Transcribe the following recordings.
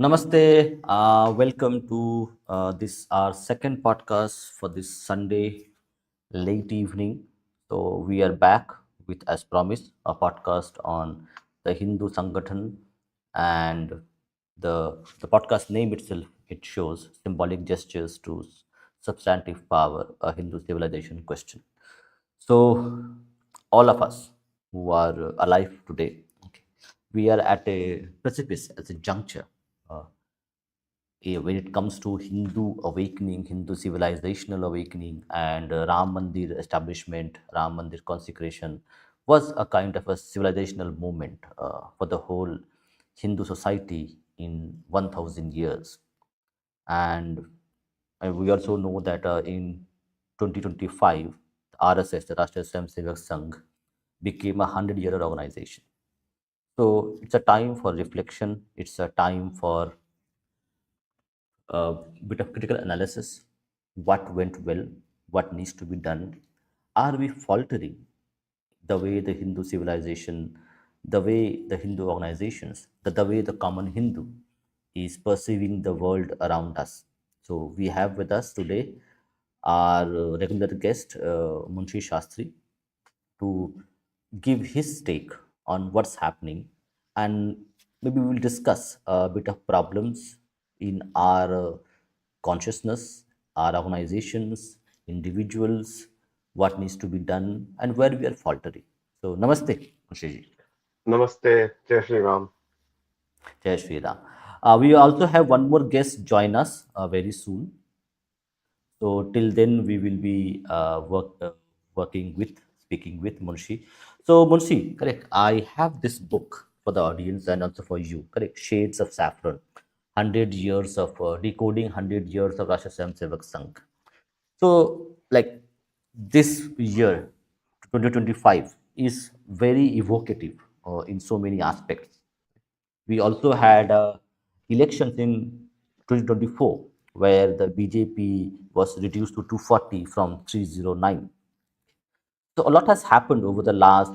Namaste. Welcome to this our second podcast for this Sunday late evening. So we are back with, as promised, a podcast on the Hindu Sangathan, and the podcast name itself it shows symbolic gestures to substantive power, a Hindu civilization question. So, all of us who are alive today, okay, we are at a precipice, at a juncture. Uh, when it comes to Hindu awakening, Hindu civilizational awakening, and Ram Mandir establishment, Ram Mandir consecration was a kind of a civilizational movement for the whole Hindu society in 1000 years. And we also know that in 2025, the RSS, the Rashtriya Swayamsevak Sangh, became a 100-year organization. So it's a time for reflection. It's a time for a bit of critical analysis. What went well? What needs to be done? Are we faltering the way the Hindu civilization, the way the Hindu organizations, the way the common Hindu is perceiving the world around us? So we have with us today our regular guest, Munshi Shastri, to give his take on what's happening, and maybe we'll discuss a bit of problems in our consciousness, our organizations, individuals, what needs to be done, and where we are faltering. So, namaste, Mushiji. Namaste, Jai Shri Ram. Jai Shri Ram. We also have one more guest join us very soon. So till then, we will be working with, speaking with Munshi. So Munshi, correct. I have this book for the audience and also for you, correct. Shades of Saffron, 100 years of decoding, 100 years of Rasha Sevak Sangh. So like this year, 2025 is very evocative in so many aspects. We also had elections in 2024 where the BJP was reduced to 240 from 309. So a lot has happened over the last,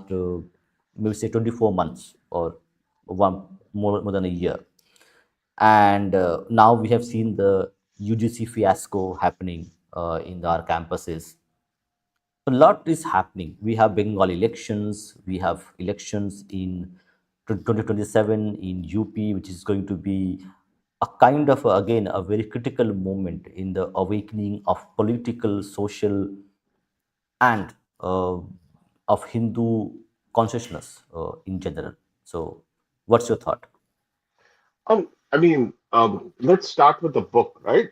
maybe say 24 months or more than a year. And now we have seen the UGC fiasco happening in our campuses. A lot is happening. We have Bengal elections. We have elections in 2027 in UP, which is going to be a kind of, again, a very critical moment in the awakening of political, social, and of Hindu consciousness in general. So, what's your thought? Let's start with the book, right?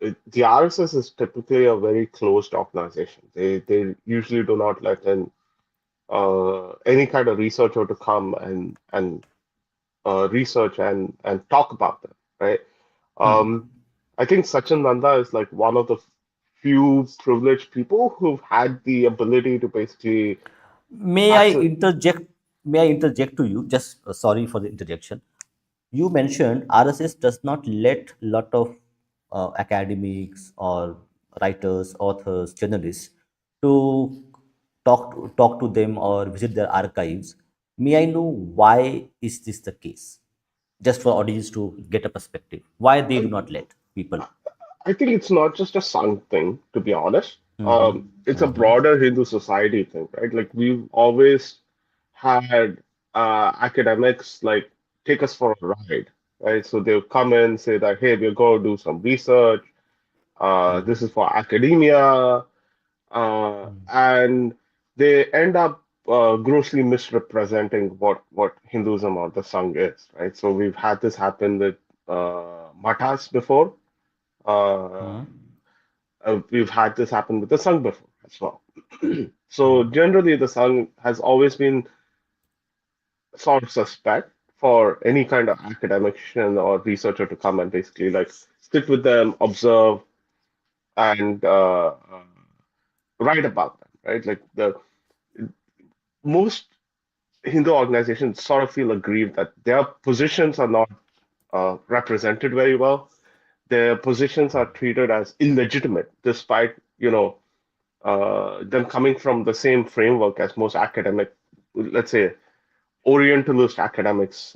The RSS is typically a very closed organization. They usually do not let in any kind of researcher to come and research and talk about them, right? Um, I think Sachin Nanda is like one of the few privileged people who've had the ability to basically May I access. interject? May I interject to you? Just sorry for the interjection. You mentioned RSS does not let lot of academics or writers, authors, journalists to talk to them or visit their archives. May I know why is this the case? Just for audience to get a perspective, why they do not let people. I think it's not just a Sangh thing, to be honest. It's a Mm-hmm. broader Hindu society thing, right? Like we've always had academics like take us for a ride, right? So they'll come in, say that, hey, we're going to do some research. This is for academia, and they end up grossly misrepresenting what Hinduism or the Sangh is, right? So we've had this happen with matas before. Uh, we've had this happen with the Sangh before as well. So generally, the Sangh has always been sort of suspect for any kind of academician or researcher to come and basically like sit with them, observe, and write about them, right? Like the most Hindu organizations sort of feel aggrieved that their positions are not represented very well. Their positions are treated as illegitimate, despite them coming from the same framework as most academic, let's say, Orientalist academics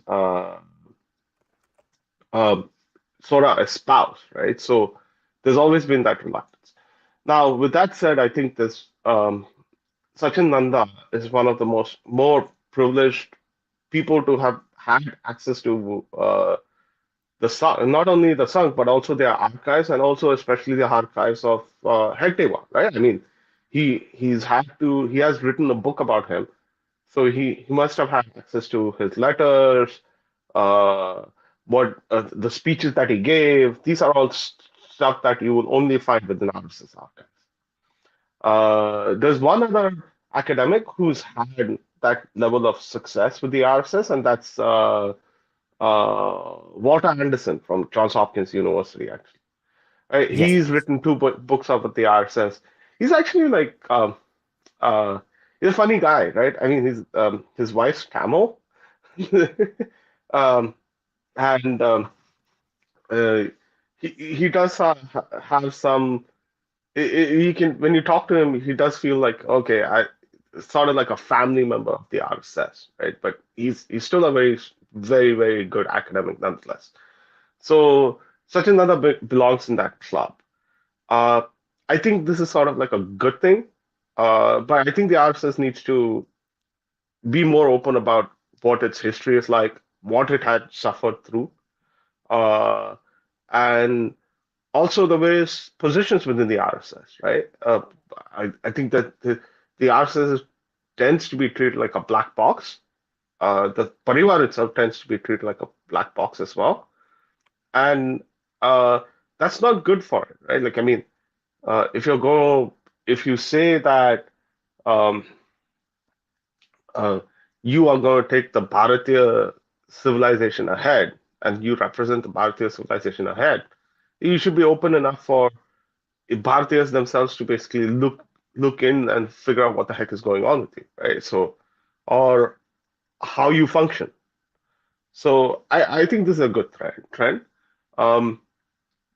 um, sort of espouse, right? So there's always been that reluctance. Now, with that said, I think this Sachin Nanda is one of the more privileged people to have had access to the song, not only the song, but also their archives, and also especially the archives of Hector, right? I mean, he has written a book about him, so he must have had access to his letters, uh, what the speeches that he gave. These are all stuff that you will only find within RSS archives. There's one other academic who's had that level of success with the RSS, and that's Walter Anderson from Johns Hopkins University, actually. Yes, He's yes. written two books about the RSS. He's actually uh, he's a funny guy, right? I mean, his wife's Tamil, um, and uh, he does have some. He can when you talk to him, he does feel like okay, I sort of like a family member of the RSS, right? But he's still a very good academic nonetheless. So Sachin Nanda belongs in that club. Uh, I think this is sort of like a good thing, but I think the RSS needs to be more open about what its history is like, what it had suffered through, uh, and also the various positions within the RSS, right? I think that the RSS tends to be treated like a black box. The Parivar itself tends to be treated like a black box as well. And uh, that's not good for it, right? Like, I mean, if you're going, if you say that um, uh, you are going to take the Bharatiya civilization ahead and you represent the Bharatiya civilization ahead, you should be open enough for Bharatiyas themselves to basically look in and figure out what the heck is going on with you, right? So, or how you function. So I think this is a good trend. Um,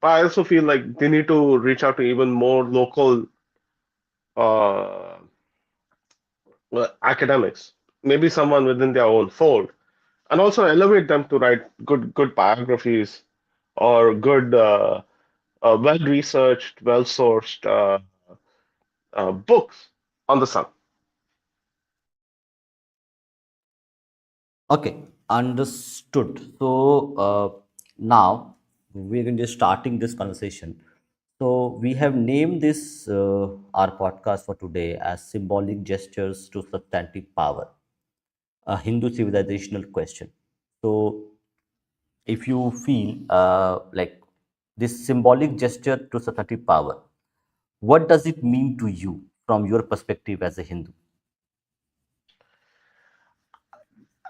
but I also feel like they need to reach out to even more local uh, academics, maybe someone within their own fold, and also elevate them to write good biographies or good well-researched, well-sourced books on the sun. Okay, understood. So now we're going to starting this conversation. So we have named this our podcast for today as symbolic gestures to substantive power, a Hindu civilizational question. So if you feel like this symbolic gesture to substantive power, what does it mean to you from your perspective as a Hindu?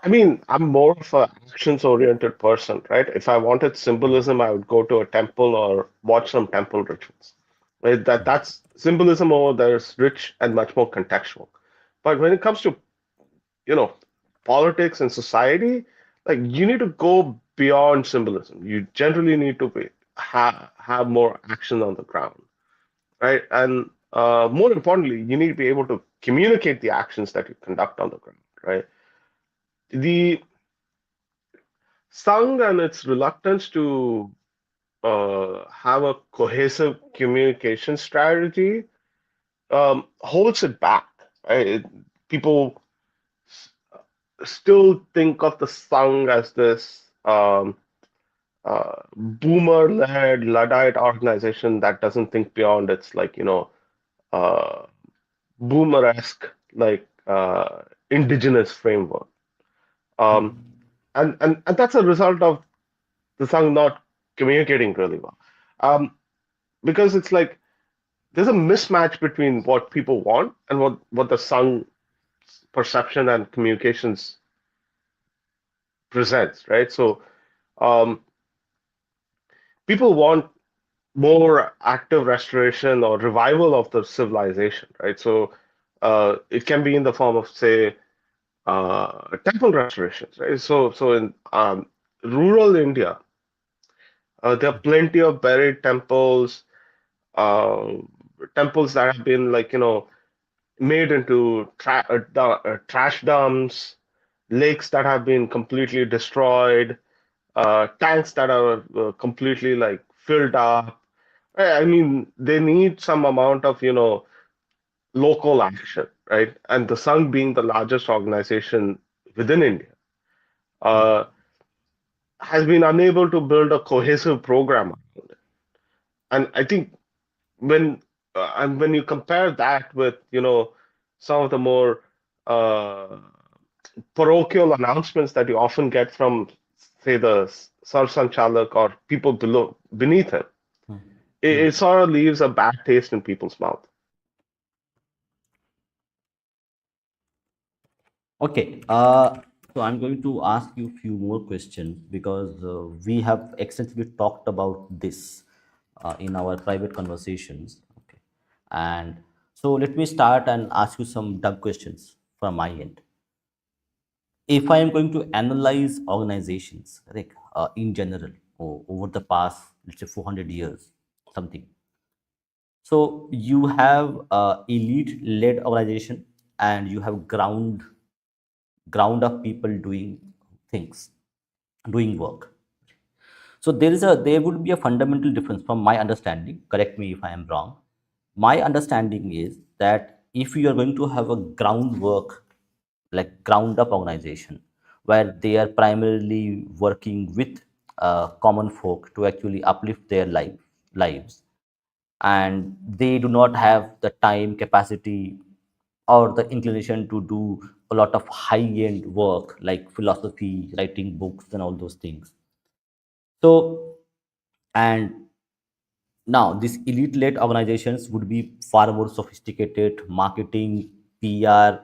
I mean, I'm more of a actions-oriented person, right? If I wanted symbolism, I would go to a temple or watch some temple rituals. Right? That's symbolism over there is rich and much more contextual. But when it comes to, you know, politics and society, like you need to go beyond symbolism. You generally need to have more action on the ground, right? And more importantly, you need to be able to communicate the actions that you conduct on the ground, right? The Sung and its reluctance to have a cohesive communication strategy holds it back. Right? People still think of the Sung as this boomer-led Luddite organization that doesn't think beyond its uh, boomer-esque indigenous framework. Um, and that's a result of the Sung not communicating really well. Um, because it's like there's a mismatch between what people want and what the Sung perception and communications presents, right? So um, people want more active restoration or revival of the civilization, right? So it can be in the form of, say, temple restorations, right? So in rural India, there are plenty of buried temples, uh, temples that have been made into trash dumps, lakes that have been completely destroyed, tanks that are completely like filled up. I mean, they need some amount of, local action, right? And the Sangh being the largest organization within India, uh, has been unable to build a cohesive program. And I think when you compare that with, some of the more uh, parochial announcements that you often get from, say, the Sar Sanchalak or people beneath him, it sort of leaves a bad taste in people's mouth. Okay, so I'm going to ask you a few more questions because we have extensively talked about this in our private conversations. Okay, and so let me start and ask you some dumb questions from my end. If I am going to analyze organizations, like in general, over the past, let's say 400 years, something. So you have elite-led organization and you have ground up people doing things, doing work. So there would be a fundamental difference from my understanding. Correct me if I am wrong. My understanding is that if you are going to have a groundwork, like ground up organization, where they are primarily working with common folk to actually uplift their lives, and they do not have the time capacity or the inclination to do a lot of high end work like philosophy, writing books and all those things. So, and now these elite led organizations would be far more sophisticated marketing, PR,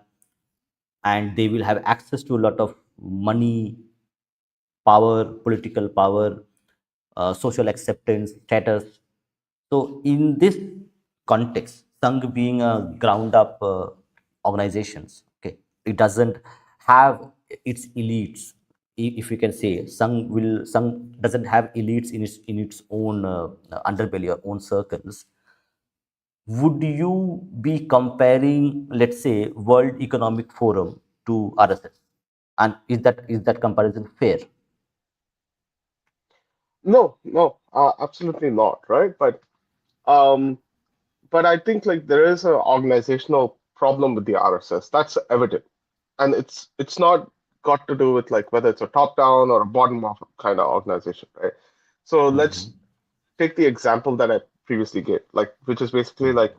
and they will have access to a lot of money, power, political power, social acceptance, status. So, in this context, Sangh being a ground up organizations, okay, it doesn't have its elites. If you can say, Sangh doesn't have elites in its own underbelly or own circles. Would you be comparing, let's say, World Economic Forum to RSS? And is that comparison fair? No, no, absolutely not, right? Um, but I think like there is an organizational problem with the RSS. That's evident, and it's not got to do with like whether it's a top down or a bottom up kind of organization, right? So let's take the example that I previously gave, like which is basically like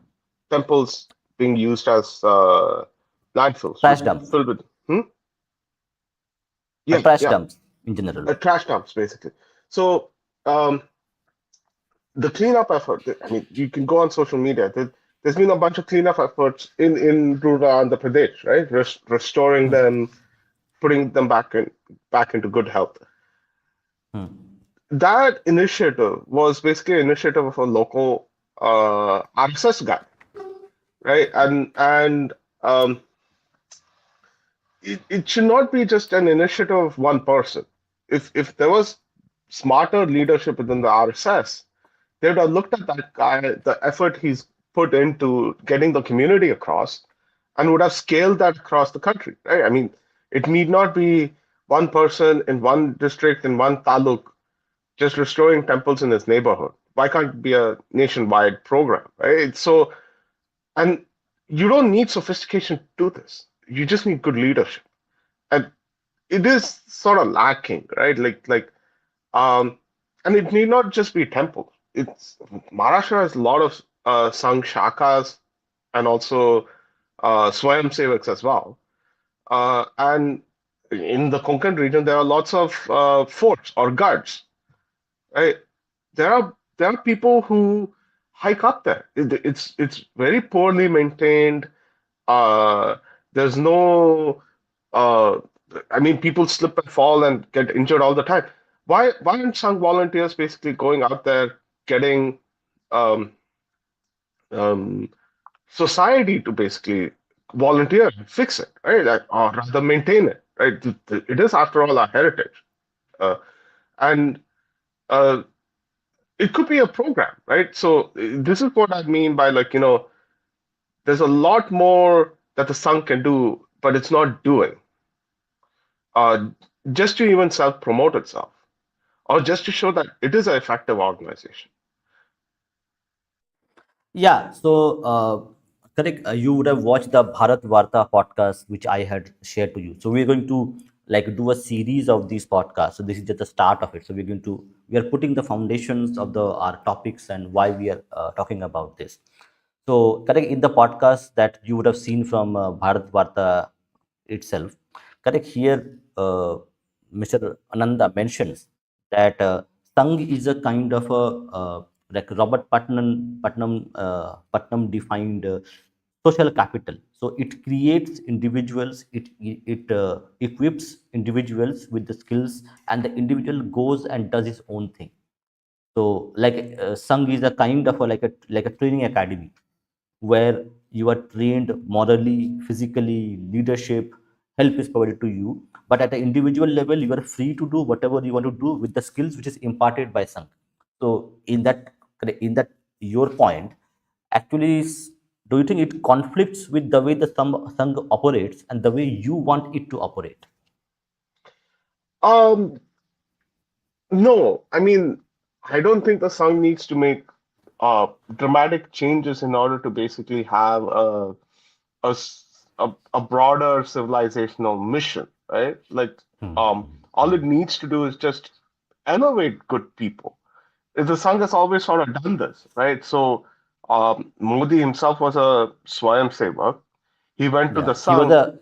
temples being used as landfills Trash with dumps, filled with yeah, trash yeah, dumps in general. trash dumps basically. So um, the cleanup effort, I mean, you can go on social media. There's been a bunch of cleanup efforts in rural Andhra Pradesh, right? Restoring them, putting them back into good health. That initiative was basically an initiative of a local RSS guy, right? And um, it should not be just an initiative of one person. If there was smarter leadership within the RSS, they would have looked at that guy, the effort he's put into getting the community across, and would have scaled that across the country, right? I mean, it need not be one person in one district in one taluk just restoring temples in his neighborhood. Why can't it be a nationwide program, right? So, and you don't need sophistication to do this. You just need good leadership, and it is sort of lacking, right? Um, and it need not just be temples. It's Maharashtra has a lot of Sangh shakas and also Swayam Sevaks as well. And in the Konkan region, there are lots of forts or guards, right? There are people who hike up there. It's very poorly maintained. Uh, there's no uh, I mean, people slip and fall and get injured all the time. Why aren't some volunteers basically going out there getting um, um, society to basically volunteer and fix it, right? Like, or rather maintain it, right? It is, after all, our heritage. Uh, and uh, it could be a program, right? So this is what I mean by like, there's a lot more that the Sun can do, but it's not doing. Uh, just to even self-promote itself. or just to show that it is an effective organization. Yeah, so correct. You would have watched the Bharat Varta podcast, which I had shared to you. So we're going to like do a series of these podcasts. So this is just the start of it. So we are putting the foundations of the our topics and why we are talking about this. So correct, in the podcast that you would have seen from Bharat Varta itself, correct, here Mr. Ananda mentions that Sangh is a kind of a like Robert Putnam defined social capital. So it creates individuals, it equips individuals with the skills, and the individual goes and does his own thing. So like Sangh is a kind of a, like a training academy where you are trained morally, physically, leadership, help is provided to you. But at an individual level, you are free to do whatever you want to do with the skills which is imparted by Sangh. So in that your point, actually, do you think it conflicts with the way the Sangh operates and the way you want it to operate? Um, no, I mean, I don't think the Sangh needs to make dramatic changes in order to basically have a broader civilizational mission, right? Like, all it needs to do is just elevate good people. The Sangh has always sort of done this, right? So, Modi himself was a Swayam Sevak. He went to the Yeah, Sangh.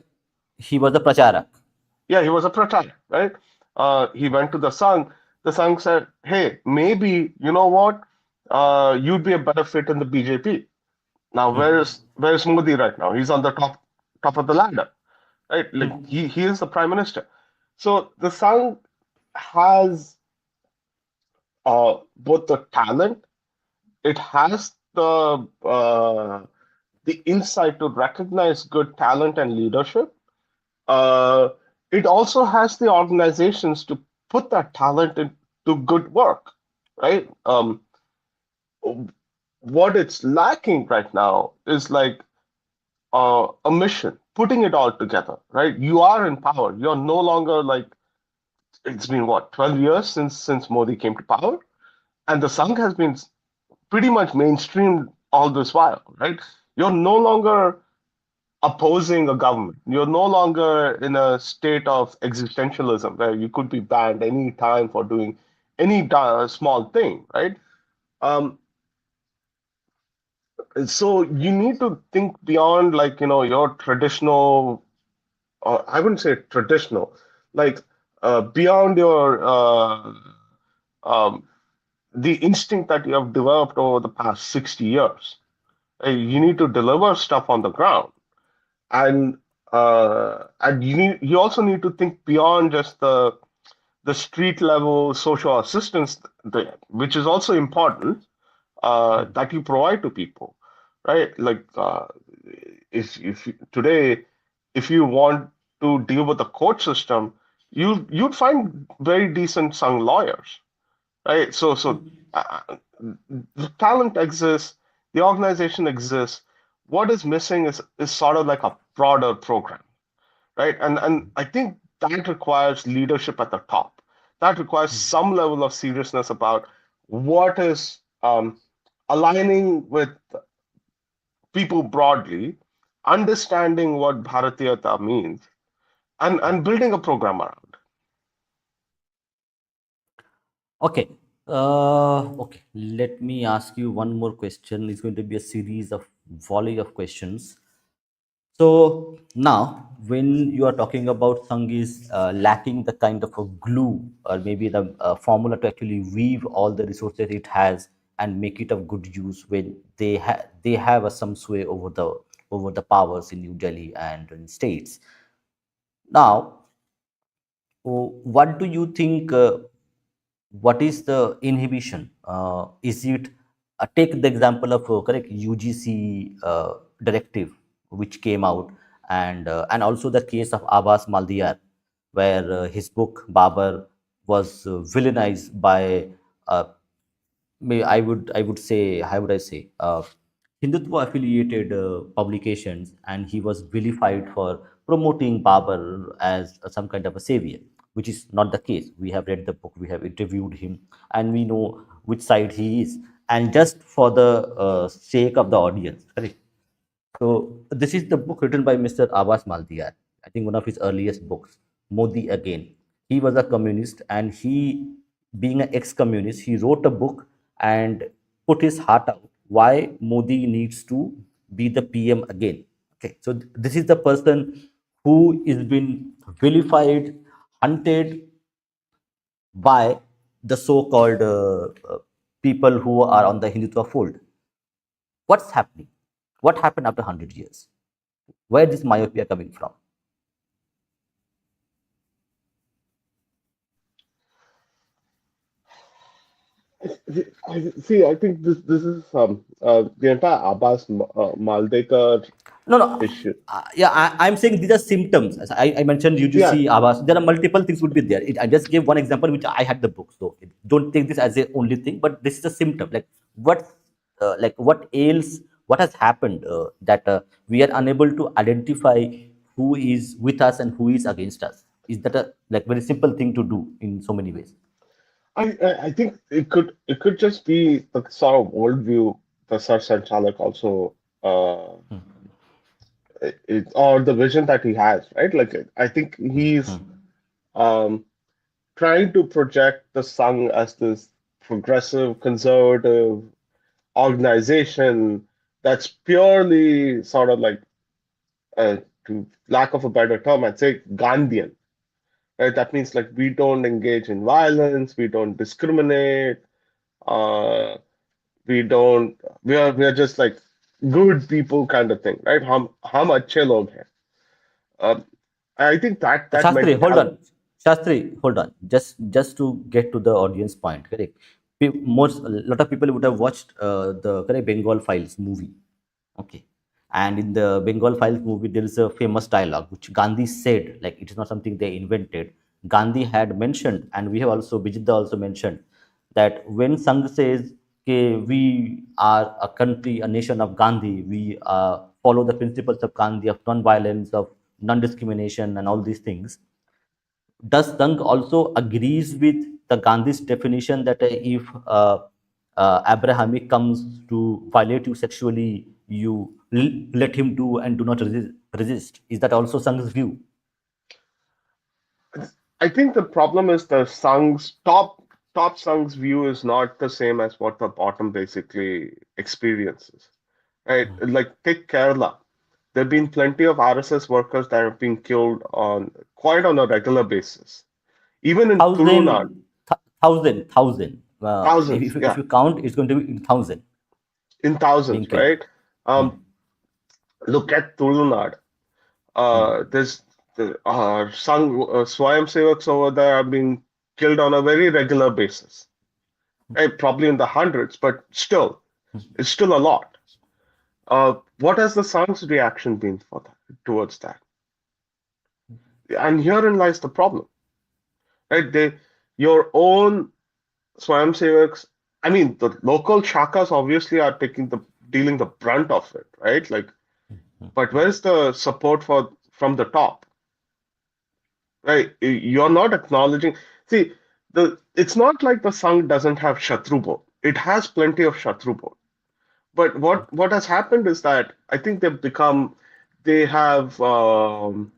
he was a pracharak. Yeah, he was a prachar, right? He went to the Sangh. The Sangh said, "Hey, maybe you know what? You'd be a better fit in the BJP." Now, where's Modi right now? He's on the top of the ladder, right? Like he is the prime minister. So the Sangh has both the talent, it has the insight to recognize good talent and leadership. Uh, it also has the organizations to put that talent into good work, right? What it's lacking right now is like a mission, putting it all together, right? You are in power. You're no longer like it's been what 12 years since Modi came to power, and the Sangh has been pretty much mainstreamed all this while, right? You're no longer opposing a government. You're no longer in a state of existentialism where you could be banned any time for doing any small thing, right? Um, so you need to think beyond like your traditional, or I wouldn't say traditional, like beyond your um, the instinct that you have developed over the past 60 years. You need to deliver stuff on the ground, and you also need to think beyond just the street level social assistance, which is also important, that you provide to people, right? Like today, if you want to deal with the court system, you'd find very decent sung lawyers, right? So the talent exists, the organization exists. What is missing is sort of like a broader program, right? And I think that requires leadership at the top. That requires some level of seriousness about what is aligning with people broadly, understanding what Bharatiyata means, and building a program around. Okay. Okay. Let me ask you one more question. It's going to be a series of volley of questions. So now, when you are talking about Sangh is lacking the kind of a glue or maybe the formula to actually weave all the resources it has and make it of good use when they have some sway over the powers in New Delhi and in states. Now, what do you think? What is the inhibition? Is it take the example of correct UGC directive which came out, and also the case of Abbas Maldiyar, where his book Babar was villainized by uh, I would say, how would I say, Hindutva affiliated publications, and he was vilified for promoting Babar as some kind of a savior. which is not the case. We have read the book, we have interviewed him, and we know which side he is. And just for the sake of the audience, correct? So this is the book written by Mr. Abbas Maldiar. I think one of his earliest books, Modi Again. He was a communist, and he, being an ex-communist, he wrote a book and put his heart out why Modi needs to be the PM again. Okay, so this is the person who is been vilified, hunted by the so-called people who are on the Hindutva fold. What's happening? What happened after 100 years? Where this myopia coming from? See, I think this is the entire Maldekar No, no. issue. Yeah, I'm saying these are symptoms. As I mentioned Yeah, UGC, Abbas. There are multiple things would be there. I just gave one example, which I had the book. So don't take this as a only thing, but this is a symptom. Like what ails, what has happened that we are unable to identify who is with us and who is against us. Is that a like very simple thing to do in so many ways? I think it could just be the sort of worldview the Sir Sanchalak also or the vision that he has, right? Like I think he's um, trying to project the Sangh as this progressive, conservative organization that's purely sort of like, to lack of a better term, I'd say Gandhian. Right? That means like we don't engage in violence, we don't discriminate, uh, we don't, we are just like good people kind of thing, right? हम अच्छे लोग हैं. Uh, I think that Shastri, hold mentality. on. Shastri, hold on. Just to get to the audience point, correct? Most a lot of people would have watched the correct Bengal Files movie. Okay. And in the Bengal Files movie, there is a famous dialogue which Gandhi said, like it is not something they invented. Gandhi had mentioned, and we have also, Bijita also mentioned, that when Sangh says, okay, we are a country, a nation of Gandhi, we follow the principles of Gandhi, of non-violence, of non-discrimination, and all these things. Does Sangh also agrees with the Gandhi's definition that if Abrahamic comes to violate you sexually, you let him do and do not resist? Is that also Sangh's view? I think the problem is the Sang's top Sang's view is not the same as what the bottom basically experiences. Right? Like take Kerala. There have been plenty of RSS workers that have been killed on quite on a regular basis. Even in Tulunad, Thousand. thousands, If yeah, you count, it's going to be in thousand in being thousands, killed. right? Um, Look at Tulunad. There's some Swayamsevaks over there are being killed on a very regular basis, right? Probably in the hundreds, but still, it's still a lot. What has the Sang's reaction been for that, towards that? And herein lies the problem, right? Your own Swayamsevaks, I mean, the local shakas obviously are dealing the brunt of it, right? Like, but where's the support from the top, right? You're not acknowledging. See, it's not like the Sangh doesn't have Shatrubot. It has plenty of Shatrubot. But what has happened is that I think they have sort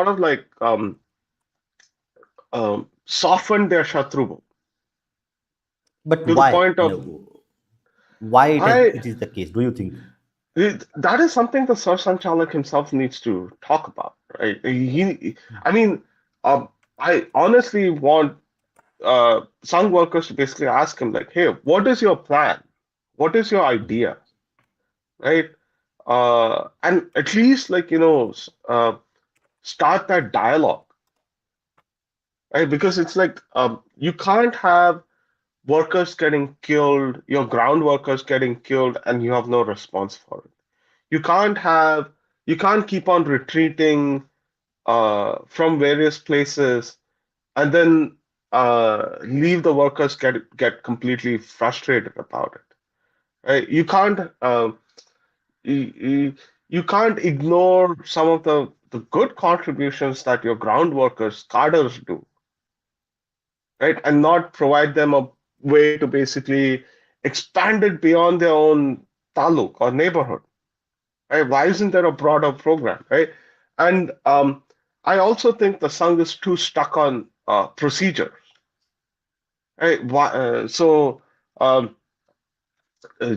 of like softened their Shatrubot But to the why? point of Why I it is the case? Do you think? that is something the Sir Sanchalak himself needs to talk about, right? I mean, I honestly want some workers to basically ask him like, "Hey, what is your plan? What is your idea?" Right? And at least like start that dialogue, right? Because it's like you can't have workers getting killed, your ground workers getting killed, and you have no response for it. You can't have you can't keep on retreating from various places and then leave the workers get completely frustrated about it. Right? You can't you, you, you can't ignore some of the the good contributions that your ground workers, cadres do, right? And not provide them a way to basically expand it beyond their own taluk or neighborhood, right? Why isn't there a broader program, right? And I also think the Sangh is too stuck on procedure, right? Um, uh,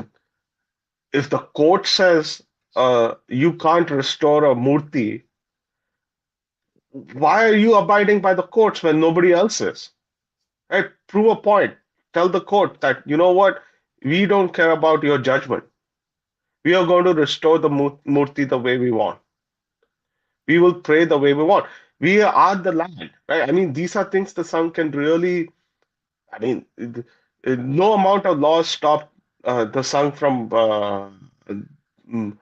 if the court says you can't restore a murti, why are you abiding by the courts when nobody else is? Right? Prove a point. Tell the court that, you know what, we don't care about your judgment. We are going to restore the murti the way we want. We will pray the way we want. We are the land, right? I mean, these are things the sun can really, I mean, no amount of laws stop the sun from, mm,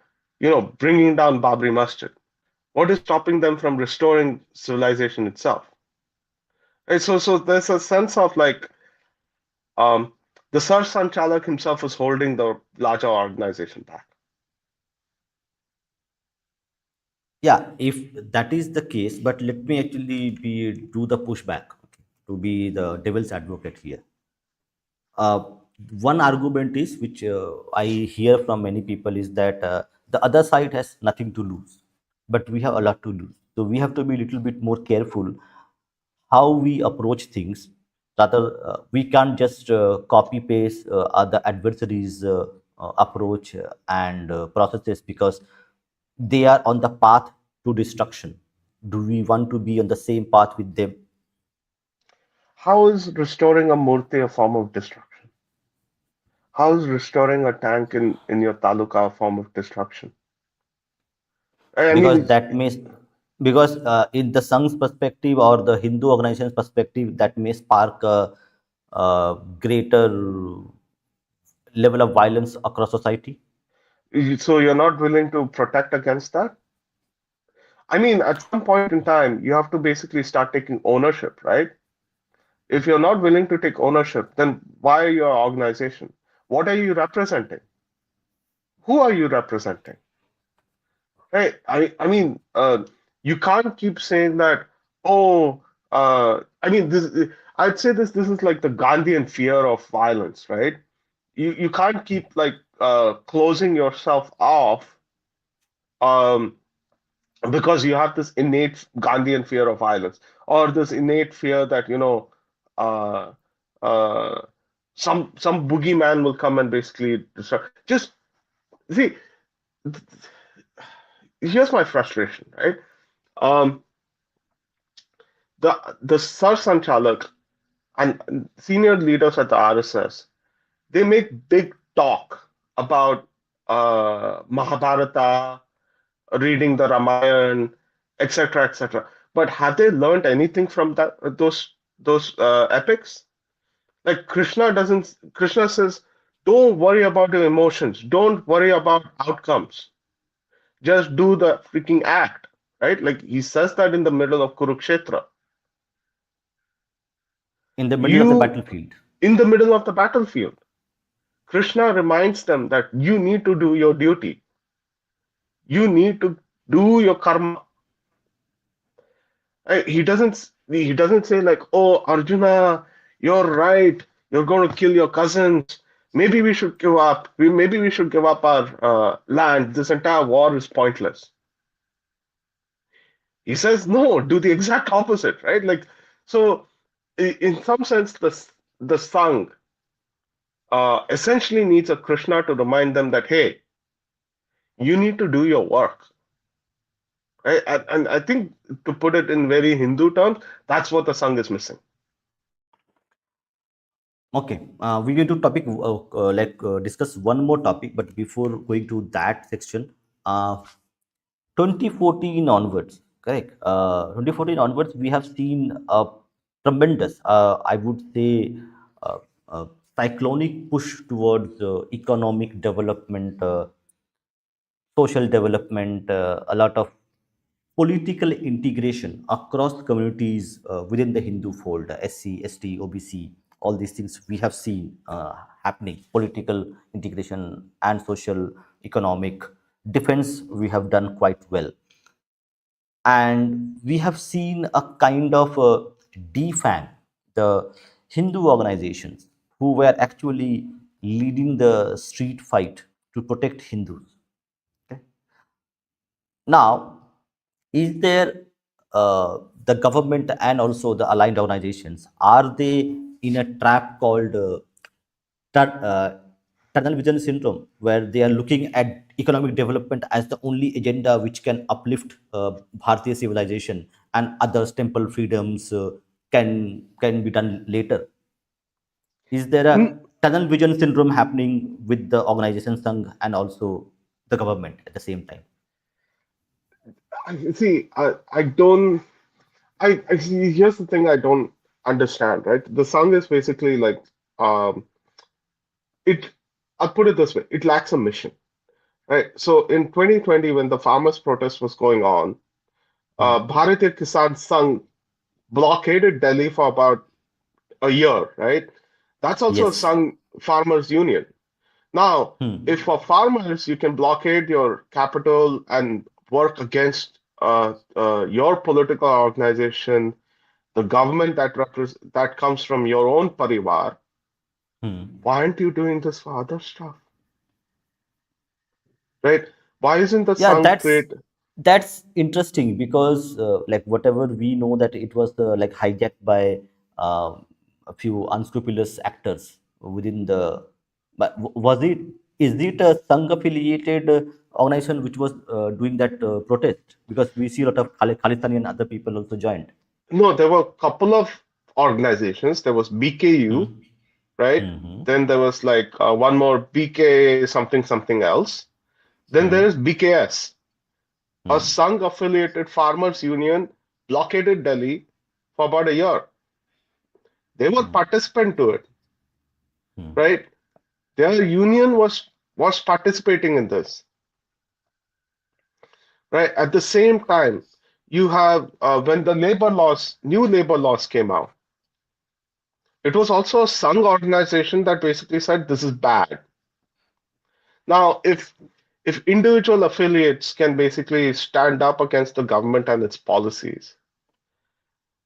bringing down Babri Masjid. What is stopping them from restoring civilization itself? Right? So there's a sense of like um, the Sar Sanchalak himself is holding the larger organization back. Yeah, if that is the case, but let me actually be do the pushback, okay, to be the devil's advocate here. uh, One argument is which I hear from many people is that the other side has nothing to lose, but we have a lot to lose. So we have to be a little bit more careful how we approach things. Rather, we can't just copy paste other adversaries' approach and processes because they are on the path to destruction. Do we want to be on the same path with them? How is restoring a murti a form of destruction? How is restoring a tank in your taluka a form of destruction? I mean, Because that may, because in the Sang's perspective or the Hindu organization's perspective, that may spark a greater level of violence across society. so you're not willing to protect against that? I mean, at some point in time, you have to basically start taking ownership, right? If you're not willing to take ownership, then why your organization? What are you representing? Who are you representing? Hey, I mean, you can't keep saying that, oh, I mean, I'd say this is like the Gandhian fear of violence, right? You can't keep like closing yourself off um, because you have this innate Gandhian fear of violence or this innate fear that, uh, uh, some boogeyman will come and basically destroy. Just see, here's my frustration, right? Um, the Sar Sanchalak and senior leaders at the RSS, they make big talk about Mahabharata, reading the Ramayana, etc., etc. But have they learned anything from those epics? Like Krishna says, don't worry about your emotions, don't worry about outcomes, just do the freaking act, right? Like he says that in the middle of Kurukshetra. In the middle of the You battlefield. in the middle of the battlefield. Krishna reminds them that you need to do your duty. You need to do your karma. He doesn't say like, oh Arjuna, you're right. You're going to kill your cousins. Maybe we should give up. Maybe we should give up our land. This entire war is pointless. He says no. Do the exact opposite, right? Like so. In some sense, the Sangh essentially needs a Krishna to remind them that hey, you need to do your work. Right? And I think to put it in very Hindu terms, that's what the Sangh is missing. Okay, we're going to discuss one more topic, but before going to that section, 2014 onwards, correct? 2014 onwards, we have seen a tremendous, I would say, uh, uh, cyclonic push towards economic development, social development, a lot of political integration across communities within the Hindu fold, SC, ST, OBC, all these things we have seen happening, political integration and social, economic, defense, we have done quite well. and we have seen a kind of defang the Hindu organizations who were actually leading the street fight to protect Hindus. Okay? Now, is there the government and also the aligned organizations, are they in a trap called tunnel vision syndrome, where they are looking at economic development as the only agenda which can uplift Bharatiya civilization, and others temple freedoms can be done later? Is there a tunnel vision syndrome happening with the organization Sangh and also the government at the same time? See, I don't. I see. Here's the thing I don't understand, right? The song is basically like um, it. I'll put it this way: it lacks a mission, right? So in 2020, when the farmers' protest was going on, Hmm. Bharatiya Kisan Sangh blockaded Delhi for about a year, right? That's also a Yes. Sangh farmers' union. Now, if Hmm. for farmers you can blockade your capital and work against your political organization, the government that comes from your own parivar, Hmm. why aren't you doing this for other stuff, right? Why isn't the Yeah, Sangh create? that's interesting because like whatever we know that it was like hijacked by a few unscrupulous actors within the. But was it, is it a Sangh affiliated organization which was doing that protest? Because we see a lot of Khalistani and other people also joined. No, there were a couple of organizations. There was BKU, Hmm. right? Hmm. Then there was like one more BK something something else. Then there Hmm. is BKS, a Hmm. Sangh affiliated farmers union blockaded Delhi for about a year. They were participant to it, right? Their union was participating in this, right? At the same time, you have when the new labor laws came out, it was also a Sangh organization that basically said this is bad. Now, if individual affiliates can basically stand up against the government and its policies,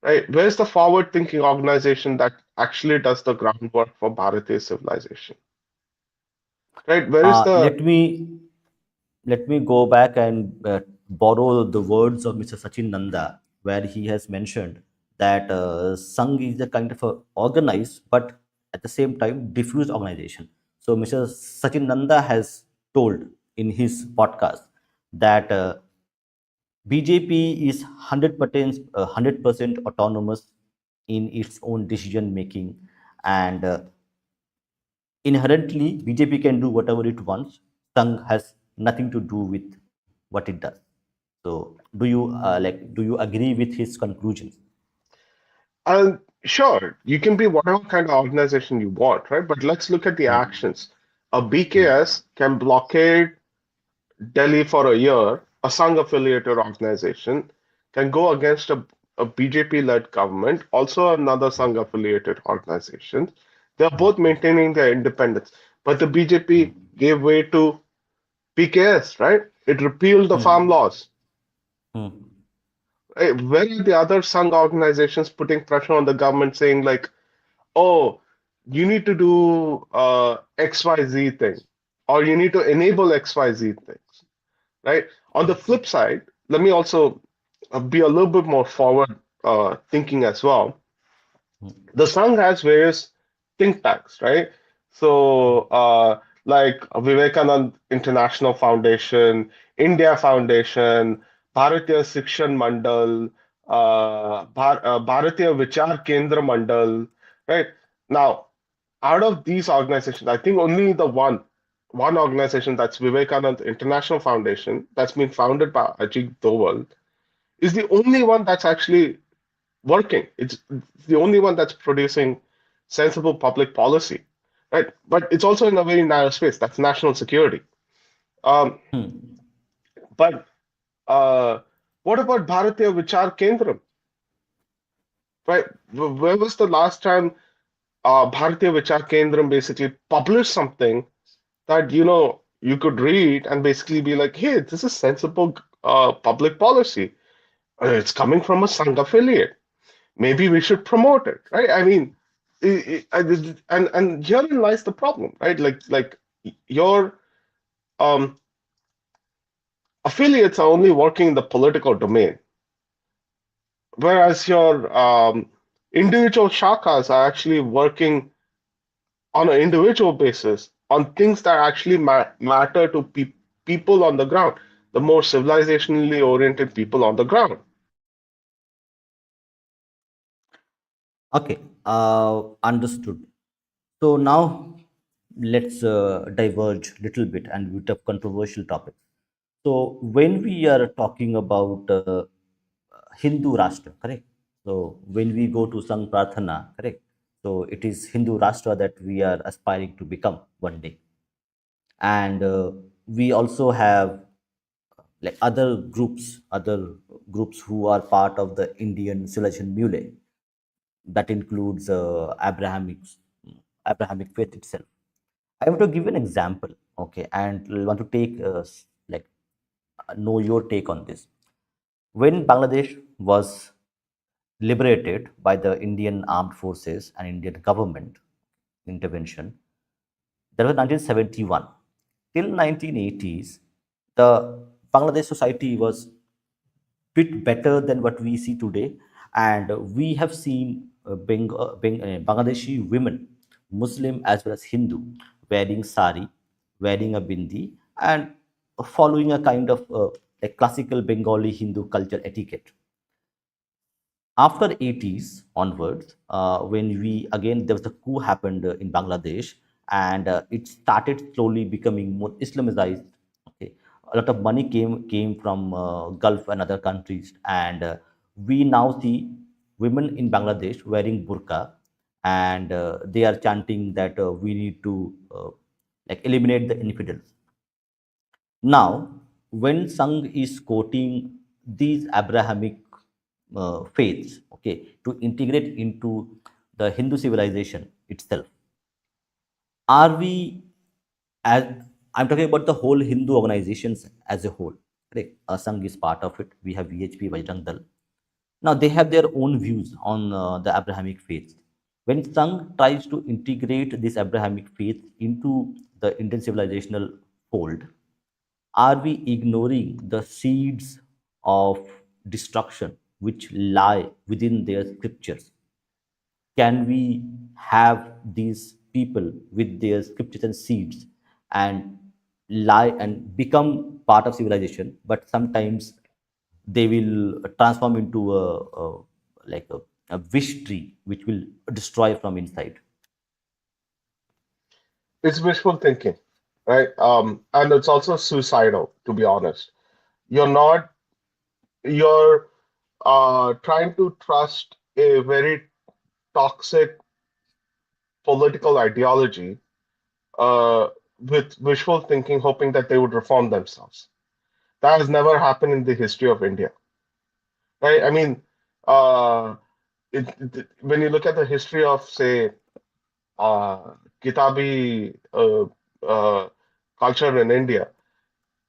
right? Where's the forward-thinking organization that actually does the groundwork for Bharatiya civilization, right? Where is the Let me go back and borrow the words of Mr. Sachin Nanda, where he has mentioned that Sangh is a kind of a organized but at the same time diffused organization. So Mr. Sachin Nanda has told in his podcast that BJP is 100% autonomous in its own decision making, and inherently BJP can do whatever it wants. Sangh has nothing to do with what it does. So do you agree with his conclusions? sure, you can be whatever kind of organization you want, right? But let's look at the Hmm. actions. A Hmm. BKS can blockade Delhi for a year. A Sangh affiliated organization can go against a BJP-led government, also another Sangh affiliated organization. They're both maintaining their independence. But the BJP gave way to PKS, right? It repealed the farm laws. Hmm. Where are the other Sangh organizations putting pressure on the government saying, like, oh, you need to do XYZ thing, or you need to enable XYZ things, right? On the flip side, let me also be a little bit more forward thinking as well. The Sangh has various think tanks, right? So, like Vivekanand International Foundation, India Foundation, Bharatiya Shikshan Mandal, Bharatiya Vichar Kendra Mandal, right? Now, out of these organizations, I think only the one organization, that's Vivekanand International Foundation, that's been founded by Ajit Doval, is the only one that's actually working. It's the only one that's producing sensible public policy, right? But it's also in a very narrow space. That's national security. Um, but what about Bharatiya Vichar Kendram, right? Where was the last time Bharatiya Vichar Kendram basically published something that you could read and basically be like, hey, this is sensible public policy. It's coming from a Sangh affiliate. Maybe we should promote it, right? I mean, and herein lies the problem, right? Like your um, affiliates are only working in the political domain, whereas your individual shakas are actually working on an individual basis on things that actually matter to people on the ground, the more civilizationally oriented people on the ground. Okay, understood. So now let's diverge a little bit and with a controversial topic. So when we are talking about Hindu Rashtra, correct? So when we go to Sang Pratana, correct? So it is Hindu Rashtra that we are aspiring to become one day. And we also have like other groups who are part of the Indian civilization mule. That includes Abrahamic faith itself. I want to give an example, okay, and want to take like know your take on this. When Bangladesh was liberated by the Indian armed forces and Indian government intervention, that was 1971. Till 1980s, the Bangladesh society was bit better than what we see today. And we have seen Bangladeshi women, Muslim as well as Hindu, wearing sari, wearing a bindi, and following a kind of a classical Bengali Hindu culture etiquette. After 80s onwards, when we again there was a coup happened in Bangladesh, and it started slowly becoming more Islamized. Okay, a lot of money came from Gulf and other countries, and we now see women in Bangladesh wearing burqa, and they are chanting that we need to like eliminate the infidels. Now, when Sangh is quoting these Abrahamic faiths, okay, to integrate into the Hindu civilization itself, are we, as I'm talking about the whole Hindu organizations as a whole, correct? Sangh is part of it. We have VHP, Bajrang Dal. Now they have their own views on the Abrahamic faiths. When Sangh tries to integrate this Abrahamic faith into the Indian civilizational fold, are we ignoring the seeds of destruction which lie within their scriptures? Can we have these people with their scriptures and seeds and lie and become part of civilization, but sometimes they will transform into a wish tree which will destroy from inside? It's wishful thinking, right? And it's also suicidal, to be honest. You're not, you're trying to trust a very toxic political ideology uh, with wishful thinking, hoping that they would reform themselves. That has never happened in the history of India, right? I mean, uh, when you look at the history of, say, uh, Kitabi culture in India,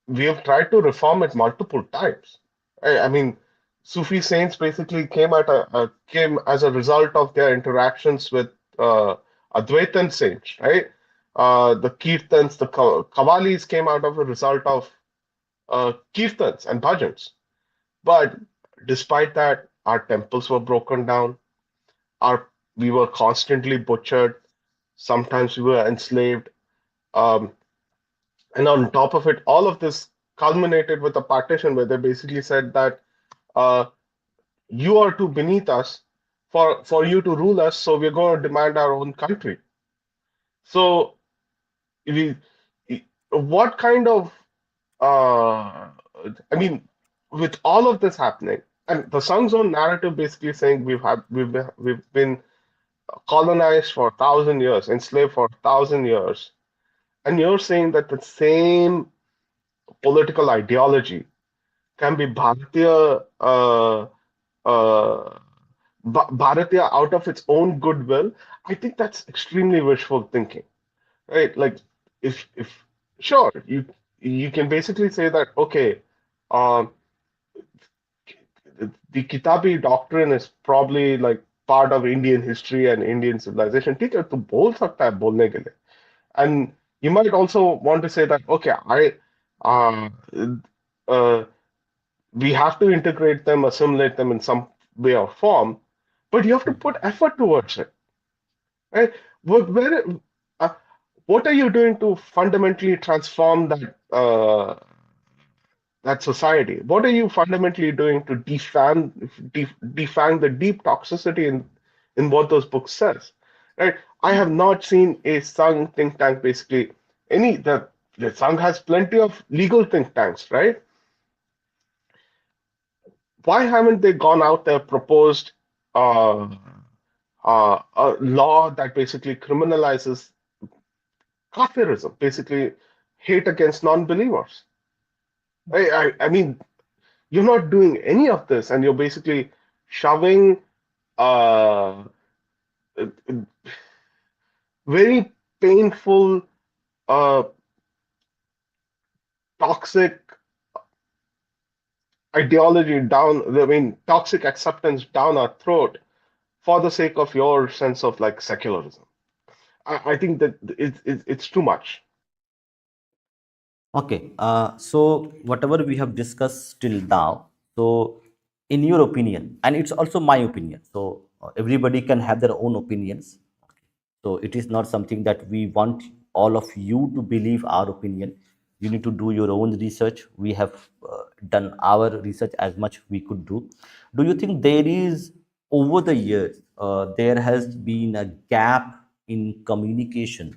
we have tried to reform it multiple times. I mean, Sufi saints basically came as a result of their interactions with Advaitin saints, right? The kirtans, the Qawwalis came out of a result of kirtans and bhajans. But despite that, our temples were broken down. Our We were constantly butchered. Sometimes we were enslaved. Um, and on top of it, all of this culminated with a partition where they basically said that uh, you are too beneath us for you to rule us, so we're going to demand our own country. So, we, what kind of, uh, I mean, with all of this happening, and the Sun's own narrative basically saying we've been colonized for 1,000 years, enslaved for 1,000 years, and you're saying that the same political ideology can be uh, Bharatiya out of its own goodwill. I think that's extremely wishful thinking, right? Like, if sure, you can basically say that, okay, um, the Kitabi doctrine is probably like part of Indian history and Indian civilization. ठीक है, तो बोल सकता है बोलने के लिए. And you might also want to say that, okay, uh, uh, we have to integrate them, assimilate them in some way or form, but you have to put effort towards it, right? Where, uh, what are you doing to fundamentally transform that society? What are you fundamentally doing to defang the deep toxicity in what those books says? Right? I have not seen a Sangh think tank basically any the Sangh has plenty of legal think tanks, right? Why haven't they gone out there proposed uh, a law that basically criminalizes kafirism, basically hate against non-believers? I mean, you're not doing any of this, and you're basically shoving uh, very painful, uh, toxic ideology down, I mean, toxic acceptance down our throat for the sake of your sense of like secularism. I think that it's too much. Okay, so whatever we have discussed till now, so in your opinion, and it's also my opinion, so everybody can have their own opinions. So it is not something that we want all of you to believe our opinion. You need to do your own research. We have done our research as much we could do. Do you think there is, over the years, there has been a gap in communication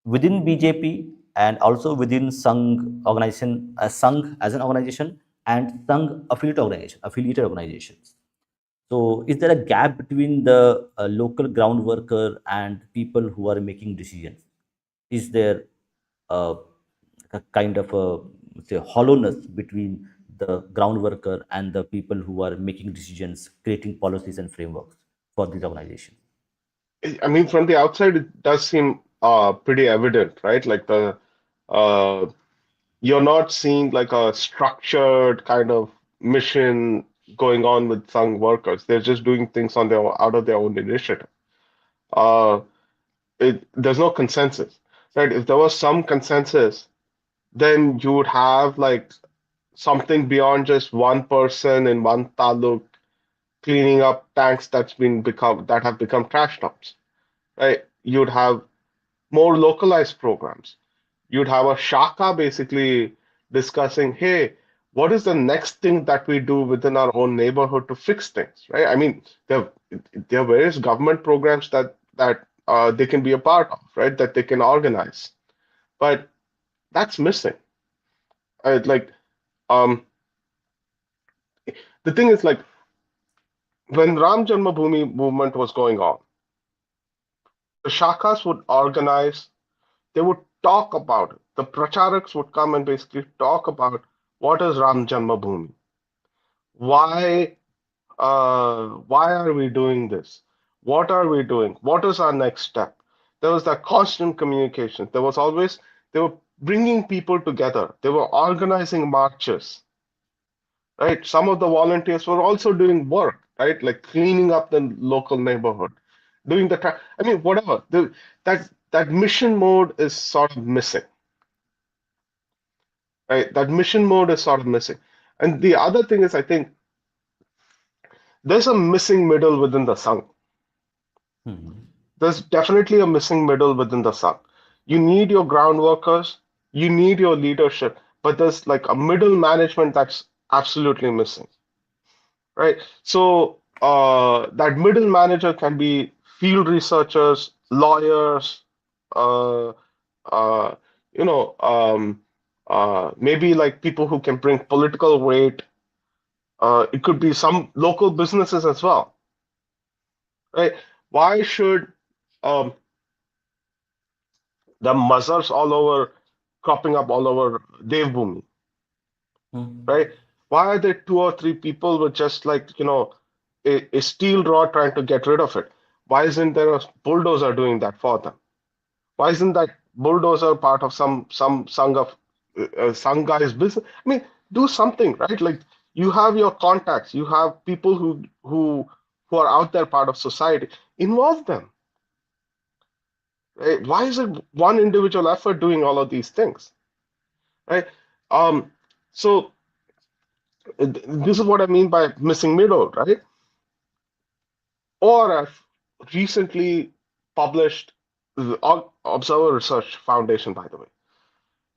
within BJP and also within Sangh organization, Sangh as an organization and Sangh affiliated organizations? So, is there a gap between the local ground worker and people who are making decisions? Is there uh, a kind of a, say, hollowness between the ground worker and the people who are making decisions, creating policies and frameworks for these organizations? I mean, from the outside, it does seem pretty evident, right? Like uh, you're not seeing like a structured kind of mission going on with Sangh workers. They're just doing things on their out of their own initiative. Uh, there's no consensus, right? If there was some consensus, then you would have like something beyond just one person in one taluk cleaning up tanks that have become trash dumps, right? You'd have more localized programs. You'd have a shaka basically discussing, hey, what is the next thing that we do within our own neighborhood to fix things, right? I mean, there are various government programs that they can be a part of, right? That they can organize, but that's missing. Like, um, the thing is, like, when Ram Janmabhoomi movement was going on, the shakas would organize. They would talk about it. The pracharaks would come and basically talk about what is Ram Janmabhoomi, why why are we doing this? What are we doing? What is our next step? There was that constant communication. There was always, they were bringing people together. They were organizing marches, right? Some of the volunteers were also doing work, right? Like cleaning up the local neighborhood, doing I mean, whatever. That mission mode is sort of missing, right? That mission mode is sort of missing. And the other thing is, I think there's a missing middle within the Sangh. Mhm. There's definitely a missing middle within the Sangh. You need your ground workers, you need your leadership, but there's like a middle management that's absolutely missing, right? So that middle manager can be field researchers, lawyers, uh, uh, you know, maybe like people who can bring political weight. It could be some local businesses as well, right? Why should um, the mazars all over cropping up all over Devbhumi, Mhm. right? Why are there two or three people with just like, a steel rod trying to get rid of it? Why isn't there a bulldozer doing that for them? Why isn't that bulldozer part of some Sangha, Sangha's business? I mean, do something, right? Like You have your contacts, you have people who are out there part of society. Involve them. Right? Why is it one individual effort doing all of these things? Right? Um, so this is what I mean by missing middle, right? Or I've recently published the Observer Research Foundation, by the way,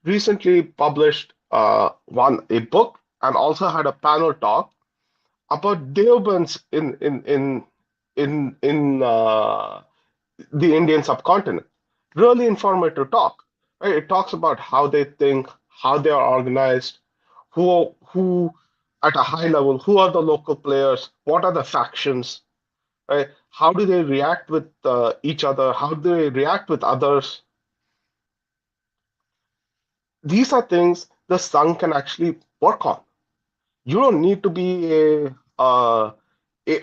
recently published one a book and also had a panel talk about Deoband's in the Indian subcontinent. Really informative talk. Right? It talks about how they think, how they are organized, who at a high level, who are the local players, what are the factions, right? How do they react with each other? How do they react with others? These are things the Sangh can actually work on. You don't need to be a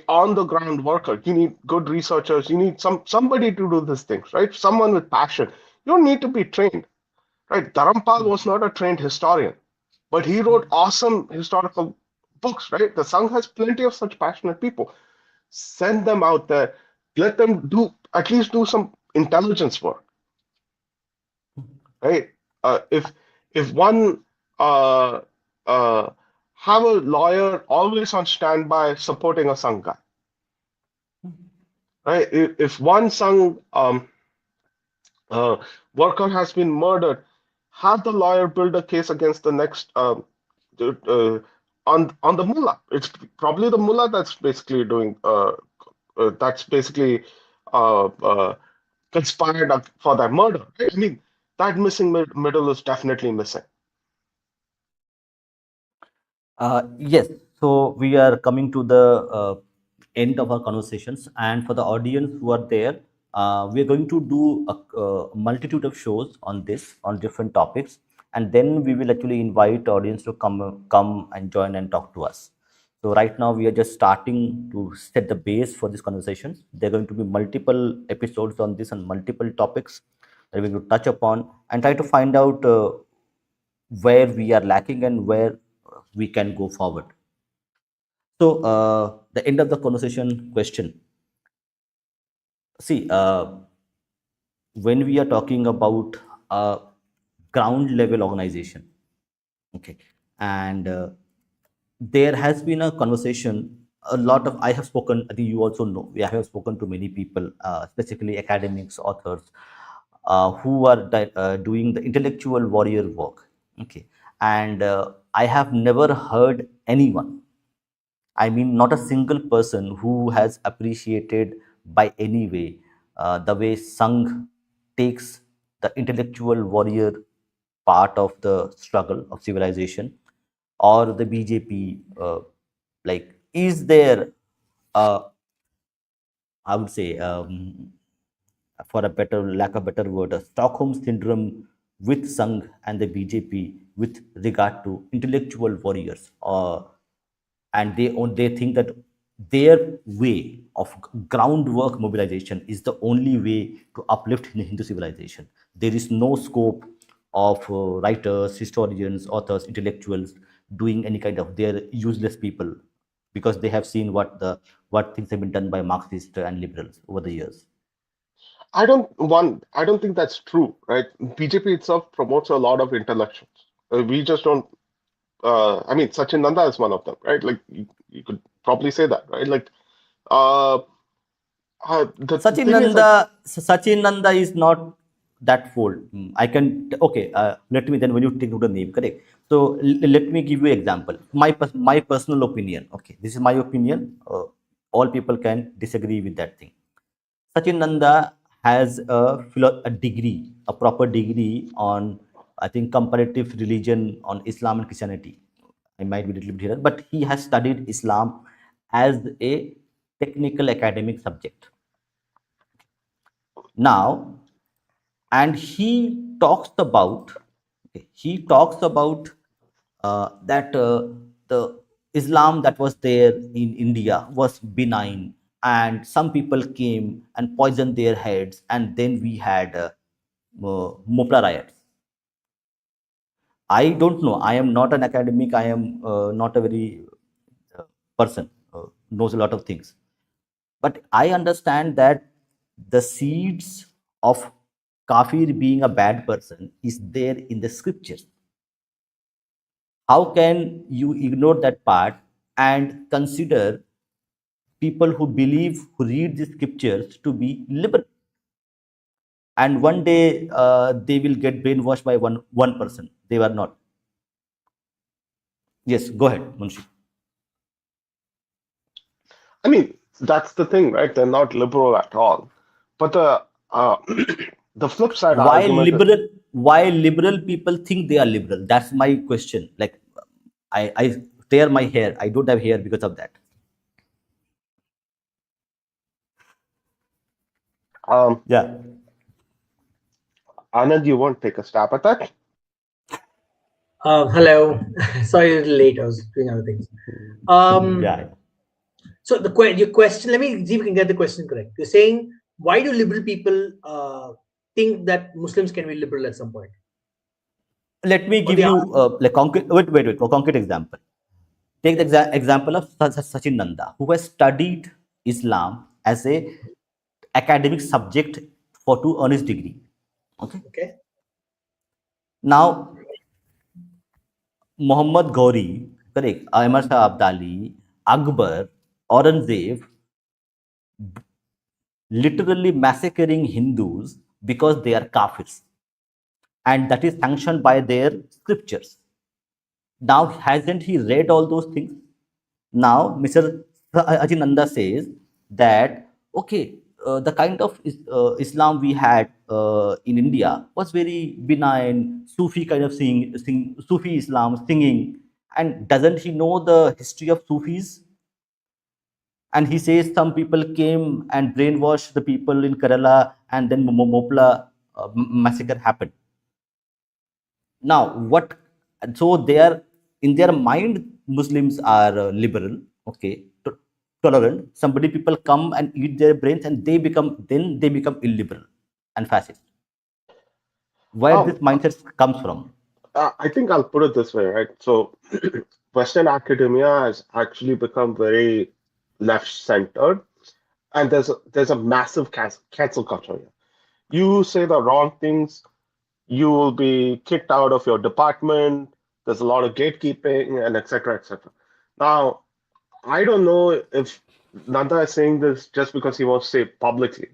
on the ground worker. You need good researchers. You need somebody to do these things, right? Someone with passion. You don't need to be trained, right? Dharampal was not a trained historian, but he wrote awesome historical books, right? The Sangh has plenty of such passionate people. Send them out there. Let them do at least do some intelligence work, right? If one uh, uh, have a lawyer always on standby supporting a Sangh guy, right? If one Sangh uh, worker has been murdered, have the lawyer build a case against the next uh, on the mullah. It's probably the mullah that's basically doing that's basically conspired for that murder. Right? I mean, that missing middle is definitely missing. Yes, so we are coming to the end of our conversations, and for the audience who are there, we are going to do a multitude of shows on this, on different topics, and then we will actually invite audience to come and join and talk to us. So right now we are just starting to set the base for these conversations. There are going to be multiple episodes on this and multiple topics that we're going to touch upon and try to find out where we are lacking and where we can go forward. So, the end of the conversation question. See, when we are talking about a ground level organization, okay, and there has been a conversation. A lot of I have spoken. I think you also know. I have spoken to many people, specifically academics, authors, who are doing the intellectual warrior work. Okay, and I have never heard anyone, I mean, not a single person who has appreciated by any way the way Sangh takes the intellectual warrior part of the struggle of civilization, or the BJP. Like, is there, I would say, for a better lack of better word, a Stockholm syndrome with Sangh and the BJP with regard to intellectual warriors, and they think that their way of groundwork mobilization is the only way to uplift Hindu civilization. There is no scope of writers, historians, authors, intellectuals doing any kind of, they're useless people because they have seen what things have been done by Marxists and liberals over the years. I don't think that's true, right? BJP itself promotes a lot of intellectuals. We just don't. I mean, Sachin Nanda is one of them, right? Like you could probably say that, right? Like uh, the Sachin thing is like Nanda, Sachin Nanda is not that fold. I can okay. Let me then when you take the name, correct. So let me give you example. My personal opinion. Okay, this is my opinion. All people can disagree with that thing. Sachin Nanda has a degree, a proper degree on, I think, comparative religion on Islam and Christianity. I might be a little bit here, but he has studied Islam as a technical academic subject. Now, and he talks about that the Islam that was there in India was benign, and some people came and poisoned their heads, and then we had Mopla riots. I don't know. I am not an academic. I am not a very. person, knows a lot of things. But I understand that the seeds of kafir being a bad person is there in the scriptures. How can you ignore that part and consider people who believe, who read the scriptures to be liberal? And one day they will get brainwashed by one person. They were not. Yes, go ahead, Munshi. I mean, that's the thing, right? They're not liberal at all. But the the flip side Why argument, liberal? Why liberal people think they are liberal? That's my question. Like, I tear my hair. I don't have hair because of that. um, Yeah, Anand, you won't take a stab at that. Hello. Sorry, a little late. I was doing other things. yeah. So your question. Let me see if we can get the question correct. You're saying why do liberal people think that Muslims can be liberal at some point? Let me Or give they are? you like concrete. Wait. A concrete example. Take the example of Sachin Nanda, who has studied Islam as a academic subject for to earn his degree. Okay. Okay. Now, Muhammad Ghori, correct, Ahmad Shah Abdali, Akbar, Aurangzeb, literally massacring Hindus because they are kafirs, and that is sanctioned by their scriptures. Now, hasn't he read all those things? Now, Mr. Ajinanda says that, okay, the kind of Islam we had in India was very benign, Sufi kind of Sufi Islam singing. And doesn't he know the history of Sufis? And he says some people came and brainwashed the people in Kerala, and then Mopla massacre happened. Now what? So they are, in their mind, Muslims are liberal, okay, tolerant. Somebody people come and eat their brains, and they become illiberal and fascist. Where Um, this mindset comes from? I think I'll put it this way, right? So, Western academia has actually become very left-centered, and there's a massive cancel culture here. You say the wrong things, you will be kicked out of your department. There's a lot of gatekeeping and etc. etc. Now, I don't know if Nanda is saying this just because he wants to say it publicly,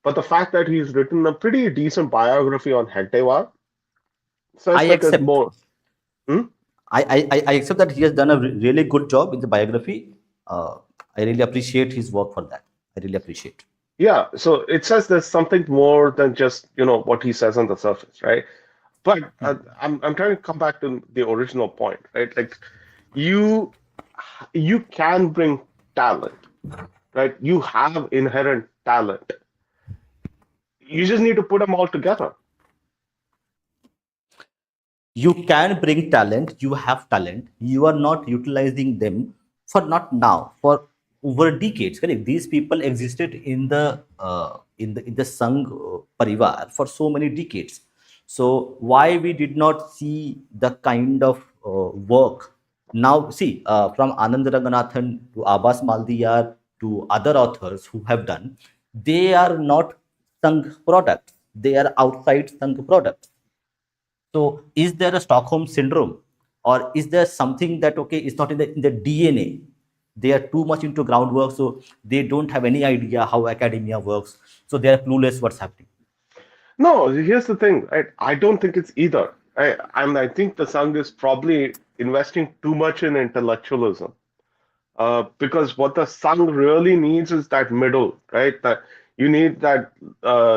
but the fact that he's written a pretty decent biography on Hentewa I says that there's accept. more. Hmm? I accept that he has done a really good job in the biography. I really appreciate his work for that. I really appreciate. Yeah, so it says there's something more than just, what he says on the surface, right? But I'm trying to come back to the original point, right? Like you you can bring talent, right? You have inherent talent. You just need to put them all together. You can bring talent, you have talent, you are not utilizing them, for not now, for over decades, correct? These people existed in the Sangh parivar for so many decades. So why we did not see the kind of work? Now see, from Anand Ranganathan to Abbas Maldiyar to other authors who have done, they are not Sangh products, they are outside Sangh products. So, is there a Stockholm syndrome, or is there something that, okay, it's not in the DNA? They are too much into groundwork, so they don't have any idea how academia works. So they are clueless what's happening. No, here's the thing, right? I don't think it's either. I think the Sangh is probably investing too much in intellectualism. Because what the Sangh really needs is that middle, right? That you need that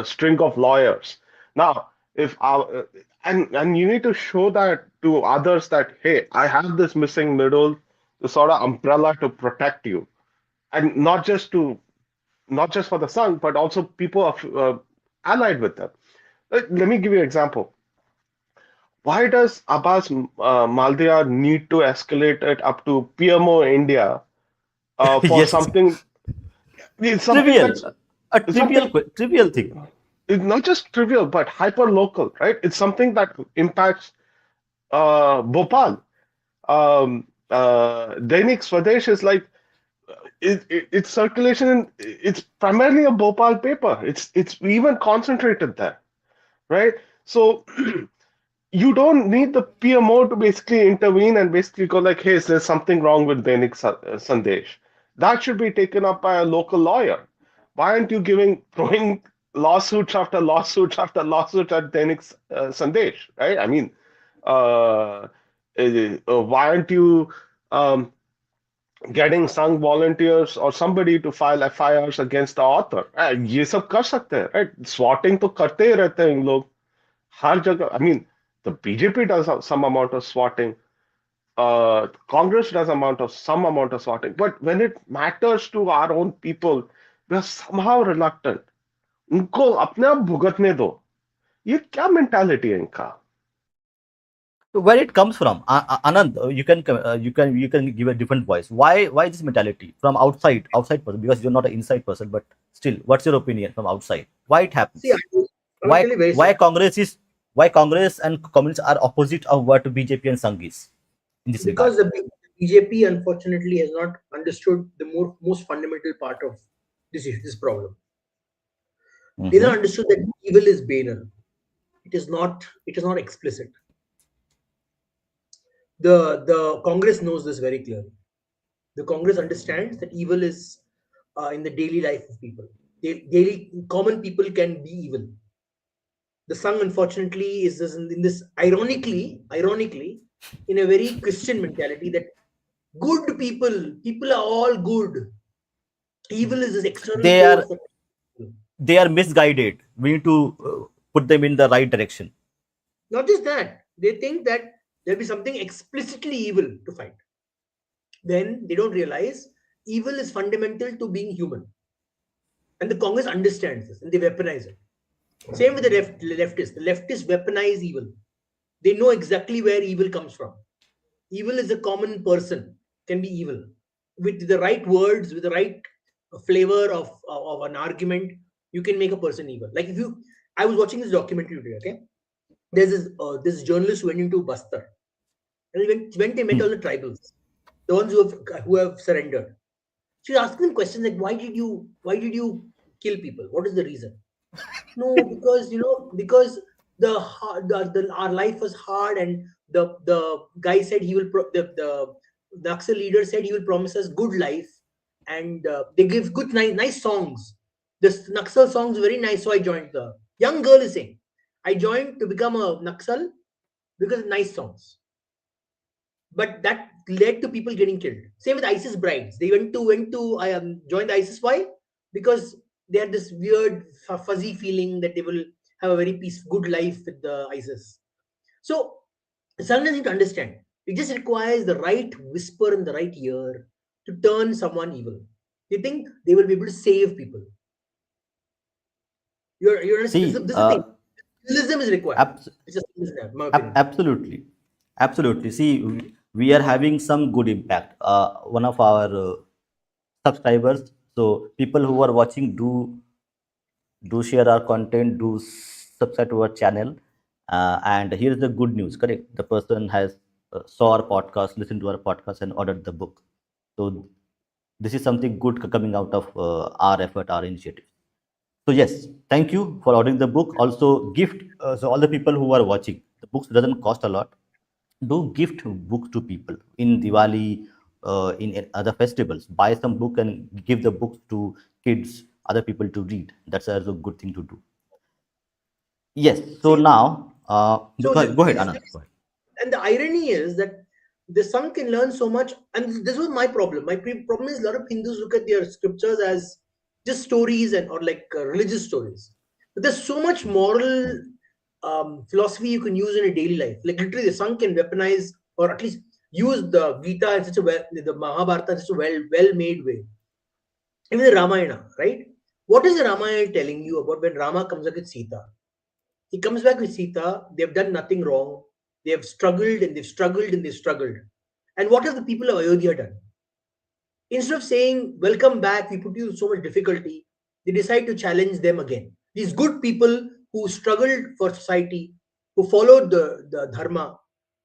string of lawyers. Now, if our and you need to show that to others that hey, I have this missing middle, the sort of umbrella to protect you, and not just for the Sangh, but also people allied with them. Let me give you an example. Why does Abbas Maldia need to escalate it up to PMO India for Yes, something? It's something trivial, that's a it's something trivial thing. it's not just trivial but hyper local, right? It's something that impacts Bhopal. Dainik Swadesh is like its circulation, it's primarily a Bhopal paper. It's even concentrated there, right? So you don't need the PMO to basically intervene and basically go like, hey, there's something wrong with Dainik Sandesh. That should be taken up by a local lawyer. Why aren't you throwing lawsuits after lawsuits after lawsuits at Dainik Sandesh, right? I mean, why aren't you um, getting some volunteers or somebody to file FIRs against the author? ये सब कर सकते हैं, right? Swatting तो करते ही रहते हैं इन लोग हर जगह. I mean, the BJP does some amount of swatting. Congress does some amount of swatting. But when it matters to our own people, we are somehow reluctant. उनको अपने आप भुगतने दो. ये क्या mentality है इनका? So where it comes from, Anand, you can give a different voice. Why this mentality from outside person? Because you're not an inside person, but still, what's your opinion from outside? Why it See, happens? I will tell you very Why simple. Why Congress and communists are opposite of what BJP and Sangh is in this regard? Because the BJP unfortunately has not understood the most fundamental part of this problem. They don't Hmm. understood that evil is banal. It is not explicit. The Congress knows this very clearly. The Congress understands that evil is in the daily life of people. Daily common people can be evil. The Sangh, unfortunately, is this in this ironically, in a very Christian mentality that good people are all good. Evil is this external They force are that they are misguided. We need to put them in the right direction. not just that, they think that there'll be something explicitly evil to fight. Then they don't realize evil is fundamental to being human. And the Congress understands this and they weaponize it. Same with the leftists. The leftists weaponize evil. They know exactly where evil comes from. Evil is a common person, can be evil. With the right words, with the right flavor of an argument, you can make a person evil. Like if you, I was watching this documentary today, okay? There's this journalist who went into Bastar. And when they met all the tribals, the ones who have surrendered. She's asking them questions like, why did you kill people? What is the reason? No, because because our life was hard, and the guy said he will the Naxal leader said he will promise us good life, and they give good nice songs. This Naxal songs very nice, so I joined. The young girl is saying, I joined to become a Naxal because nice songs, but that led to people getting killed. Same with ISIS brides. They went to I joined the ISIS. Why? Because they had this weird fuzzy feeling that they will have a very good life with the ISIS. So someone need to understand. It just requires the right whisper in the right ear to turn someone evil. They think they will be able to save people. You're this See, is the thing. Realism is required. abs- It's just in my opinion. absolutely, absolutely. See, we are having some good impact. One of our subscribers, so people who are watching, do share our content, do subscribe to our channel. And here's the good news, correct? The person has saw our podcast, listened to our podcast, and ordered the book. So this is something good coming out of our effort, our initiative. So yes, thank you for ordering the book. Also, gift. So all the people who are watching, the books doesn't cost a lot. Do gift books to people in Diwali, in other festivals. Buy some book and give the books to kids, other people to read. That's also a good thing to do. Yes. So See, now, so go ahead, Anand. Go ahead. and the irony is that the son can learn so much, and this was my problem. My problem is a lot of Hindus look at their scriptures as just stories and or like religious stories, but there's so much moral philosophy you can use in a daily life. Like literally the son can weaponize or at least use the Gita in such a the Mahabharata in such a well made way. Even the Ramayana, right? What is the Ramayana telling you about when Rama comes back with Sita? He comes back with Sita. They've done nothing wrong. They have struggled and they've struggled and they've struggled. And what have the people of Ayodhya done? Instead of saying, welcome back, we put you in so much difficulty, they decide to challenge them again. These good people who struggled for society, who followed the dharma,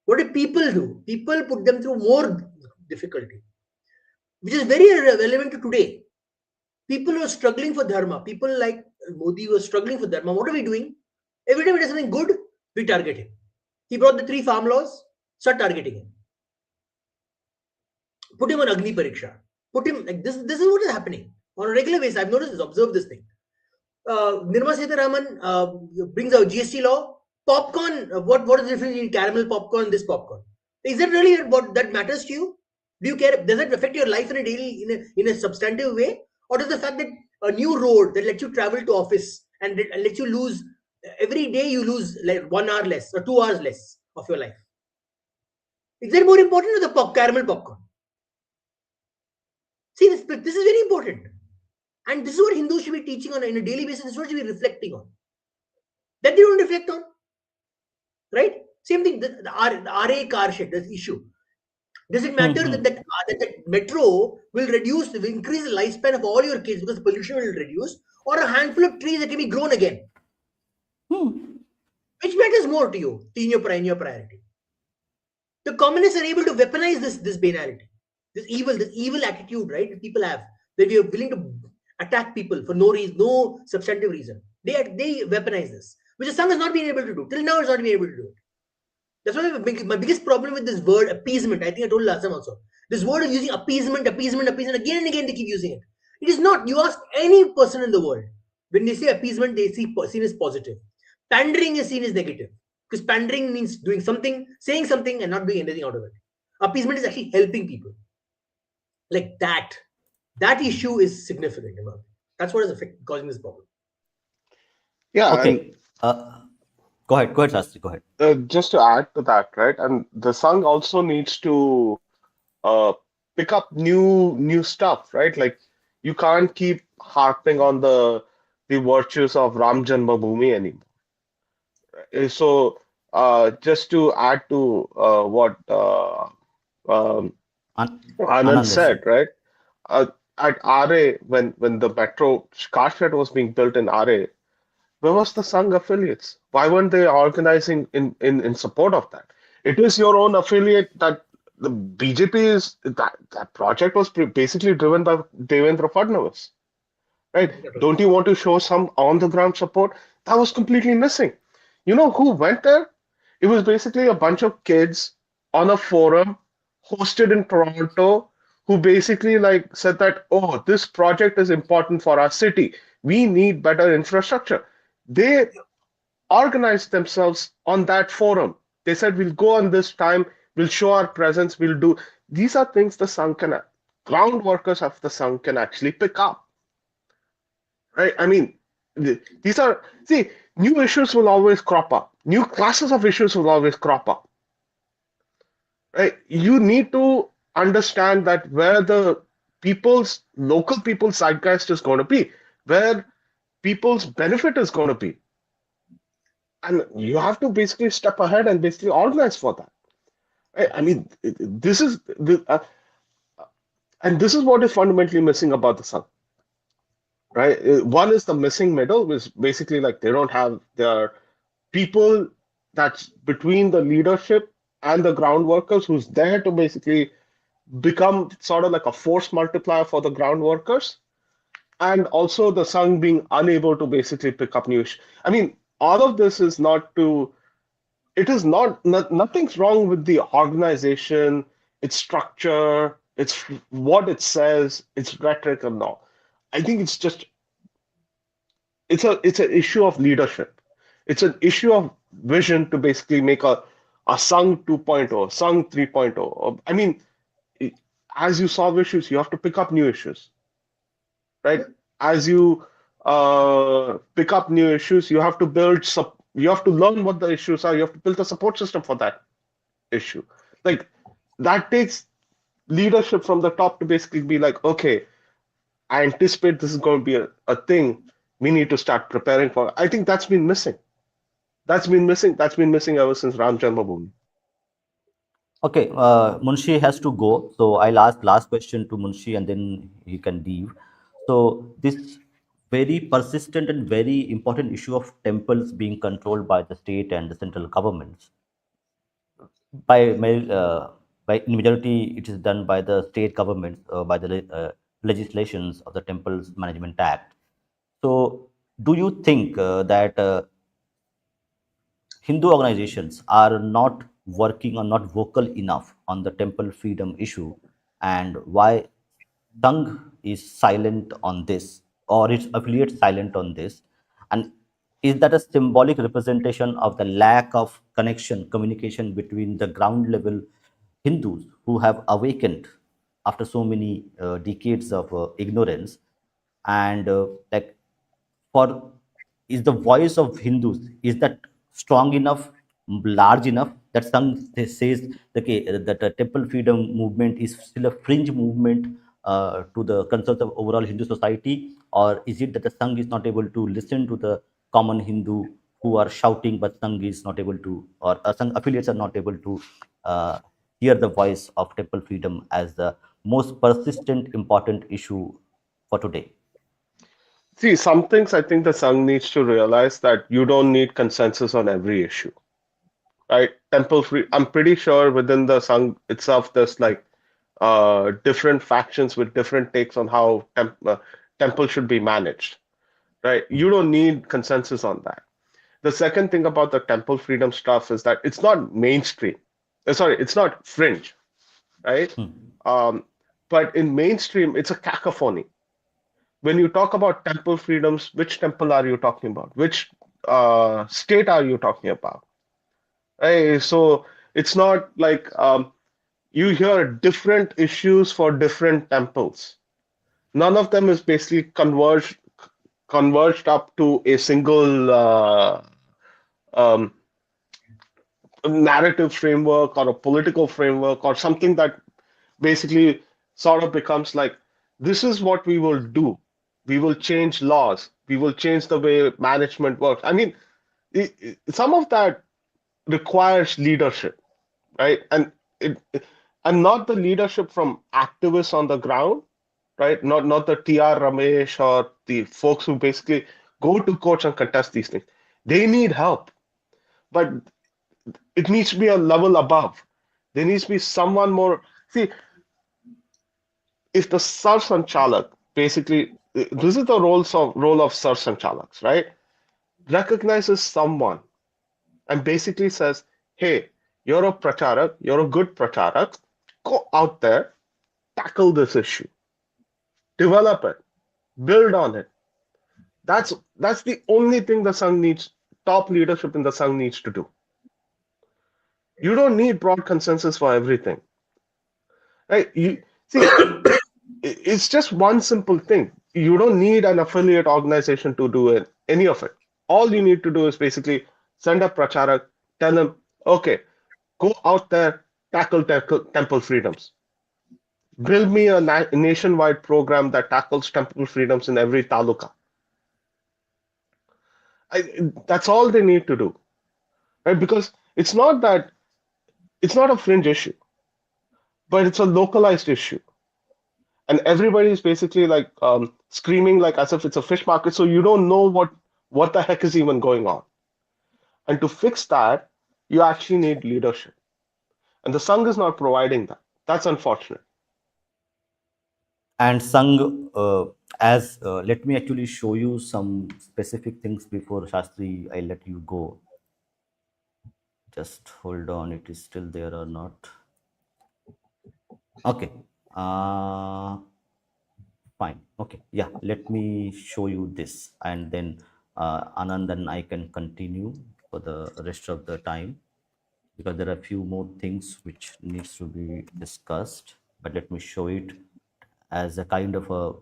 what did people do? People put them through more difficulty. which is very relevant to today. People who are struggling for dharma, people like Modi who are struggling for dharma, what are we doing? Every time he does something good, we target him. He brought the 3 farm laws, start targeting him. Put him on Agni Pariksha. Put him like this. This is what is happening on a regular basis. I've noticed this, observed this thing. Nirmala Sitharaman brings out GST law. Popcorn. What is the difference between caramel popcorn and this popcorn? Is that really what that matters to you? Do you care? Does it affect your life in a daily, in a substantive way, or does the fact that a new road that lets you travel to office and lets you lose every day you lose like 1 hour less or 2 hours less of your life? Is that more important than the caramel popcorn? See, this is very important. And this is what Hindus should be teaching on a daily basis. This is what should be reflecting on. That they don't reflect on. Right? Same thing, the RA car shed, this issue. Does it matter Hmm. that metro will increase the lifespan of all your kids because pollution will reduce, or a handful of trees that can be grown again? Hmm. Which matters more to you in your priority? The communists are able to weaponize this banality, this evil attitude, right? That people have, that we are willing to attack people for no reason, no substantive reason. They weaponize this, which the Sangh has not been able to do till now. It's not been able to do it. That's why my biggest problem with this word appeasement. I think I told last time also. This word of using appeasement again and again. They keep using it. It is not. You ask any person in the world, when they say appeasement, they see seen as positive. Pandering is seen as negative, because pandering means doing something, saying something, and not doing anything out of it. Appeasement is actually helping people. Like that. That issue is significant. That's what is causing this problem. Yeah, and Okay. Go ahead, Shastri. Go ahead. just to add to that, right? And the Sangh also needs to uh, pick up new stuff, right? Like you can't keep harping on the virtues of Ram Janmabhoomi anymore. So just to add to what um, Anand Anand has said, said. right? Uh, at RA, when the metro car shed was being built in RA, where was the Sangh affiliates? Why weren't they organizing in support of that? It is your own affiliate that the BJP is that project was basically driven by Devendra Fadnavis, right? Don't you want to show some on the ground support? That was completely missing. You know who went there? It was basically a bunch of kids on a forum hosted in Toronto who basically like said that, oh, this project is important for our city. We need better infrastructure. They organized themselves on that forum. They said, we'll go on this time, we'll show our presence, we'll do. These are things the Sangh can, ground workers of the Sangh can actually pick up, right? I mean, these are, see, new issues will always crop up. New classes of issues will always crop up, right? You need to understand that where the local people's zeitgeist is going to be, where people's benefit is going to be. And you have to basically step ahead and basically organize for that. Right? I mean, this is and this is what is fundamentally missing about the Sun, right? One is the missing middle, which basically like they don't have their people that's between the leadership and the ground workers who's there to basically become sort of like a force multiplier for the ground workers, and also the Sun being unable to basically pick up new. I mean, all of this is not to it is nothing's wrong with the organization, its structure, its what it says, its rhetoric and all. I think it's just it's an issue of leadership. It's an issue of vision to basically make a Sung 2.0, Sung 3.0. I mean, as you solve issues, you have to pick up new issues, right? As you pick up new issues, you have to you have to learn what the issues are. You have to build a support system for that issue. Like that takes leadership from the top to basically be like, okay, I anticipate this is going to be a thing. We need to start preparing for. I think that's been missing. That's been missing. That's been missing ever since Ram Janmabhoomi. Okay, Munshi has to go, so I'll ask last question to Munshi, and then he can leave. So this very persistent and very important issue of temples being controlled by the state and the central governments by by in majority it is done by the state governments, by the legislations of the Temples Management Act. So, do you think that Hindu organizations are not working or not vocal enough on the temple freedom issue, and why Sangh is silent on this, or its affiliates silent on this? And is that a symbolic representation of the lack of connection, communication between the ground level Hindus who have awakened after so many decades of ignorance, and like, for, is the voice of Hindus, is that strong enough, large enough, that some says that the temple freedom movement is still a fringe movement to the concerns of overall Hindu society, or is it that the Sangh is not able to listen to the common Hindu who are shouting, but Sangh is not able to, or Sangh affiliates are not able to uh, hear the voice of temple freedom as the most persistent, important issue for today? See, some things I think the Sangh needs to realize that you don't need consensus on every issue, right? Temple free. I'm pretty sure within the Sangh itself, there's like different factions with different takes on how temple should be managed, right? You don't need consensus on that. The second thing about the temple freedom stuff is that it's not mainstream. Sorry, it's not fringe, right? Um, but in mainstream, it's a cacophony. When you talk about temple freedoms, which temple are you talking about? Which state are you talking about? Right? So it's not like you hear different issues for different temples. None of them is basically converged up to a single um, narrative framework or a political framework or something that basically sort of becomes like this is what we will do. We will change laws. We will change the way management works. I mean, some of that requires leadership, right? And not the leadership from activists on the ground, right? Not the TR Ramesh or the folks who basically go to courts and contest these things. They need help, but it needs to be a level above. There needs to be someone more. See, if the Sar Sanchalak basically, this is the role of Sar Sanchalaks, right? Recognizes someone and basically says, hey, you're a pracharak, you're a good pracharak, go out there, tackle this issue, develop it, build on it. That's the only thing the Sangh needs, top leadership in the Sangh needs to do. You don't need broad consensus for everything, right? You see, it's just one simple thing. You don't need an affiliate organization to do it, any of it. All you need to do is basically send a pracharak, tell them, okay, go out there, tackle temple freedoms. Build me a nationwide program that tackles temple freedoms in every taluka. That's all they need to do, right? Because it's not a fringe issue, but it's a localized issue, and everybody is basically like screaming like as if it's a fish market. So you don't know what the heck is even going on. And to fix that, you actually need leadership, and the Sangh is not providing that. That's unfortunate. And Sangh, as let me actually show you some specific things before Shastri, I let you go. Just hold on, it is still there or not. Okay. Uh, Fine. Okay. Yeah. Let me show you this, and then Anand and I can continue for the rest of the time, because there are a few more things which needs to be discussed. But let me show it as a kind of a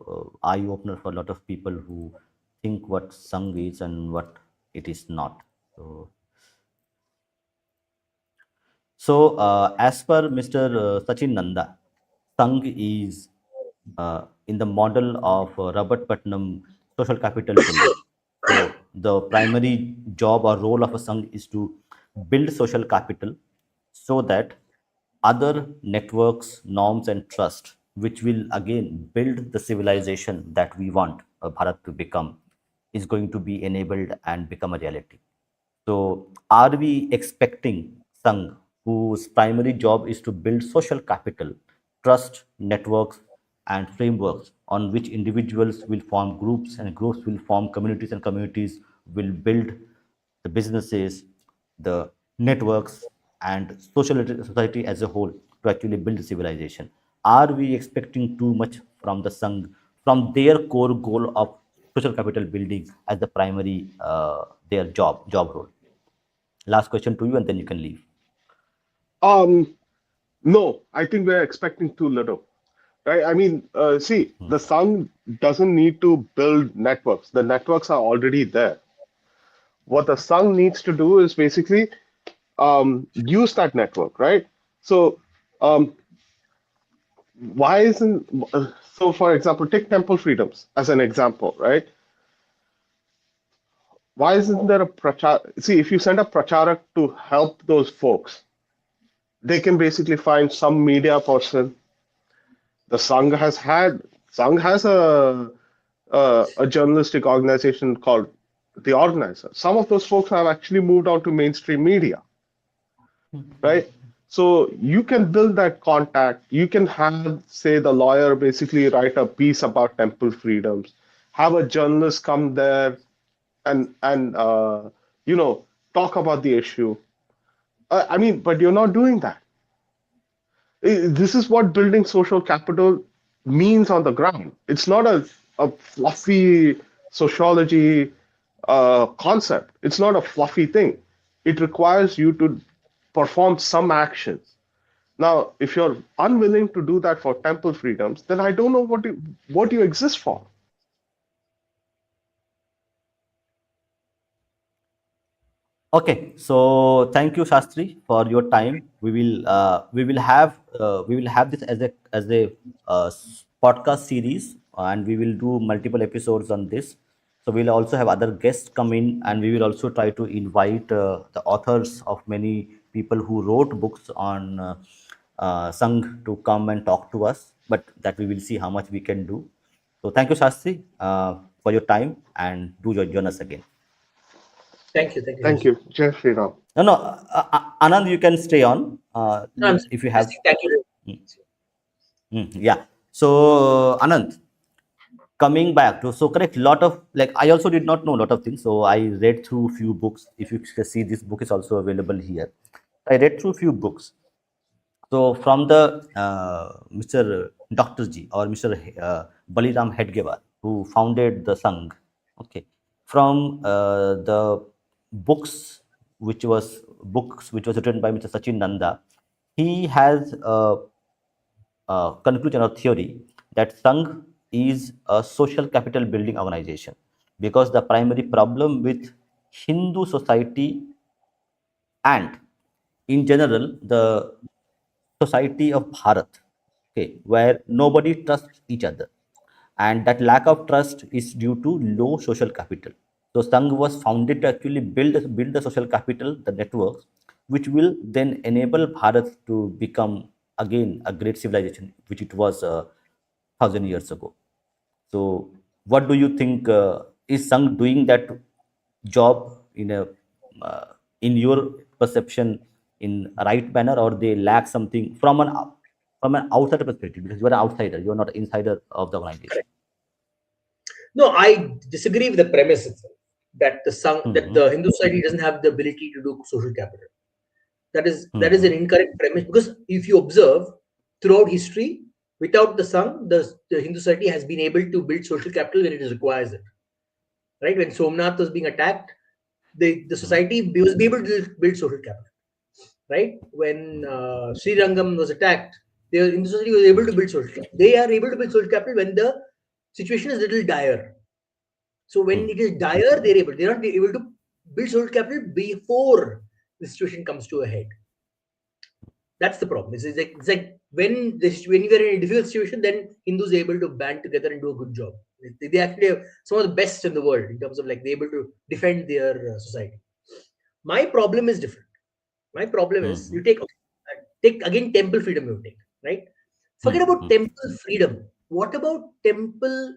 eye opener for a lot of people who think what Sangh is and what it is not. So, as per Mr. Sachin Nanda, Sangh is in the model of Robert Putnam social capital pillar. So, the primary job or role of a Sangh is to build social capital so that other networks, norms, and trust, which will again build the civilization that we want Bharat to become, is going to be enabled and become a reality. So, are we expecting Sangh whose primary job is to build social capital, trust, networks, and frameworks on which individuals will form groups, and groups will form communities, and communities will build the businesses, the networks, and social society as a whole to actually build civilization. Are we expecting too much from the Sangh, from their core goal of social capital building as the primary their job role? Last question to you, and then you can leave. Um, no, I think we're expecting too little, right? I mean, see, the sun doesn't need to build networks. The networks are already there. What the sun needs to do is basically use that network, right? So, um, why isn't so? For example, take temple freedoms as an example, right? Why isn't there a prachar? See, if you send a pracharak to help those folks, they can basically find some media person. The Sangh has a journalistic organization called the Organizer. Some of those folks have actually moved on to mainstream media, right? So you can build that contact. You can have, say, the lawyer basically write a piece about temple freedoms, have a journalist come there and you know talk about the issue. I mean, but you're not doing that. This is what building social capital means on the ground. It's not a fluffy sociology concept. It's not a fluffy thing. It requires you to perform some actions. Now, if you're unwilling to do that for temple freedoms, then I don't know what you exist for. Okay, so thank you, Shastri, for your time. We will have this as a podcast series, and we will do multiple episodes on this. So we'll also have other guests come in, and we will also try to invite the authors of many people who wrote books on Sangh to come and talk to us. But that we will see how much we can do. So thank you, Shastri, for your time, and do join us again. Thank you, Thank Shashi. you, Jai Shri Ram. No, no, Anand, you can stay on. No, I'm If you just have, saying thank you. yeah. So, Anand, coming back to so correct. Lot of like I also did not know a lot of things. So I read through few books. If you can see, this book is also available here. I read through few books. So from the Mr. Dr. G or Mr. Baliram Hedgewar, who founded the Sangh, okay, from the books which was written by Mr. Sachin Nanda, he has a conclusion or theory that Sangh is a social capital building organization because the primary problem with Hindu society and in general the society of Bharat, okay, where nobody trusts each other, and that lack of trust is due to low social capital. So Sangh was founded to actually build the social capital, the networks, which will then enable Bharat to become again a great civilization, which it was 1,000 years ago. So, what do you think? Is Sangh doing that job uh, in your perception in a right manner, or they lack something from an outsider perspective? Because you are an outsider, you are not an insider of the organization. Correct. No, I disagree with the premise itself that Hmm. the Hindu society doesn't have the ability to do social capital. That is an Hmm. incorrect premise because if you observe throughout history, without the Sangh, the Hindu society has been able to build social capital when it requires it. Right when Somnath was being attacked, the society was able to build social capital. Right when Sri Rangam was attacked, the Hindu society was able to build social capital. They are able to build social capital when the situation is little dire. So when it is dire, they're not able to build social capital before the situation comes to a head. That's the problem. It's like when you are in a difficult situation, then Hindus are able to band together and do a good job. They actually have some of the best in the world in terms of like they're able to defend their society. My problem is different. My problem is you Hmm. take again temple freedom. You take right. Forget about Hmm. temple freedom. What about temple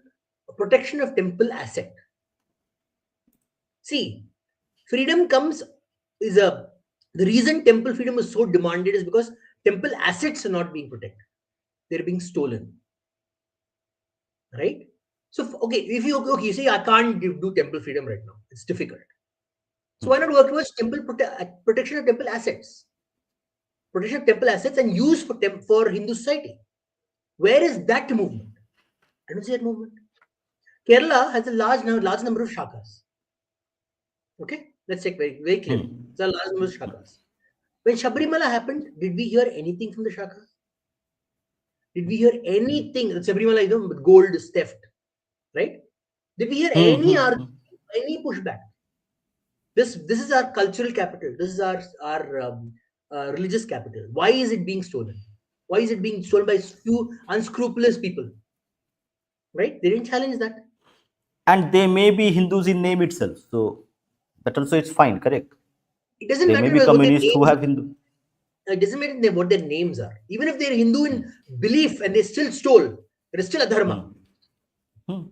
protection of temple asset? See, freedom comes is a The reason temple freedom is so demanded is because temple assets are not being protected; they're being stolen, right? So, okay, if you okay, you say I can't do temple freedom right now; it's difficult. So why not work towards protection of temple assets, protection of temple assets, and use for Hindu society? Where is that movement? I don't see that movement. Kerala has a large number of shakas. Okay, let's take very clearly. Hmm. It's a large number of shakas. When Shabrimala happened, did we hear anything from the shakas? Did we hear anything? Sabrimala, with gold is theft, right? Did we hear Hmm. any Hmm. argument, Hmm. any pushback? This is our cultural capital. This is our religious capital. Why is it being stolen? Why is it being stolen by few unscrupulous people? Right? They didn't challenge that. And they may be Hindus in name itself, so that also is fine, correct? It doesn't They may matter be what their communists who names have are. Hindu. It doesn't matter what their names are. Even if they're Hindu in belief and they still stole, it is still a dharma. Hmm. Hmm.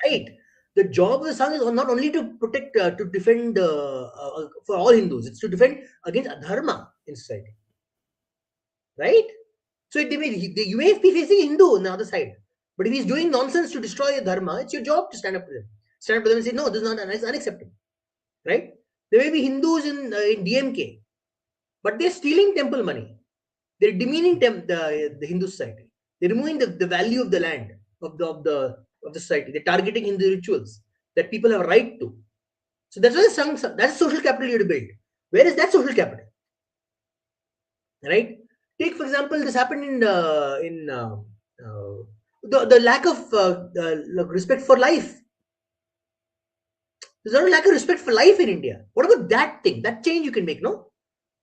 Right? The job of the Sangh is not only to protect, to defend for all Hindus, it's to defend against adharma in society. Right? So you may be facing a Hindu on the other side, but if he's doing nonsense to destroy your dharma, it's your job to stand up to them. Stand up to them and say, no, this is not unacceptable. Right? There may be Hindus in DMK, but they're stealing temple money. They're demeaning the Hindu society. They're removing the value of the land of the society. They're targeting Hindu rituals that people have a right to. So that's why that's social capital you have to build. Where is that social capital? Right? Take for example, this happened uh, the lack of respect for life. There's not a lack of respect for life in India. What about that thing? That change you can make, no?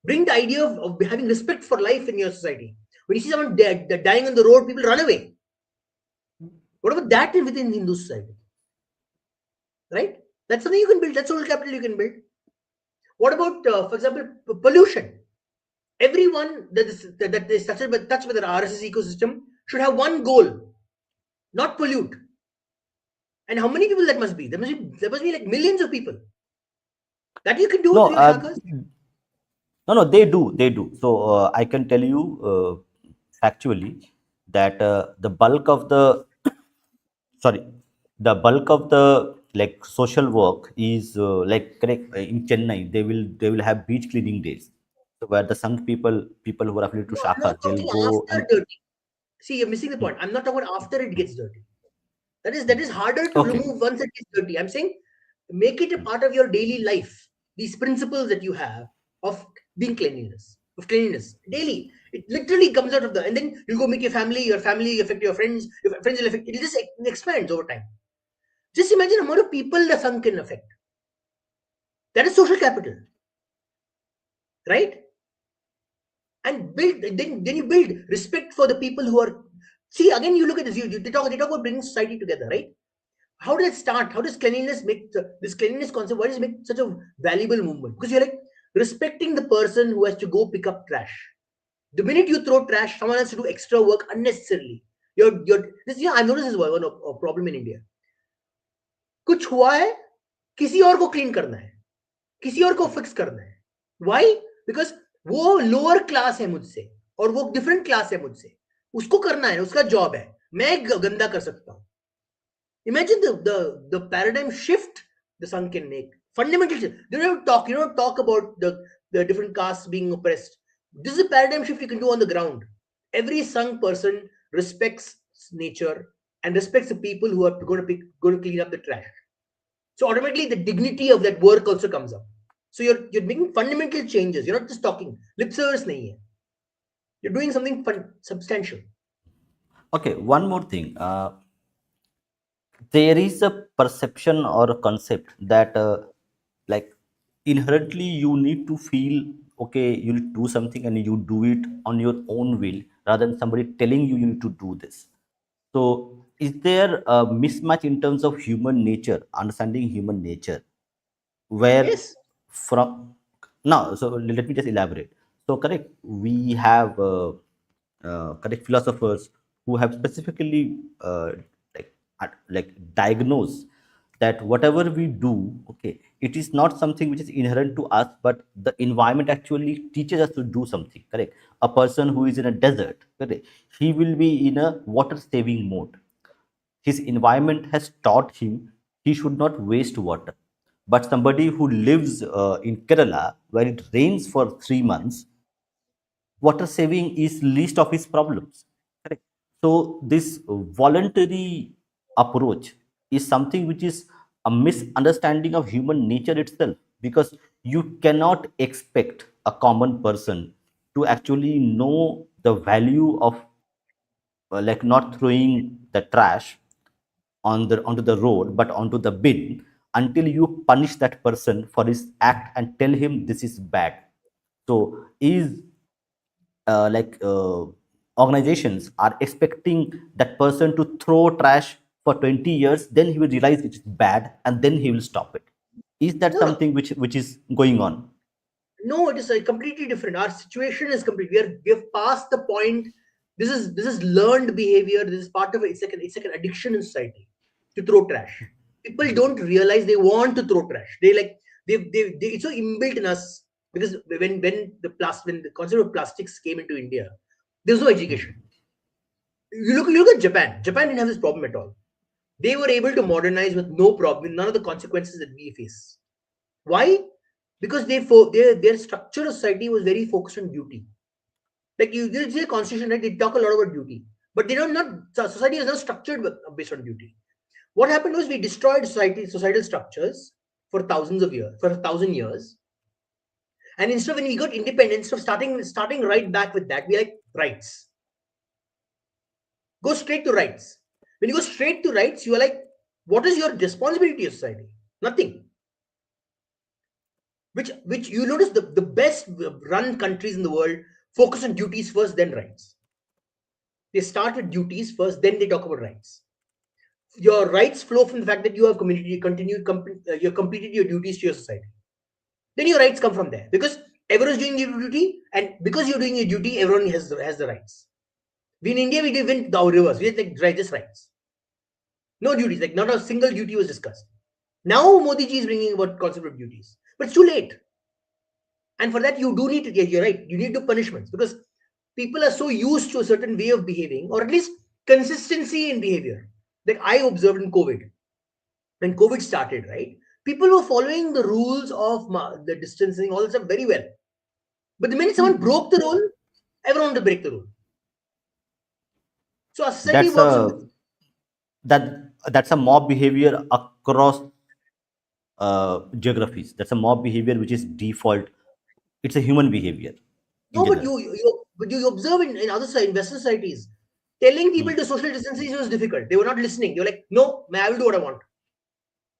Bring the idea of having respect for life in your society. When you see someone dead, dying on the road, people run away. What about that within Hindu society? Right? That's something you can build. That's social capital you can build. What about, for example, pollution? Everyone that is touched with the RSS ecosystem should have one goal: not pollute. And how many people that must be? There must be like millions of people that you can do No, through your shakas. no, no, they do. So I can tell you factually that the bulk of the sorry, the bulk of the like social work is like correct in Chennai. They will have beach cleaning days, so where the Sangh people who are affiliated to No, I'm not Shakhas, they'll talking go after and dirty. See, you're missing the point. I'm not talking about after it gets dirty. That is harder to okay. remove once it gets dirty. I'm saying make it a part of your daily life. These principles that you have of cleanliness daily. It literally comes out of and then you go make your family affect your friends will affect. It just expands over time. Just imagine the amount of people the sun can affect. That is social capital, right? And then you build respect for the people who are. See, again, you look at this. They talk about bringing society together, right? How does it start? How does cleanliness make this cleanliness concept? Why does it make such a valuable movement? Because you're like respecting the person who has to go pick up trash. The minute you throw trash, someone has to do extra work unnecessarily. I've noticed this one a problem in India. कुछ हुआ है, किसी और को clean करना है, किसी और को फिक्स करना है. वाई? बिकॉज वो लोअर क्लास है मुझसे और वो डिफरेंट क्लास है मुझसे. उसको करना है, उसका जॉब है. मैं गंदा कर सकता हूं. Imagine the paradigm shift the sun can make. Fundamental shift. You don't talk about the different castes being oppressed. This is a paradigm shift you can do on the ground. Every Sangh person respects nature and respects the people who are going to clean up the trash. So automatically the dignity of that work also comes up. So you're making fundamental changes. You're not just talking. Lip service nahi hai. You're doing something substantial. Okay, one more thing. There is a perception or a concept that like inherently you need to feel okay, you need to do something and you do it on your own will rather than somebody telling you need to do this. So is there a mismatch in terms of human nature, understanding human nature, where Yes. from now, so let me just elaborate. So correct, we have correct philosophers who have specifically like like diagnosed that whatever we do, okay, it is not something which is inherent to us, but the environment actually teaches us to do something, correct? A person who is in a desert, correct, he will be in a water saving mode. His environment has taught him he should not waste water. But somebody who lives in Kerala, where it rains for 3 months, water saving is least of his problems. Correct. So this voluntary approach is something which is a misunderstanding of human nature itself, because you cannot expect a common person to actually know the value of like not throwing the trash on the onto the road but onto the bin until you punish that person for his act and tell him this is bad. So is like organizations are expecting that person to throw trash for 20 years, then he will realize it's bad and then he will stop it. Is that No, no, something which is going on? no. It is completely different. Our situation is complete. We have passed the point. This is learned behavior. This is part of it. It's like an addiction in society to throw trash. People don't realize they want to throw trash. They it's so inbuilt in us, because when the concept of plastics came into India, there was no education. You look at Japan. Japan didn't have this problem at all. They were able to modernize with no problem, none of the consequences that we face. Why? Because their structure of society was very focused on duty. Like you see a constitution, right? They talk a lot about duty, but they don't not society is not structured based on duty. What happened was we destroyed societal structures for thousands of years, for 1,000 years, and instead of when we got independence, of starting right back with that, we like rights. Go straight to rights. When you go straight to rights, you are like, what is your responsibility of society? Nothing. Which you notice the best run countries in the world focus on duties first, then rights. They start with duties first, then they talk about rights. Your rights flow from the fact that you have you have completed your duties to your society. Then your rights come from there, because everyone is doing your duty, and because you're doing your duty, everyone has the rights. We in India we did win the reverse. We had like just rights, no duties. Like not a single duty was discussed. Now Modi ji is bringing about concept of duties, but it's too late. And for that, you do need to get, you're right, you need to punishments, because people are so used to a certain way of behaving, or at least consistency in behavior. Like I observed in COVID, when COVID started, right? People were following the rules of the distancing, all that stuff very well. But the minute someone broke the rule, everyone wanted to break the rule. So our society That's works on this. a that's a mob behavior across geographies. That's a mob behavior which is default. It's a human behavior in No, but general. you observe in other side, in Western societies, telling Hmm. people to social distancing was difficult. They were not listening. They were like, no, man, I will do what I want.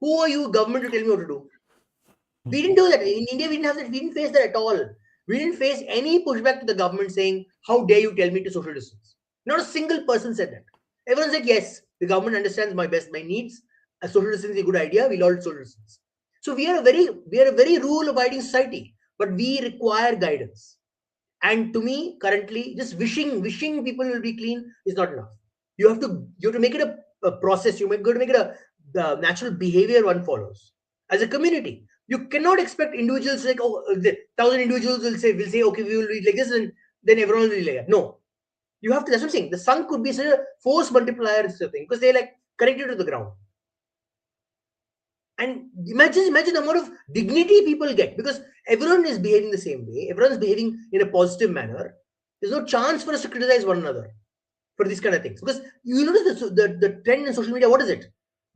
Who are you, government, to tell me what to do? We didn't do that. In India, we didn't have that. We didn't face that at all. We didn't face any pushback to the government saying, how dare you tell me to social distance? Not a single person said that. Everyone said, yes, the government understands my needs. A social distance is a good idea. We'll all social distance. So we are a very rule abiding society, but we require guidance. And to me, currently, just wishing people will be clean is not enough. You have to make it a process. Got to make it a the natural behavior one follows as a community. You cannot expect individuals like, oh, 1,000 individuals will say okay, we will read like this, and then everyone will read like that. No, you have to. That's what I'm saying. The sun could be such a force multiplier instead of thing, because they like connected to the ground. And imagine the amount of dignity people get, because everyone is behaving the same way, everyone is behaving in a positive manner. There's no chance for us to criticize one another for these kind of things, because you notice the trend in social media. What is it?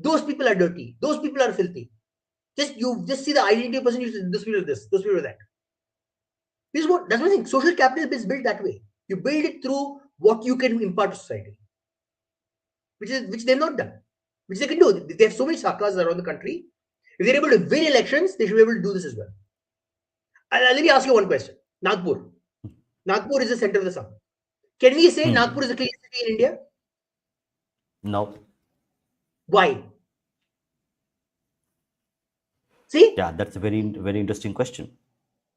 Those people are dirty, those people are filthy. You just see the identity of person. You say those people are this, those people are that. This is what, that's what I think. Social capital is built that way. You build it through what you can impart to society, which they've not done, which they can do. They have so many sakas around the country. If they're able to win elections, they should be able to do this as well. Let me ask you one question. Nagpur. Nagpur is the center of the sun. Can we say Nagpur Hmm. is the cleanest city in India? No. Why? See, Yeah, that's a very interesting question.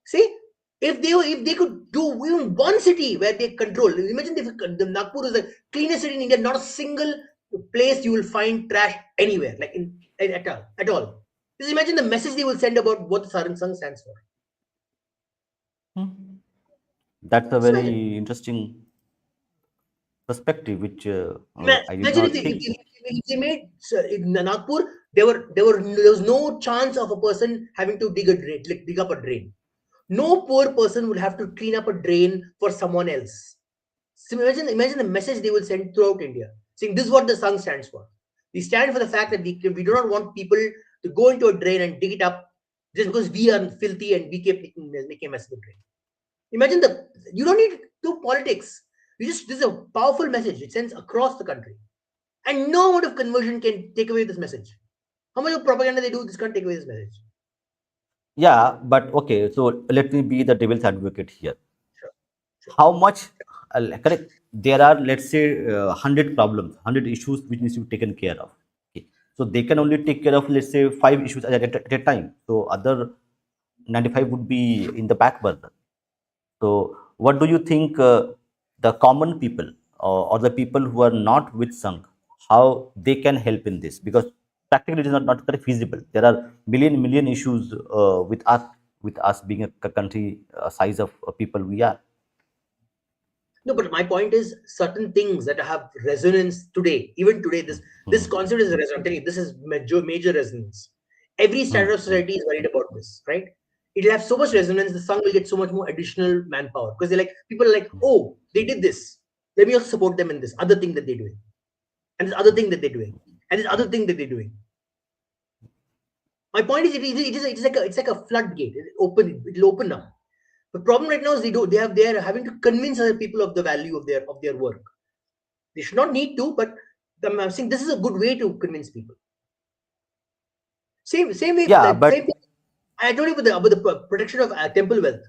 see, if they could do even one city where they control. Imagine if the Nagpur is the cleanest city in India. Not a single place you will find trash anywhere. Like in at all. Just imagine the message they will send about what the Saran Sangh stands for. That's a Just imagine. very interesting perspective, which I did Imagine if not they, think. if they made in Nagpur, there was no chance of a person having to dig a drain, like dig up a drain. No poor person would have to clean up a drain for someone else. So imagine the message they will send throughout India, saying this is what the Sangh stands for. We stand for the fact that we do not want people to go into a drain and dig it up just because we are filthy and we keep making a mess of the drain. Imagine you don't need to do politics. This is a powerful message. It sends across the country. And no amount of conversion can take away this message. How much of propaganda they do, this can't take away this message. Yeah, but okay, so let me be the devil's advocate here. Sure, sure. How much, correct? There are, let's say, 100 problems, 100 issues which needs to be taken care of. Okay. So they can only take care of, let's say, 5 issues at a time. So other 95 would be in the back burner. So, what do you think the common people or the people who are not with Sangh, how they can help in this? Because practically it is not very feasible. There are million issues with us being a country size of people we are. No, but my point is certain things that have resonance today, even today, this Hmm. concept is resonant. I'm telling you, this is major resonance. Every Hmm. standard of society is worried about this, right? It'll have so much resonance, the Sangh will get so much more additional manpower. Because people are like, oh, they did this. Let me also support them in this other thing that they're doing. And this other thing that they're doing. And this other thing that they're doing. My point is, it's like a floodgate. It'll open up. The problem right now is they are having to convince other people of the value of their work. They should not need to, but I'm saying this is a good way to convince people. Same way, Yeah, like same but thing. I told you about the protection of temple wealth.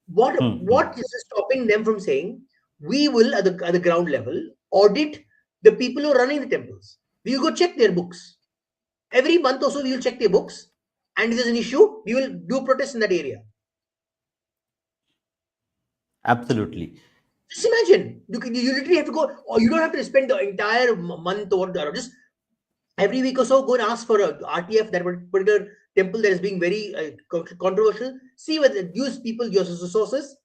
What hmm, hmm. what is stopping them from saying we will at the ground level audit the people who are running the temples? We will go check their books every month or so. We will check their books, and if there's an issue, we will do protests in that area. Absolutely. Just imagine you literally have to go, or you don't have to spend the entire month or just every week or so go and ask for a RTF, that particular temple that is being very controversial. See whether use people, your resources,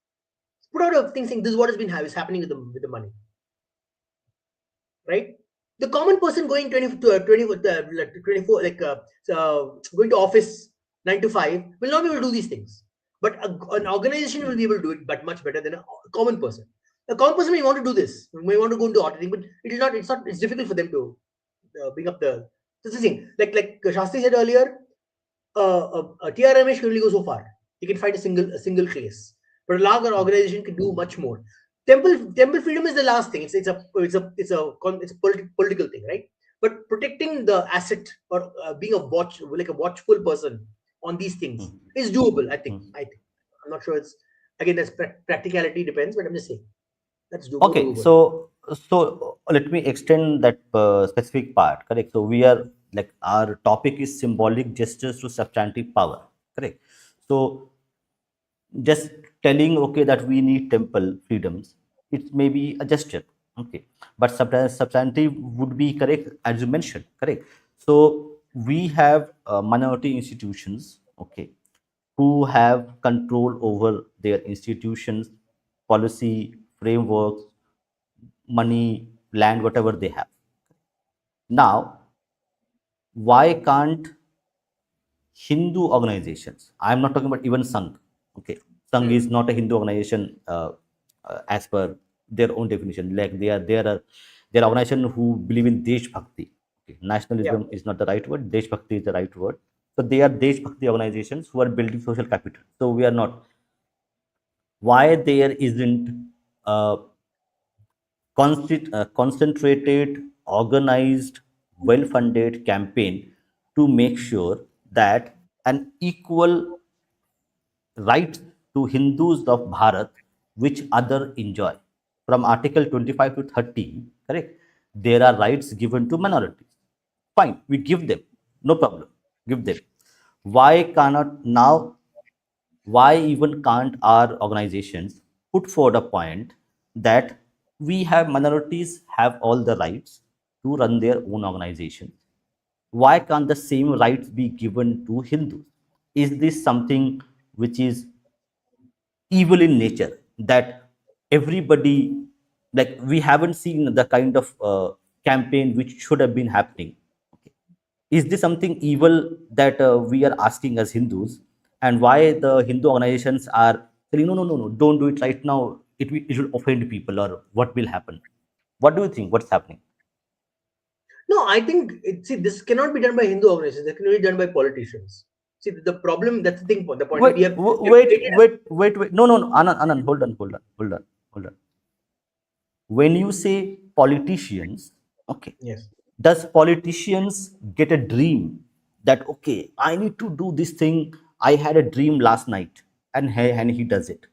put out a thing saying this is what has been is happening with the money, right? The common person going 20 to 20 like 24 going to office 9 to 5 will not be able to do these things, but an organization will be able to do it but much better than a common person. A common person may want to do this, may want to go into auditing, but it's difficult for them to bring up the this is the thing. Like Shastri said earlier, a TR Ramesh can only go so far. He can fight a single case, but a large organization can do much more. Temple freedom is the last thing. It's a political thing, right? But protecting the asset, or being a watchful person on these things is doable. I think. I'm not sure. It's again that's practicality depends, but I'm just saying that's Okay, doable. so let me extend that specific part. Correct. So we are like our topic is symbolic gestures to substantive power. Correct. So just telling okay that we need temple freedoms, it may be a gesture. Okay, but sometimes substantive would be correct as you mentioned. Correct. So we have minority institutions. Okay, who have control over their institutions, policy frameworks, money, land, whatever they have. Now, why can't Hindu organizations? I'm not talking about even Sangh. Okay, Sangh Hmm. is not a Hindu organization as per their own definition. Like they are organization who believe in Desh Bhakti. Okay. Yeah. Nationalism is not the right word. Desh Bhakti is the right word. So they are Desh Bhakti organizations who are building social capital. So we are not. Why there isn't uh, concentrated, organized, well funded campaign to make sure that an equal right to Hindus of Bharat, which other enjoy. From Article 25 to 30, correct? There are rights given to minorities. Fine, we give them, no problem, give them. Why cannot now why even can't our organizations put forward a point that we have minorities have all the rights to run their own organizations, Why can't the same rights be given to Hindus? Is this something which is evil in nature, that everybody, like, we haven't seen the kind of campaign which should have been happening? Okay. Is this something evil that we are asking as Hindus, and why the Hindu organizations are saying no, no, no, no, don't do it right now, it will offend people, or what will happen? What do you think, what's happening? No, I think see, this cannot be done by Hindu organizations. This can be done by politicians. See, the problem, that's the thing. The point Wait, we have created wait. No, no, no. Anand, Anand, hold on. When you say politicians, okay, yes. does politicians get a dream that, okay, I need to do this thing? I had a dream last night, and he does it.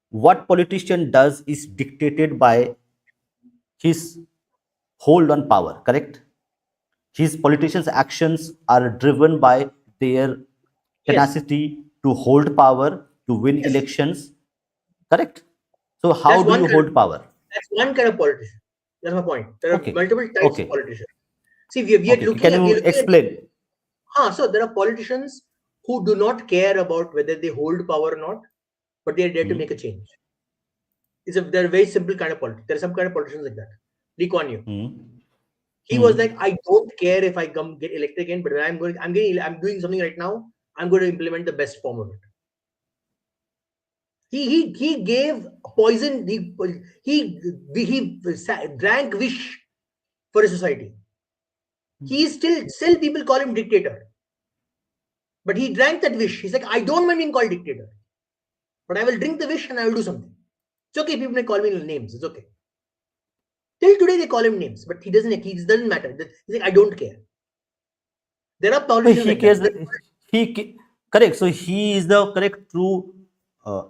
What politician does is dictated by his hold on power, correct? His politicians' actions are driven by their Yes. tenacity to hold power, to win Yes. elections, correct? So, how That's do one you kind of hold power? that's one kind of politician. That's my point. There are Okay, multiple types of okay, politicians. See, okay. Can we you are looking at explain? so there are politicians who do not care about whether they hold power or not, but they are there to make a Hmm, change. They're a very simple kind of politics. There are some kind of politicians like that. Lee Kuan Yew. hmm, He was hmm, like, I don't care if I come get elected again, but when I'm doing something right now. I'm going to implement the best form of it. He gave poison. He drank wish for a society. He is still people call him dictator, but he drank that wish. He's like, I don't mind being called dictator, but I will drink the wish and I will do something. It's okay. People may call me names. It's okay. Till today they call him names, but he doesn't. He doesn't matter. He's like, I don't care. There are so politicians he like that. cares. Correct. So he is the correct true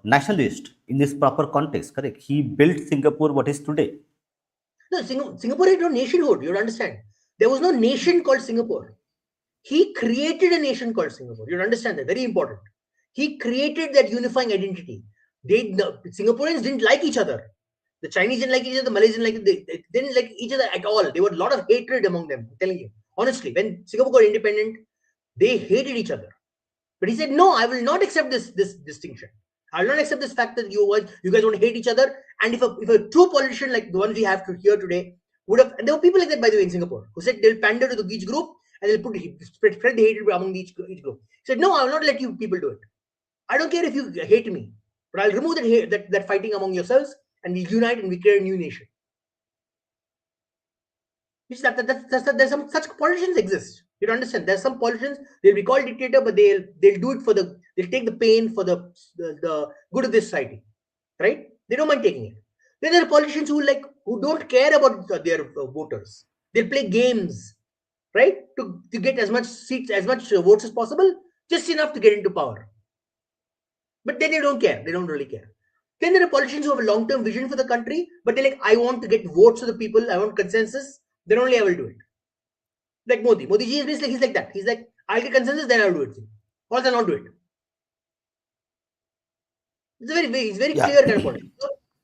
nationalist in this proper context. Correct. He built Singapore what is today. No, Singapore had no nationhood. You understand? There was no nation called Singapore. He created a nation called Singapore. You understand that? Very important. He created that unifying identity. The Singaporeans didn't like each other. The Chinese didn't like each other. The Malays didn't like they didn't like each other at all. There were a lot of hatred among them. I'm telling you honestly. When Singapore got independent, they hated each other. But he said, "No, I will not accept this distinction. I will not accept this fact that you guys want to hate each other." And if a true politician like the ones we have to here today would have, and there were people like that by the way in Singapore who said they'll pander to each group and they'll spread the hatred among each group. He said, "No, I will not let you people do it. I don't care if you hate me, but I'll remove that fighting among yourselves and we'll unite and we create a new nation." Which there's some such politicians exist. You don't understand. There's some politicians they'll be called dictator, but they'll do it for they'll take the pain for the good of this society, right? They don't mind taking it. Then there are politicians who don't care about their voters. They'll play games, right, to get as much seats, as much votes as possible, just enough to get into power. But then they don't care. They don't really care. Then there are politicians who have a long-term vision for the country, but they're like, I want to get votes of the people. I want consensus. Then only I will do it. Like Modi. Modi ji is basically he's like that. He's like, I'll get consensus, then I'll do it. Or else I'll not do it. It's very Yeah. clear kind of politics.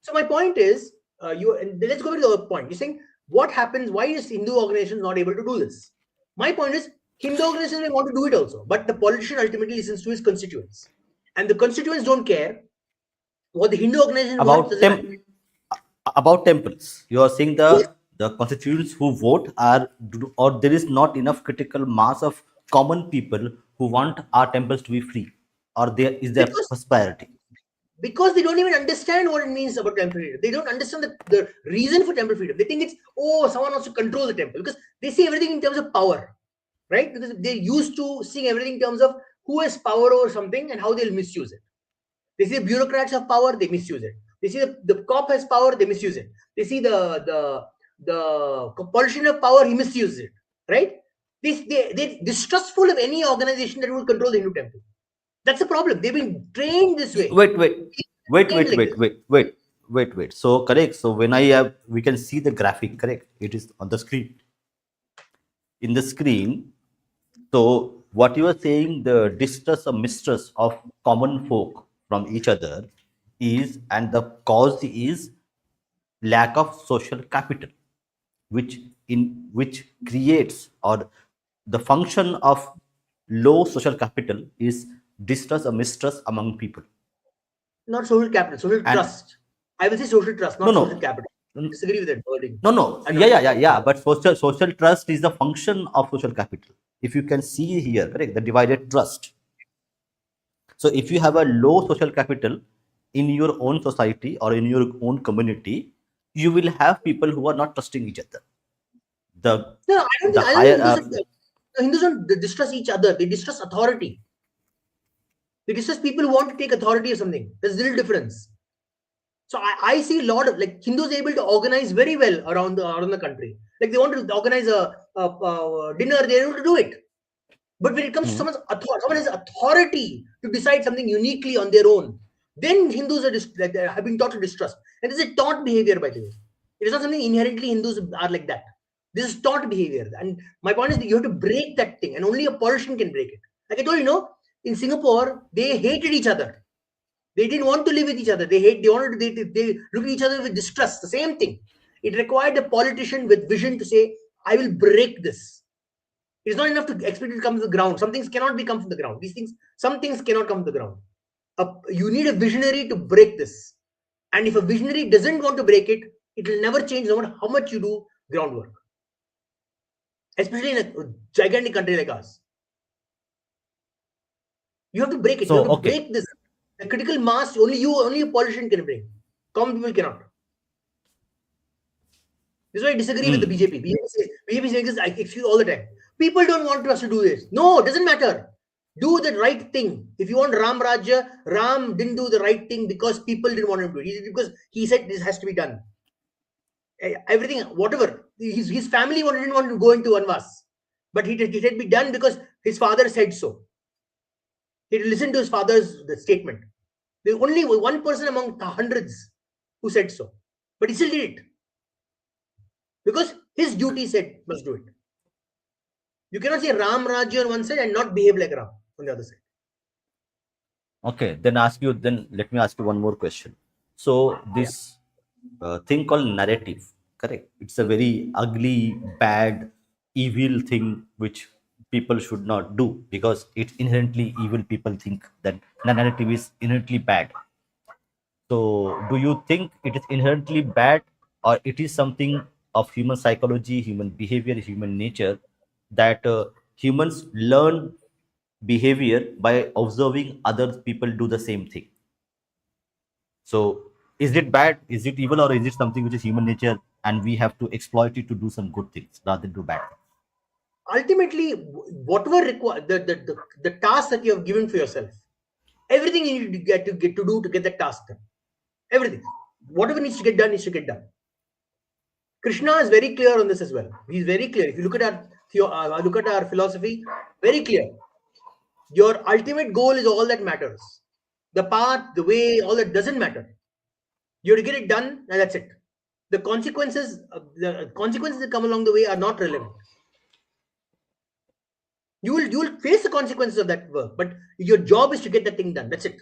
So my point is, and let's go back to the point. You're saying what happens? Why is Hindu organizations not able to do this? My point is, Hindu organizations may want to do it also, but the politician ultimately listens to his constituents, and the constituents don't care what the Hindu organization wants. About Doesn't matter. about temples, you are saying Yes, the constituents who vote are, or there is not enough critical mass of common people who want our temples to be free, or there is there because prosperity? they don't even understand what it means about temple freedom. They don't understand the reason for temple freedom. They think it's, oh, someone wants to control the temple because they see everything in terms of power, right? Because they're used to seeing everything in terms of who has power over something and how they'll misuse it. They see the bureaucrats have power, they misuse it. They see the cop has power, they misuse it. They see the politician have power, he misuses it, right? They're distrustful of any organization that will control the Hindu temple. That's the problem. They've been trained this way. Wait, wait, wait, Trained wait, like wait, this. wait, wait, wait. So correct. So when I have, we can see the graphic. Correct. It is on the screen. In the screen. So what you are saying, the distrust or mistrust of common folk from each other is, and the cause is lack of social capital, which creates or the function of low social capital is distrust or mistrust among people. Not social capital, social And trust. I will say social trust, no, not social no, capital. Disagree with that wording. no, no. I Yeah, don't. yeah, yeah, yeah. But social trust is the function of social capital. If you can see here, correct, the divided trust. So if you have a low social capital in your own society or in your own community, you will have people who are not trusting each other. The No, no, the I don't think higher Hindus. Hindus don't distrust each other. They distrust authority. They distrust people who want to take authority or something. There's a little difference. So I see a lot of like Hindus able to organize very well around the country. Like they want to organize a dinner, they're able to do it. But when it comes to Hmm. someone has authority to decide something uniquely on their own, then Hindus are have been taught to distrust. And this is a taught behavior, by the way. It is not something inherently Hindus are like that. This is taught behavior. And my point is that you have to break that thing, and only a politician can break it. Like I told you, in Singapore, they hated each other. They didn't want to live with each other. They wanted to, they look at each other with distrust. The same thing. It required a politician with vision to say, I will break this. It's not enough to expect it to come to the ground. Some things cannot be come from the ground. Some things cannot come to the ground. You need a visionary to break this. And if a visionary doesn't want to break it, it will never change no matter how much you do groundwork. Especially in a gigantic country like ours. You have to break it. You So have to okay. break this. The critical mass, only a politician can bring. Common people cannot. This is why I disagree with the Mm. BJP. BJP says this excuse all the time. People don't want us to do this. No, it doesn't matter. Do the right thing. If you want Ram Rajya, Ram didn't do the right thing because people didn't want him to do it. Because he said this has to be done. Everything, whatever. His family didn't want him to go into Vanvas. But it had to be done because his father said so. He had to listen to his father's statement. There was only one person among hundreds who said so. But he still did it. Because his duty said must do it. You cannot say Ram Rajya on one side and not behave like Ram on the other side. Okay, then let me ask you one more question. So Yeah. this thing called narrative, correct? It's a very ugly, bad, evil thing which people should not do because it's inherently evil. People think that the narrative is inherently bad. So do you think it is inherently bad, or it is something of human psychology, human behavior, human nature that humans learn behavior by observing other people do the same thing? So is it bad? Is it evil? Or is it something which is human nature and we have to exploit it to do some good things rather than do bad things? Ultimately, whatever require the task that you have given for yourself, everything you need to get to do to get that task done. Everything. Whatever needs to get done needs to get done. Krishna is very clear on this as well. He's very clear. If you look at our philosophy, very clear. Your ultimate goal is all that matters. The path, the way, all that doesn't matter. You have to get it done, and that's it. The consequences that come along the way are not relevant. You will face the consequences of that work, but your job is to get that thing done. That's it.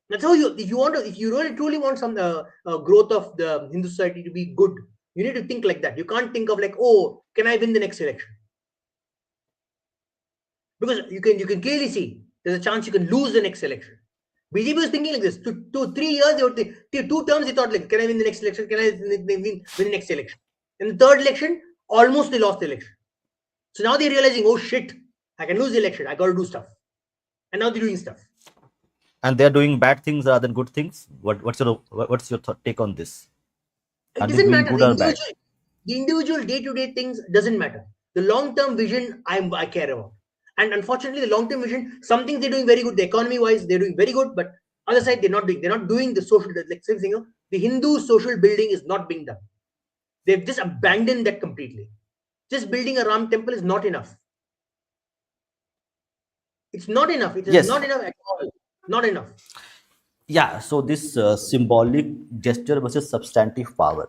That's how you if you really truly want some growth of the Hindu society to be good, you need to think like that. You can't think of like, oh, can I win the next election? Because you can clearly see there's a chance you can lose the next election. BJP was thinking like this. 2 3 years, they would think, 2 terms, they thought like, can I win the next election? Can I win the next election? In the third election, almost they lost the election. So now they're realizing, oh shit, I can lose the election. I got to do stuff. And now they're doing stuff. And they're doing bad things rather than good things. What's your take on this? It Are they doesn't doing matter. good or bad? The individual day-to-day things doesn't matter. The long-term vision I care about. And unfortunately, the long-term vision, some things they're doing very good. The economy-wise, they're doing very good, but other side they're not doing. They're not doing the social like same thing. The Hindu social building is not being done. They've just abandoned that completely. Just building a Ram temple is not enough. It's not enough. It is Yes. not enough at all. Not enough. Yeah. So this symbolic gesture versus substantive power.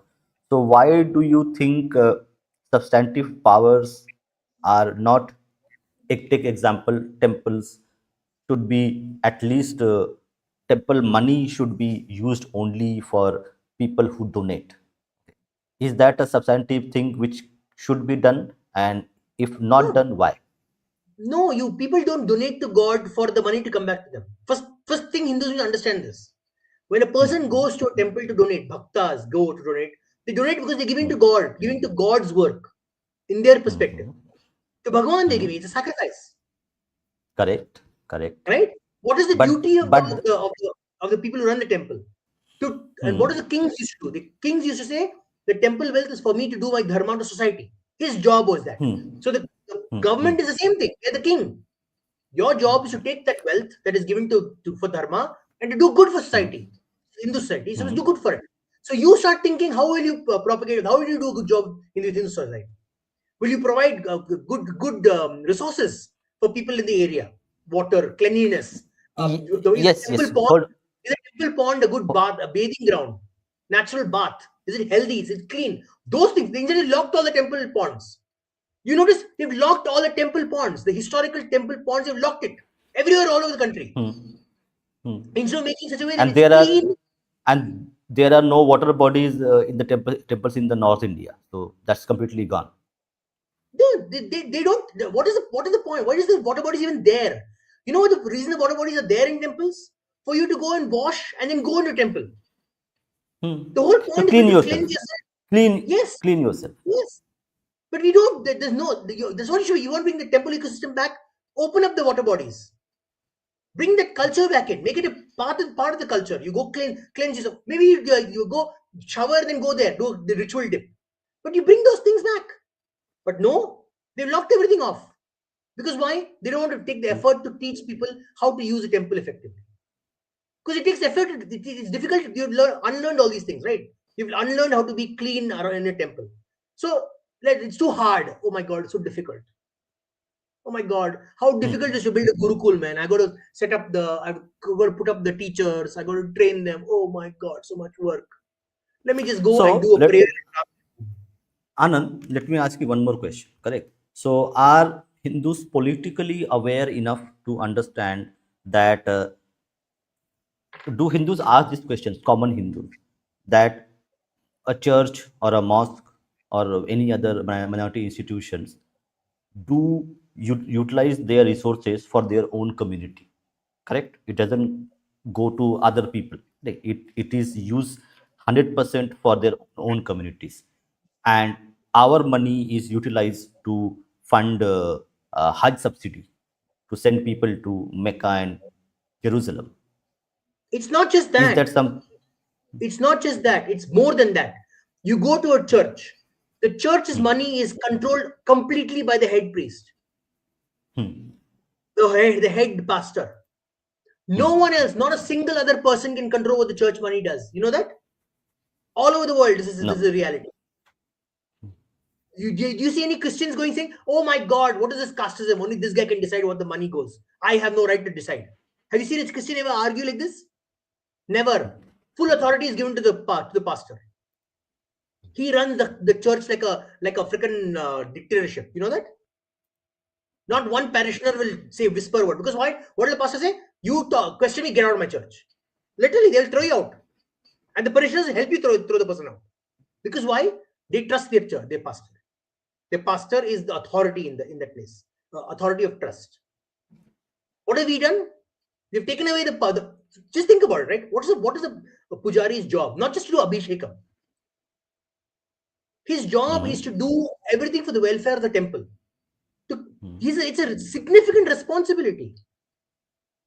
So why do you think substantive powers are not? Take example, temples should be at least temple money should be used only for people who donate. Is that a substantive thing which should be done? And If not No, done, why? no, you people don't donate to God for the money to come back to them. First thing Hindus will understand this. When a person goes to a temple to donate, bhaktas go to donate, they donate because they're giving to God, giving to God's work in their perspective. To Bhagavan they're Hmm. giving, it's a sacrifice. Correct, correct. Right? What is the But duty but of the people who run the temple? And what hmm, do the kings used to do? The kings used to say, the temple wealth is for me to do my dharma to society. His job was that. hmm, So the hmm, hmm, government is the same thing. They're the king. Your job is to take that wealth that is given to for dharma and to do good for society, Hindu society. So do hmm, good for it. So you start thinking, how will you propagate? How will you do a good job in the Hindu society? Will you provide good resources for people in the area? Water, cleanliness. Is a yes, temple yes. pond? Hold. Is a temple pond a good ho- bath, a bathing ground, natural bath? Is it healthy? Is it clean? Those things. The engineers locked all the temple ponds. You notice they've locked all the temple ponds, the historical temple ponds. They've locked it everywhere, all over the country. hmm, hmm. Instead of making such a way that And it's there are clean. no water bodies in the temples in the North India. So that's completely gone. They don't. What is the point? Why is the water bodies even there? You know what the reason the water bodies are there in temples? For you to go and wash and then go into temple. Hmm. The whole To point is for clean you to yourself. cleanse yourself. Clean Yes, clean yourself. yes. But we don't. There's no. That's what you want to bring the temple ecosystem back. Open up the water bodies. Bring that culture back in. Make it a part of the culture. You go cleanse yourself. Maybe you go shower then go there do the ritual dip. But you bring those things back. But no, they've locked everything off. Because why? They don't want to take the effort to teach people how to use a temple effectively. Because it takes effort. It's difficult. You've unlearned all these things, right? You've unlearned how to be clean around in a temple. So it's too hard. Oh my God, it's so difficult. Oh my God, how difficult it is to build a Gurukul, man. I got to I've got to put up the teachers. I got to train them. Oh my God, so much work. Let me just go and So do a prayer. Anand, let me ask you one more question. Correct. So are Hindus politically aware enough to understand that do Hindus ask these questions, common Hindus, that a church or a mosque or any other minority institutions do utilize their resources for their own community? Correct. It doesn't go to other people. Like, it is used 100% for their own communities, and our money is utilized to fund Hajj subsidy to send people to Mecca and Jerusalem. It's not just Is that that. some? It's not just that. It's more than that. You go to a church. The church's Hmm, money is controlled completely by the head priest, hmm, the head pastor. No hmm. one else, not a single other person can control what the church money does. You know that? All over the world, this is No, a reality. Do you see any Christians going saying, "Oh my God, what is this casteism? Only this guy can decide what the money goes. I have no right to decide." Have you seen a Christian ever argue like this? Never. Full authority is given to the pastor. He runs the church like a freaking dictatorship. You know that? Not one parishioner will say whisper word because why? What will the pastor say? You talk, question me, get out of my church. Literally, they'll throw you out, and the parishioners will help you throw the person out. Because why? They trust their church, their pastor. Their pastor is the authority in that place, authority of trust. What have we done? We've taken away the. Just think about it, right? What is a pujari's job? Not just to do abhishekam. His job is to hmm, do everything for the welfare of the temple. It's a significant responsibility.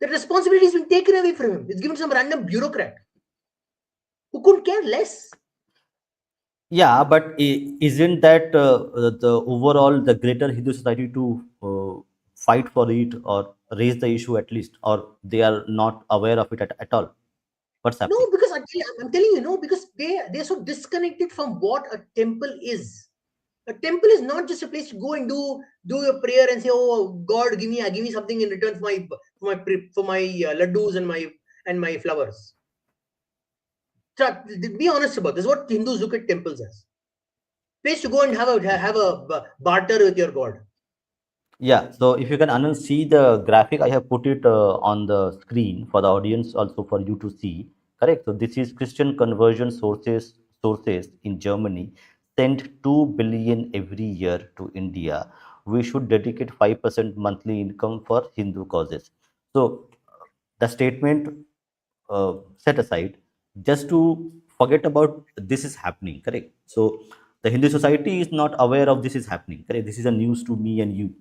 The responsibility has been taken away from him. It's given to some random bureaucrat who couldn't care less. yeah, but isn't that the overall the greater Hindu society to fight for it or raise the issue at least, or they are not aware of it at all? What's No, happening? because I'm telling you, no, because they're so disconnected from what a temple is. A temple is not just a place to go and do your prayer and say, "Oh God, give me something in return for my laddus and my flowers." Be honest about this. What Hindus look at temples as place to go and have a barter with your God. Yeah, so if you can Anand, see the graphic, I have put it on the screen for the audience, also for you to see. Correct. So this is Christian conversion sources in Germany send 2 billion every year to India, we should dedicate 5% monthly income for Hindu causes. So the statement set aside just to forget about this is happening, correct? So the Hindu society is not aware of this is happening, correct? This is a news to me and you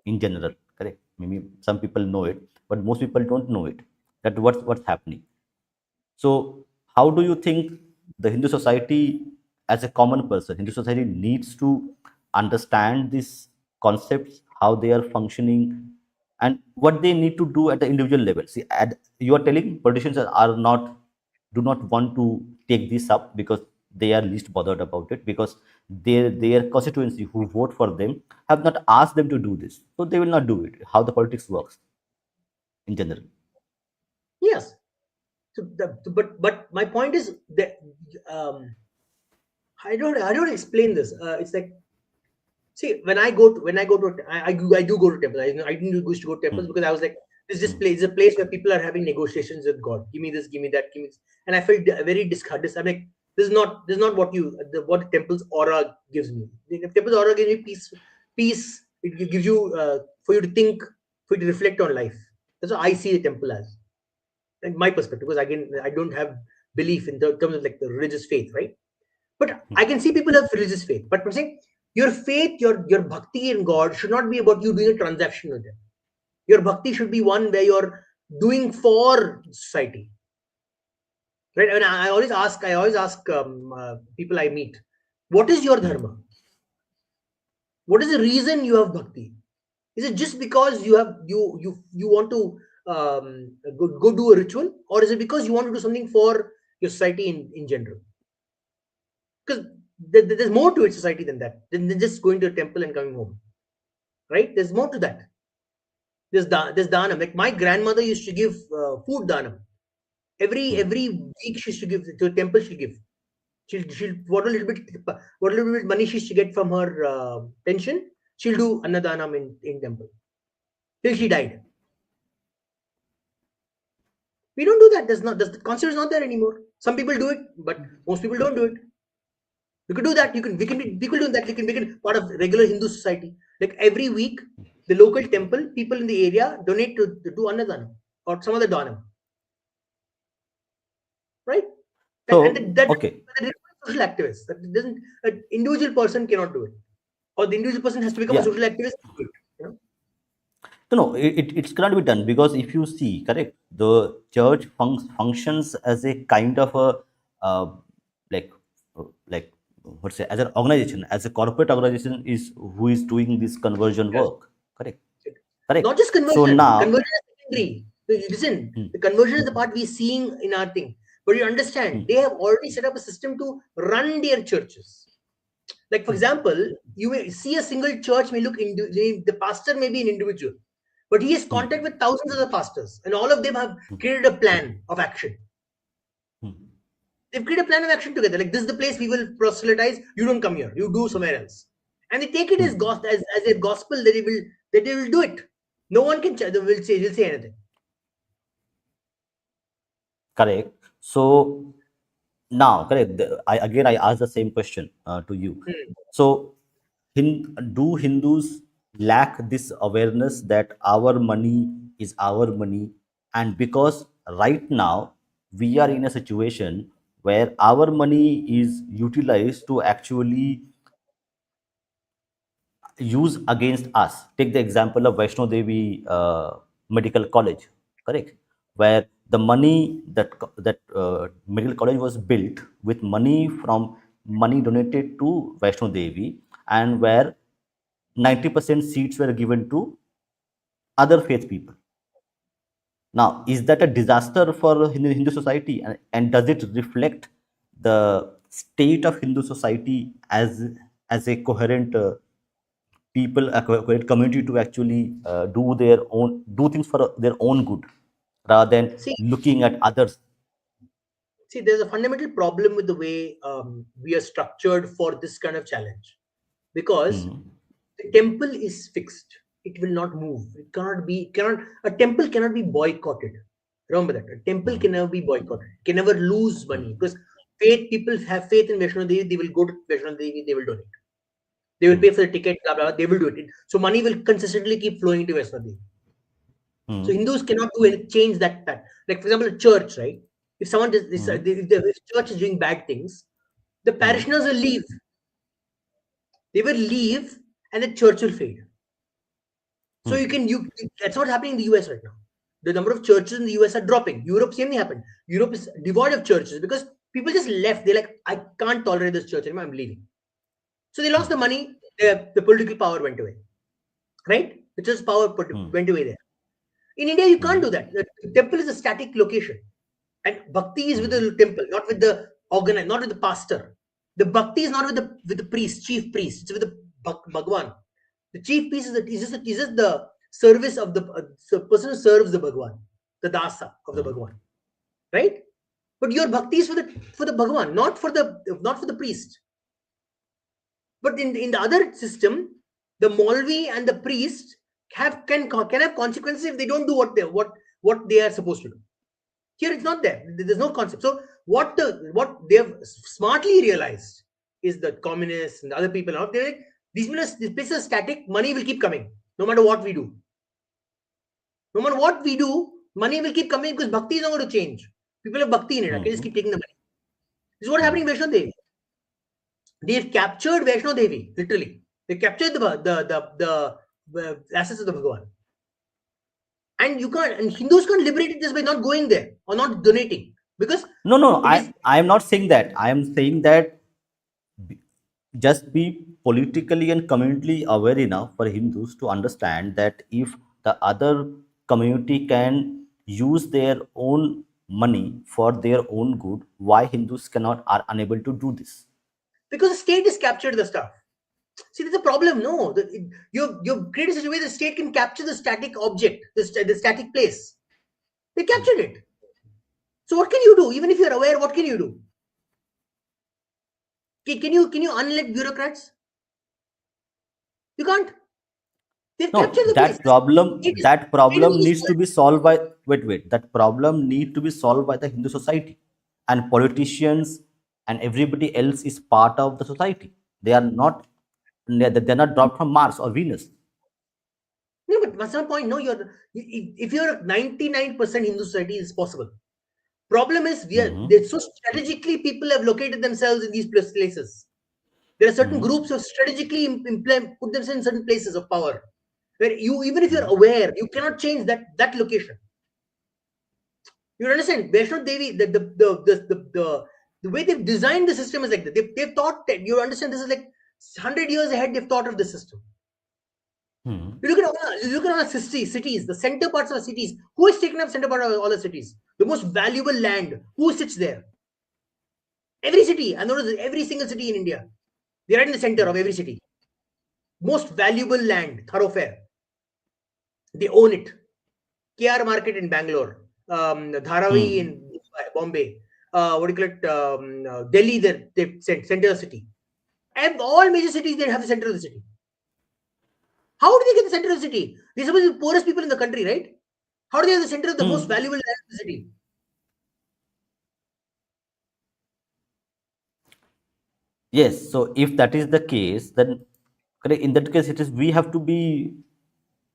in general, correct? Maybe some people know it, but most people don't know it, that what's happening. So, how do you think the Hindu society, as a common person, Hindu society needs to understand these concepts, how they are functioning, and what they need to do at the individual level? See, you are telling politicians are not do not want to take this up because they are least bothered about it, because their constituency who vote for them have not asked them to do this, so they will not do it. How the politics works in general. Yes. So but my point is that um, I don't explain this. It's like, see, I do go to temples. I didn't used to go to temples Hmm. because I was like, this Hmm. place is a place where people are having negotiations with God. Give me this, give me that, give me this. And I felt very disheartened. I'm like, this is not what what the temple's aura gives me. The temple's aura gives me peace. It gives you for you to think, for you to reflect on life. That's what I see the temple as, in my perspective. Because again, I don't have belief in terms of like the religious faith, right? But I can see people have religious faith. But I'm saying your faith, your bhakti in God should not be about you doing a transaction with Him. Your bhakti should be one where you're doing for society, right? And I always ask people I meet, what is your Hmm. dharma? What is the reason you have bhakti? Is it just because you want to go do a ritual, or is it because you want to do something for your society in general? Because there's more to it society than that, than just going to a temple and coming home, right? There's more to that. There's danam. Like my grandmother used to give food danam Hmm. every week. She used to give to a temple. She'll give. She'll what a little bit money she used to get from her pension. She'll do annadanam in temple till she died. We don't do that. The concept is not there anymore. Some people do it, but most people don't do it. You could do that. We could do that. We can part of regular Hindu society. Like every week, the local temple people in the area donate to do annadanam or some other danam, right? And So, that okay. social activist. That doesn't an individual person cannot do it, or the individual person has to become a Yeah. social activist to do it. You know? No, it cannot be done because if you see, correct, the church functions as a kind of a like like what's say, as an organization, as a corporate organization is who is doing this conversion Yes. work, correct, correct. Not just So conversion. now, Conversion is secondary. Listen, hmm, the conversion is the part we're seeing in our thing. But you understand, hmm, they have already set up a system to run their churches. Like, for hmm, example, you may see a single church may look the pastor may be an individual, but he has hmm, contact with thousands of the pastors, and all of them have hmm, created a plan of action. hmm, They've created a plan of action together. Like, this is the place we will proselytize. You don't come here. You do somewhere else. And they take it as hmm, as a gospel that they will do it. No one can they will say anything. correct. So now, correct. I again I ask the same question to you. Hmm. So, do Hindus lack this awareness that our money is our money, and because right now we are in a situation where our money is utilized to actually use against us. Take the example of Vaishno Devi Medical College, correct? Where the money that medical college was built with money from money donated to Vaishno Devi, and where 90% seats were given to other faith people. Now, is that a disaster for Hindu society, and does it reflect the state of Hindu society as a coherent people, a coherent community to actually do things for their own good rather than See, looking at others? there's a fundamental problem with the way we are structured for this kind of challenge, because Hmm. the temple is fixed. It will not move. It cannot a temple cannot be boycotted. Remember that a temple Hmm. can never be boycotted. Can never lose Hmm. money, because faith people have faith in Vaishno Devi. They will go to Vaishno Devi. They will donate. They will Hmm. pay for the ticket, blah, blah, blah. They will do it. So money will consistently keep flowing into Vaishnavi. So Hmm. Hindus cannot do any change that. Like for example, a church, right? If someone does this, Hmm. if the church is doing bad things, the Hmm. parishioners will leave. They will leave, and the church will fade. So Hmm. that's what's happening in the US right now. The number of churches in the US are dropping. Europe, same thing happened. Europe is devoid of churches because people just left. They're like, I can't tolerate this church anymore. I'm leaving. So they lost the money. The political power went away. Right? The church power Hmm. went away there. In India, you can't Hmm. do that. The temple is a static location. And bhakti is with Hmm. the temple, not with the organ, not with the pastor. The bhakti is not with the priest, chief priest. It's with the Bhagwan. The chief priest is just the service of the person who serves the Bhagwan, the dasa of the Hmm. Bhagwan, right? But your bhakti is for the Bhagwan, not for the priest. But in the other system, the Maulvi and the priest can have consequences if they don't do what they are supposed to do. Here it's not there. There's no concept. So what they have smartly realized is that communists and other people out there, these places are static. Money will keep coming no matter what we do. No matter what we do, money will keep coming because bhakti is not going to change. People have bhakti in it. I can just Hmm. keep taking the money. This is what Hmm. happening in Vaishno Devi. They've captured Vaishno Devi literally. They captured the assets of the Bhagavan. And you can't. And Hindus can't liberate it just by not going there or not donating because No, no, it is. I am not saying that. I am saying that just be politically and communally aware enough for Hindus to understand that if the other community can use their own money for their own good, why Hindus cannot are unable to do this? Because the state has captured the stuff. See, there's a problem. No, you've created such a way the state can capture the static object, the static place. They captured it. So what can you do? Even if you're aware, what can you do? Can you unelect bureaucrats? You can't. They've No, captured the place. that State is problem needs useful. to be solved by wait. That problem need to be solved by the Hindu society, and politicians and everybody else is part of the society. They are not they're not dropped from Mars or Venus. No, but at some point, no, if you're 99% Hindu society, it's possible. Problem is, Hmm. they're so strategically people have located themselves in these places. There are certain Hmm. groups who strategically put themselves in certain places of power, where even if you're Hmm. aware, you cannot change that location. You understand? Vaishno Devi, the way they've designed the system is like that. They've thought that you understand this is like 100 years ahead. They've thought of the system. Hmm. You look at all the cities, the center parts of the cities. Who has taken up center part of all the cities? The most valuable land. Who sits there? Every city. I noticed every single city in India. They're right in the center of every city. Most valuable land, thoroughfare. They own it. KR Market in Bangalore, Dharavi Hmm. in Bombay, what do you call it? Delhi, they center of the city. And all major cities, they have the center of the city. How do they get the center of the city? They're supposed to be the poorest people in the country, right? How do they have the center of the most Hmm. valuable land in the city? Yes. So if that is the case, then correct, in that case, it is we have to be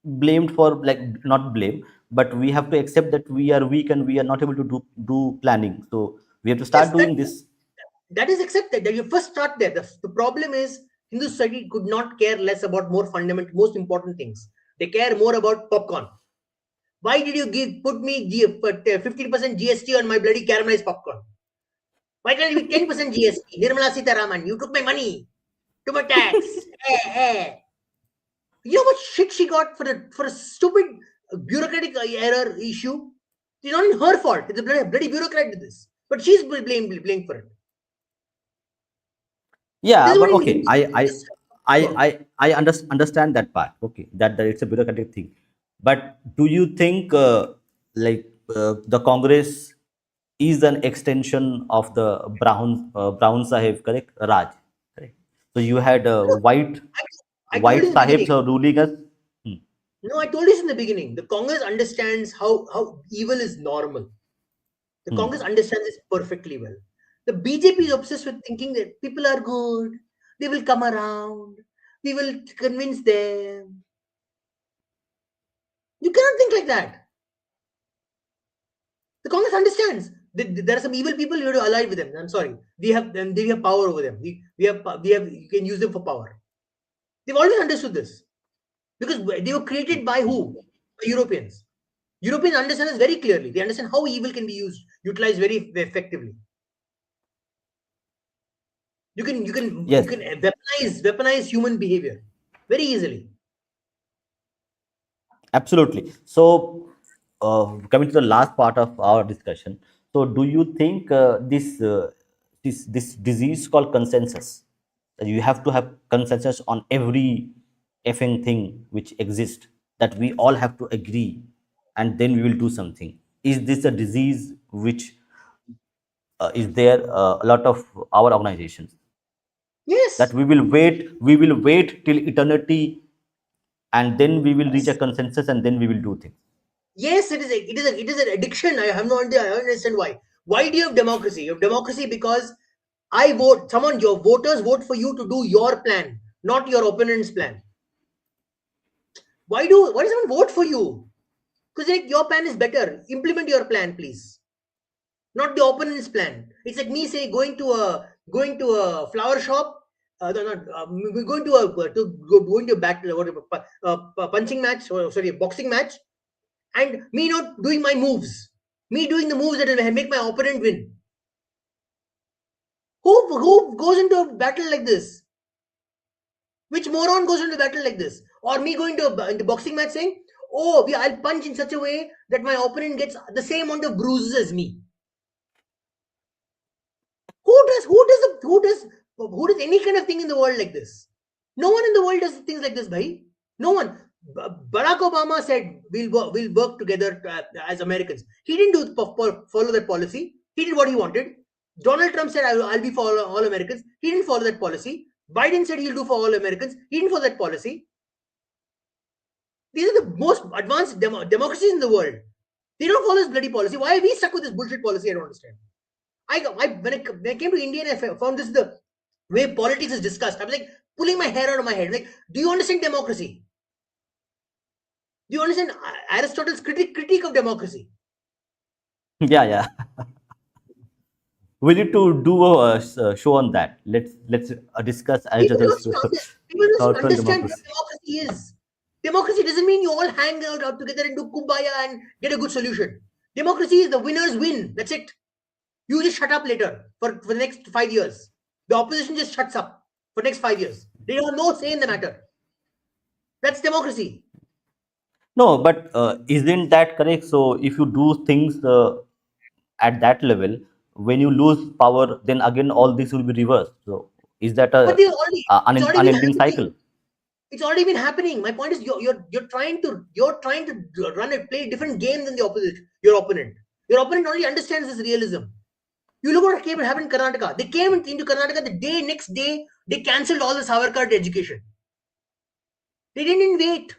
blamed for like not blame, but we have to accept that we are weak and we are not able to do planning. So we have to Yes, start doing this. that is accepted. That you first start there. The problem is Hindu society could not care less about more fundamental, most important things. They care more about popcorn. Why did you put me 15% GST on my bloody caramelized popcorn? Why can't it be 10% GST? Nirmala Sitaraman, you took my money. Too much tax. You know what shit she got for a stupid bureaucratic error issue? It's not her fault. It's a bloody bureaucrat did this. But she's blamed for it. Yeah, This is what but in okay, Hindi. I understand that part. Okay, that it's a bureaucratic thing. But do you think the Congress is an extension of the Brown Sahib, correct? Raj, correct? So you had I told you white in the beginning. Sahibs are ruling us. Hmm. No, I told you this in the beginning. The Congress understands how evil is normal. The Hmm. Congress understands this perfectly well. The BJP is obsessed with thinking that people are good, they will come around. We will convince them. You cannot think like that. The Congress understands that there are some evil people. You have to ally with them. I'm sorry. They have power over them. You can use them for power. They've always understood this because they were created by who? By Europeans. Europeans understand this very clearly. They understand how evil can be utilized very effectively. You Yes, can weaponize human behavior very easily. absolutely. So, coming to the last part of our discussion, so do you think this disease called consensus? That you have to have consensus on every effing thing which exists. That we all have to agree, and then we will do something. Is this a disease which is there a lot of our organizations? That Yes, we will wait till eternity, and then we will reach a yes, consensus, and then we will do things. yes. It is an addiction. I have no idea. I don't understand why. Why do you have democracy? You have democracy because I vote. Your voters vote for you to do your plan, not your opponent's plan. Why does someone vote for you? Because like your plan is better. Implement your plan, please. Not the opponent's plan. It's like me say going to a flower shop. No, not we're going to going to a battle, whatever, punching match, or sorry, a boxing match, and me not doing my moves, me doing the moves that will make my opponent win. Who goes into a battle like this? Which moron goes into a battle like this? Or me going to into boxing match saying, "Oh, I'll punch in such a way that my opponent gets the same amount of bruises as me." Who does any kind of thing in the world like this? No one in the world does things like this, bhai. No one. Barack Obama said we'll work together as Americans. He didn't follow that policy. He did what he wanted. Donald Trump said I'll be for all Americans. He didn't follow that policy. Biden said he'll do for all Americans. He didn't follow that policy. These are the most advanced democracies in the world. They don't follow this bloody policy. Why are we stuck with this bullshit policy? I don't understand. When I came to India and I found this the way politics is discussed, I was like pulling my hair out of my head. Like, do you understand democracy? Do you understand Aristotle's critique of democracy? Yeah, yeah. We need to do a show on that. Let's discuss People Aristotle's don't understand. People don't thoughts on understand what democracy. democracy is. Democracy doesn't mean you all hang out together and do kumbaya and get a good solution. Democracy is the winners win. That's it. You just shut up later for the next 5 years. The opposition just shuts up for next 5 years. They have no say in the matter. That's democracy. No, but isn't that correct? So if you do things at that level, when you lose power, then again all this will be reversed. So is that But it's already been unending happening. cycle? It's already been happening. My point is you're trying to play a different game than the opposition, your opponent. Your opponent only understands this realism. You look what happened in Karnataka. They came into Karnataka next day, they cancelled all the Savarkar education. They didn't even wait.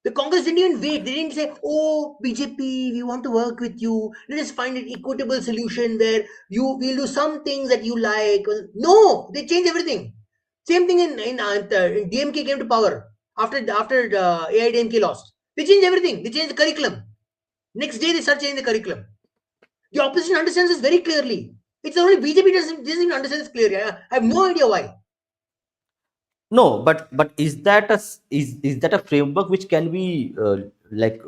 The Congress didn't even wait. They didn't say, "Oh, BJP, we want to work with you. Let us find an equitable solution where we'll do some things that you like." No, they changed everything. Same thing in DMK came to power after AIDMK lost. They changed everything. They changed the curriculum. Next day they start changing the curriculum. The opposition understands this very clearly. It's only BJP doesn't even understand this clearly. I have no idea why. No, but is that a framework which can be like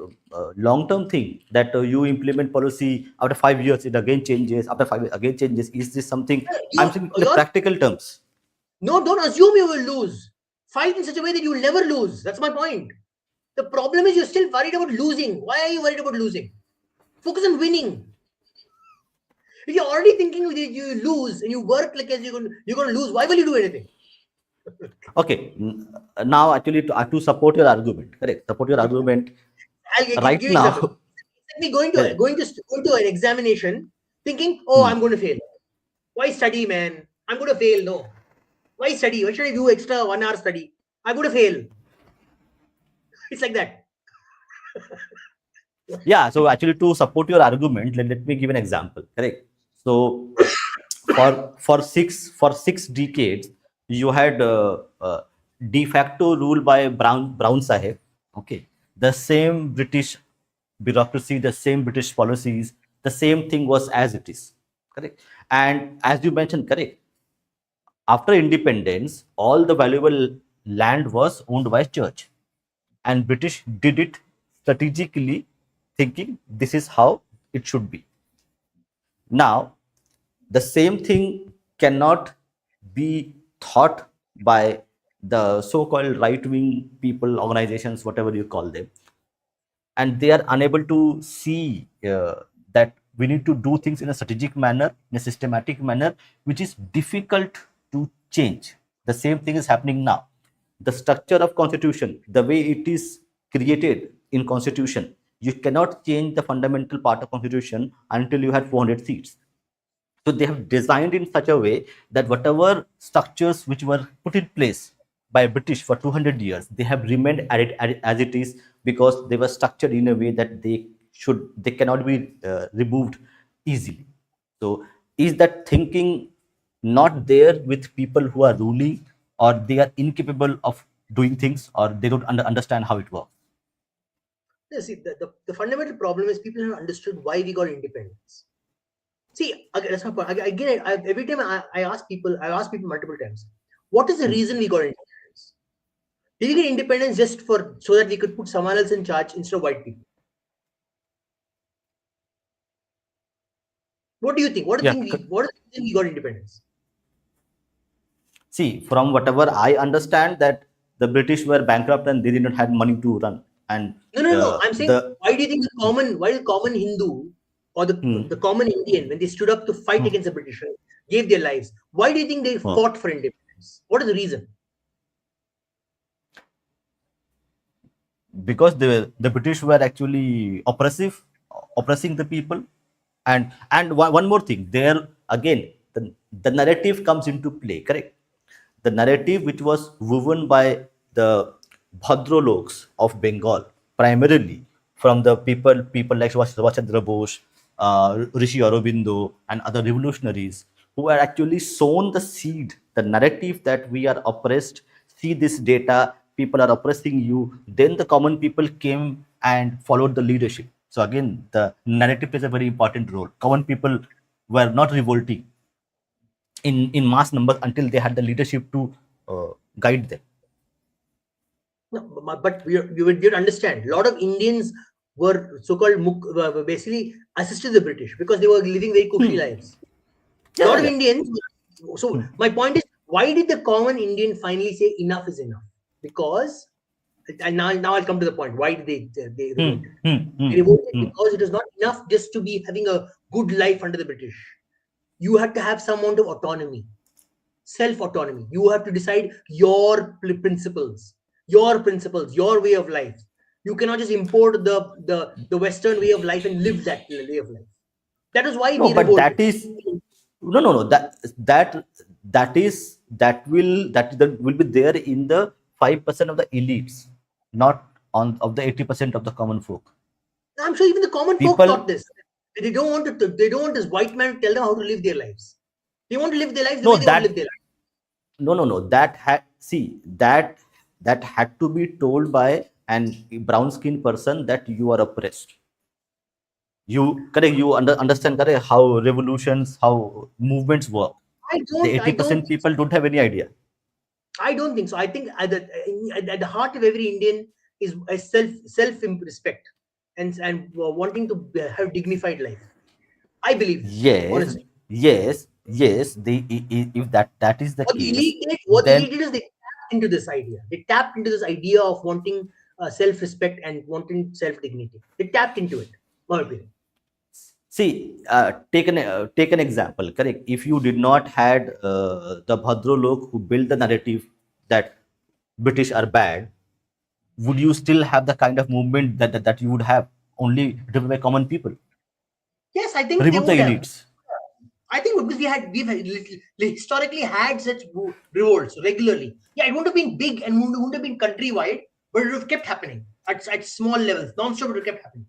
long term thing that you implement policy after 5 years it again changes, after 5 years again changes? Is this something I'm You, saying in the you're practical terms? No, don't assume you will lose. Fight in such a way that you will never lose. That's my point. The problem is you're still worried about losing. Why are you worried about losing? Focus on winning. If you're already thinking that you lose and you work like as you're going to lose, why will you do anything? Okay, now actually to support your argument, correct? Support your argument I'll give right you an example. now. It's like me going to Correct. an examination, thinking, "Oh, Hmm. I'm going to fail. Why study, man? I'm going to fail." No. Why study? Why should I do extra 1 hour study? I'm going to fail. It's like that. Yeah, so actually to support your argument, let me give an example. Correct. So for 6 decades, you had de facto rule by Brown Sahib. Okay, the same British bureaucracy, the same British policies, the same thing was as it is. Correct. And as you mentioned, correct. After independence, all the valuable land was owned by church, and British did it strategically, thinking this is how it should be. Now, the same thing cannot be thought by the so-called right-wing people, organizations, whatever you call them, and they are unable to see that we need to do things in a strategic manner, in a systematic manner, which is difficult to change. The same thing is happening now. The structure of constitution, the way it is created in constitution, you cannot change the fundamental part of constitution until you had 400 seats. So they have designed in such a way that whatever structures which were put in place by British for 200 years, they have remained as it is, because they were structured in a way that they cannot be removed easily. So is that thinking not there with people who are ruling, or they are incapable of doing things, or they don't understand how it works? See, the fundamental problem is people have understood why we got independence. See, again, that's my point. Again, every time I ask people multiple times, what is the reason we got independence? Did we get independence just for so that we could put someone else in charge instead of white people? What do you think? Yeah. What is the reason we got independence? See, from whatever I understand, that the British were bankrupt and they did not have money to run. And No. I'm saying, the why do you think why the common Hindu or the common Indian, when they stood up to fight against the British, gave their lives, why do you think they fought for independence? What is the reason? because the British were actually oppressing the people. And one more thing, there again, the narrative comes into play, correct? The narrative which was woven by the Bhadraloks of Bengal, primarily from the people like Subhash Chandra Bose, Rishi Aurobindo, and other revolutionaries, who had actually sown the seed, the narrative that we are oppressed, see this data, people are oppressing you. Then the common people came and followed the leadership. So again, the narrative plays a very important role. Common people were not revolting in mass numbers until they had the leadership to guide them. No, but you would understand. A lot of Indians were so-called basically assisted the British because they were living very cushy lives. A Yeah, lot of yeah. Indians. So my point is, why did the common Indian finally say enough is enough? Because, and now I'll come to the point. Why did they revolted? They revolted because it was not enough just to be having a good life under the British. You had to have some amount of autonomy, self-autonomy. You have to decide your way of life. You cannot just import the Western way of life and live that way of life. That is why No, we but revolted. that is no. That will be there in the 5% of the elites, not on of the 80% of the common folk. I'm sure even the common folk thought People, this. They don't want to. They don't want this white man to tell them how to live their lives. They want to live their lives the no, way they want to live that their lives. no. That had see that had to be told by an brown skinned person that you are oppressed. You correct. You understand correct how revolutions, how movements work. I The don't. I don't. 80% people don't have any idea. I don't think so. I think at the heart of every Indian is a self respect and wanting to have dignified life. I believe that, Yes, honestly. yes. If that is the case, What the then elite did is they tapped into this idea. They tapped into this idea of wanting self respect and wanting self dignity. They tapped into it. My opinion. see, take an example. Correct. If you did not had the Bhadralok who built the narrative that British are bad, would you still have the kind of movement that you would have, only driven by common people? Yes, I think they Remove the would have. elites. I think because historically had such revolts regularly. Yeah, it wouldn't have been big and wouldn't have been countrywide, but it would have kept happening at small levels. Non-stop it would have kept happening.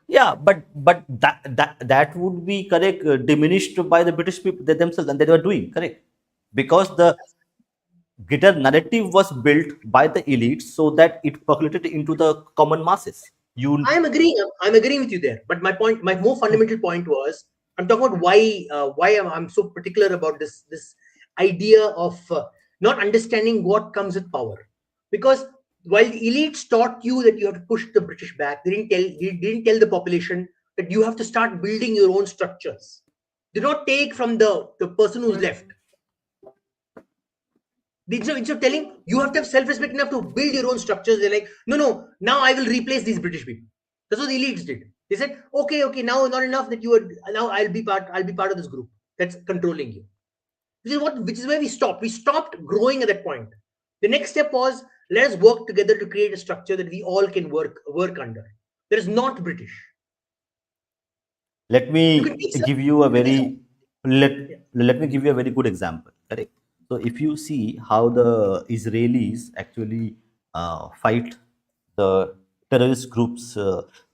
Yeah, but that would be correct, diminished by the British people themselves, and they were doing correct, because greater narrative was built by the elite so that it percolated into the common masses. You I am agreeing. I'm agreeing with you there. But my point, my more fundamental point was, I'm talking about why I'm so particular about this idea of not understanding what comes with power. Because while the elites taught you that you have to push the British back, they didn't tell the population that you have to start building your own structures. Do not take from the person who's left. Instead of telling you have to have self-respect enough to build your own structures, they're like, no, no, now I will replace these British people. That's what the elites did. They said, okay, okay, now not enough that you are now I'll be part of this group that's controlling you. Which is where we stopped. We stopped growing at that point. The next step was let us work together to create a structure that we all can work under. That is not British. let You can me teach give you a you can teach very let yeah. let me give you a very good example. Correct. So if you see how the Israelis actually fight the terrorist groups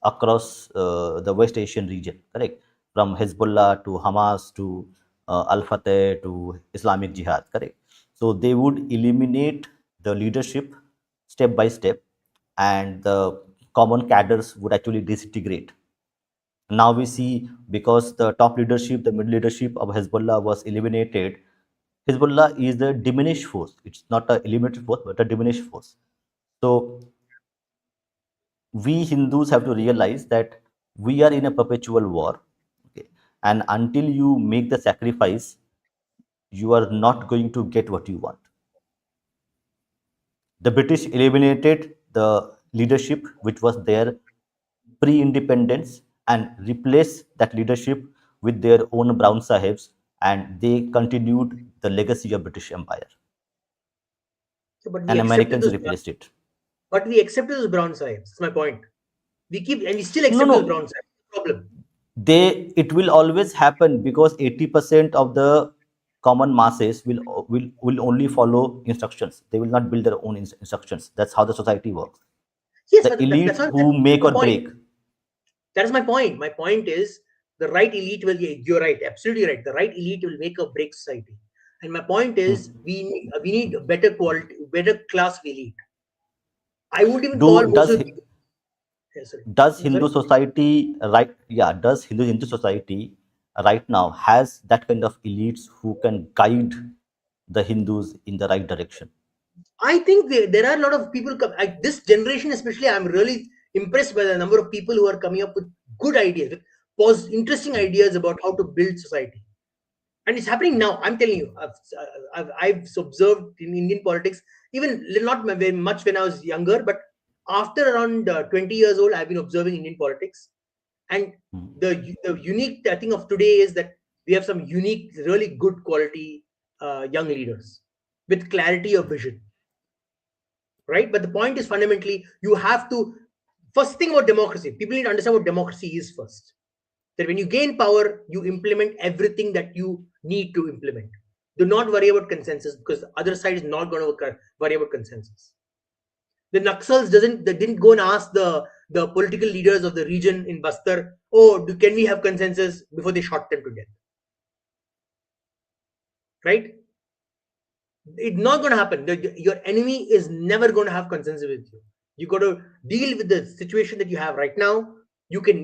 across the West Asian region, correct, from Hezbollah to Hamas to Al Fateh to Islamic Jihad, correct. So they would eliminate the leadership step by step, and the common cadres would actually disintegrate. Now we see, because the top leadership, the middle leadership of Hezbollah was eliminated, Hezbollah is the diminished force. It's not a eliminated force, but a diminished force. So we Hindus have to realize that we are in a perpetual war. Okay. And until you make the sacrifice, you are not going to get what you want. The British eliminated the leadership which was there pre-independence and replaced that leadership with their own brown sahibs, and they continued the legacy of British Empire, So, but we and accepted Americans those replaced it. brown sahibs. That's my point. We keep and we still No, accept those no, brown sahibs. Problem. they it will always happen because 80% of the common masses will only follow instructions. They will not build their own instructions. That's how the society works. Yes, The but elite that's who make my or point. break. That is my point. My point is the right elite will. You're right, absolutely right. The right elite will make or break society. And my point is we need a better quality, better class of elite. I wouldn't even Do call most does of the people. Yeah, sorry, does Hindu sorry. society right? Yeah, does Hindu society right now has that kind of elites who can guide the Hindus in the right direction? I think there are a lot of people. This generation, especially, I'm really impressed by the number of people who are coming up with good ideas, with interesting ideas about how to build society. And it's happening now. I'm telling you, I've observed in Indian politics, even not very much when I was younger, but after around 20 years old, I've been observing Indian politics. And the unique thing of today is that we have some unique, really good quality young leaders with clarity of vision, right? But the point is fundamentally, you have to first thing about democracy. People need to understand what democracy is first. That when you gain power, you implement everything that you need to implement. Do not worry about consensus because the other side is not going to worry about consensus. The Naxals they didn't go and ask the political leaders of the region in Bastar, oh, can we have consensus before they shot them to death, right? It's not going to happen. Your enemy is never going to have consensus with you. You got to deal with the situation that you have right now. You can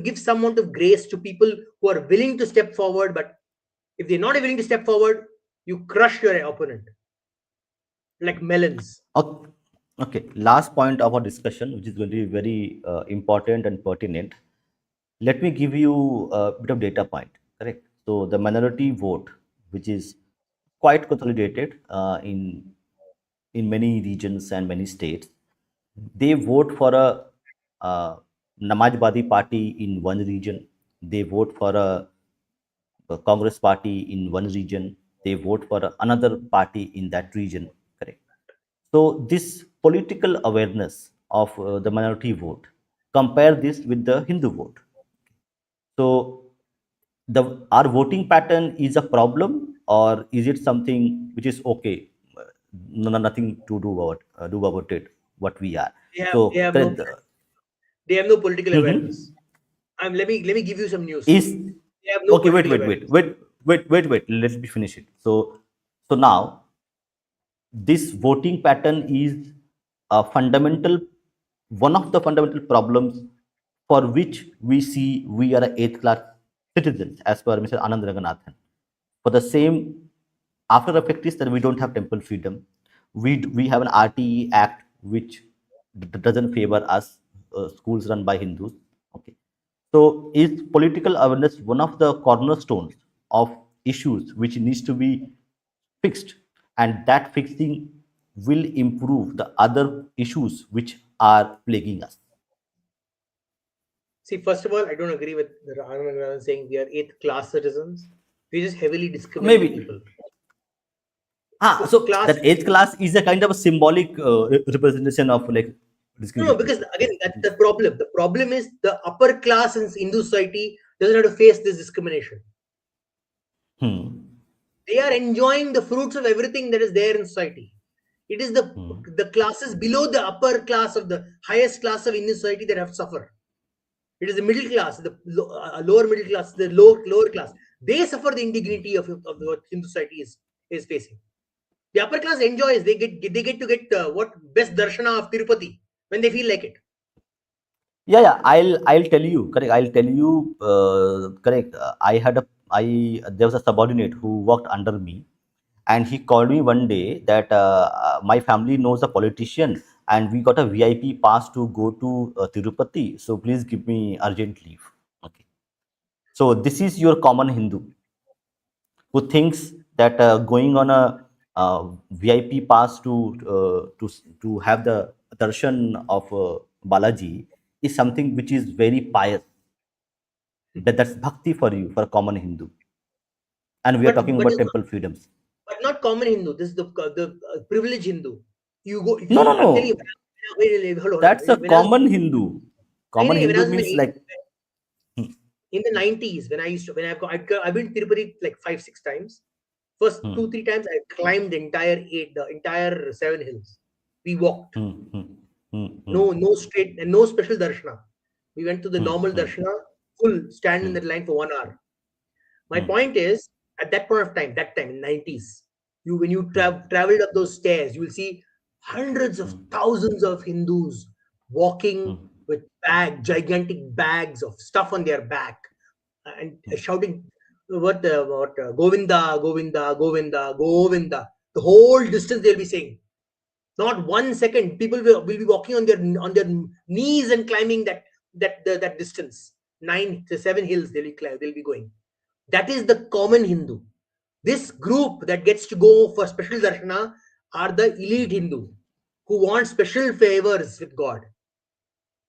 give some amount of grace to people who are willing to step forward, but if they're not willing to step forward, you crush your opponent like melons. Okay, okay. Last point of our discussion, which is going to be very important and pertinent. Let me give you a bit of data point. Correct. So the minority vote, which is quite consolidated in many regions and many states, they vote for a Namajbadi party in one region. They vote for a Congress party in one region. They vote for another party in that region. Correct. So this political awareness of the minority vote, compare this with the Hindu vote. So the our voting pattern is a problem, or is it something which is okay? Nothing to do about it. What we are. They have they So have no correct. they have no political awareness. Mhm. Let me give you some news. Is They have no okay. political awareness. Let me finish it. So now this voting pattern is a fundamental, one of the fundamental problems for which we see we are eighth class citizens, as per Mr. Anand Raghunathan. For the same, after effect is that we don't have temple freedom. We have an RTE Act which doesn't favor us, schools run by Hindus. Okay. So, is political awareness one of the cornerstones of issues which needs to be fixed, and that fixing will improve the other issues which are plaguing us? See, first of all, I don't agree with the Anand saying we are eighth class citizens. We just heavily discriminate Maybe. people. So Class. that eighth class is a kind of a symbolic representation of like No, discrimination. because again, that's the problem. The problem is the upper class in Hindu society doesn't have to face this discrimination. Hmm. They are enjoying the fruits of everything that is there in society. It is Hmm. the classes below the upper class of the highest class of Indian society that have suffered. It is the middle class, the lower middle class, the lower class. They suffer the indignity of what Hindu society is facing. The upper class enjoys. They get to get what best darshana of Tirupati when they feel like it. Yeah, yeah. I'll tell you. Correct. I'll tell you. Correct. I had a I There was a subordinate who worked under me, and he called me one day that my family knows a politician, and we got a VIP pass to go to Tirupati. So please give me urgent leave. Okay. So this is your common Hindu who thinks that going on a VIP pass to have the darshan of Balaji is something which is very pious. That's bhakti for you, for a common Hindu, and we are But talking but about it's temple freedoms. not common Hindu. This is the privileged Hindu. You go. No, no, I'm telling you. no. Wait, wait, hold on. That's a When I was common Hindu. Common when I Hindu was means like, in the 90s, when I used to when I've been to Tirupati like 5-6 times. First hmm, 2-3 times I climbed the entire 7 hills. We walked. hmm, hmm, hmm, hmm, No straight and no special darshana. We went to the hmm, normal hmm, darshana, full stand in hmm, that line for 1 hour. My hmm, point is, at that point of time, that time in 90s, you when you hmm, traveled up those stairs, you will see hundreds of hmm, thousands of Hindus walking hmm, with gigantic bags of stuff on their back and shouting what Govinda, Govinda, Govinda, Govinda. The whole distance they'll be saying. Not 1 second. People will be walking on their knees and climbing that distance. 9 to 7 hills they'll be going. That is the common Hindu. This group that gets to go for special darshana are the elite Hindu who want special favors with God.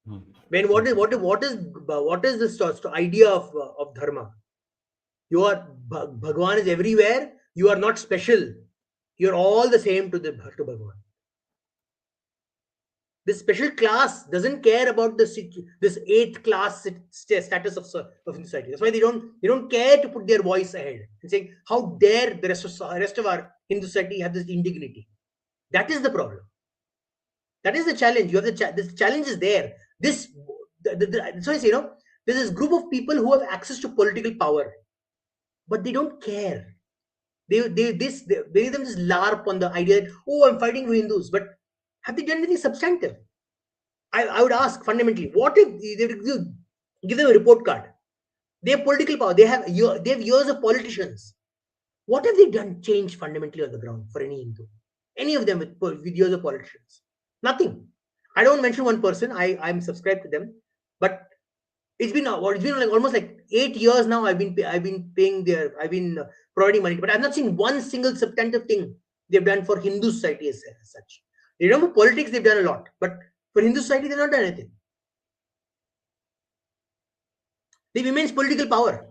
hmm, When what is this idea of dharma? Bhagwan is everywhere. You are not special. You're all the same to Bhagwan. This special class doesn't care about this eighth class status of society. That's why they don't care to put their voice ahead and saying how dare the rest of our Hindu society have this indignity. That is the problem. That is the challenge. You have this challenge is there. So I say, there's this group of people who have access to political power, but they don't care. They them just larp on the idea that, oh, I'm fighting for Hindus, but have they done anything substantive? I would ask fundamentally, what if they give them a report card? They have political power. They have years of politicians. What have they done change fundamentally on the ground for any Hindu? Any of them with years of politicians? Nothing. I don't mention one person. I'm subscribed to them, but it's been like almost like 8 years now. I've been paying I've been providing money, but I've not seen one single substantive thing they've done for Hindu society as such. You know, for politics they've done a lot, but for Hindu society they've not done anything. They've immense political power.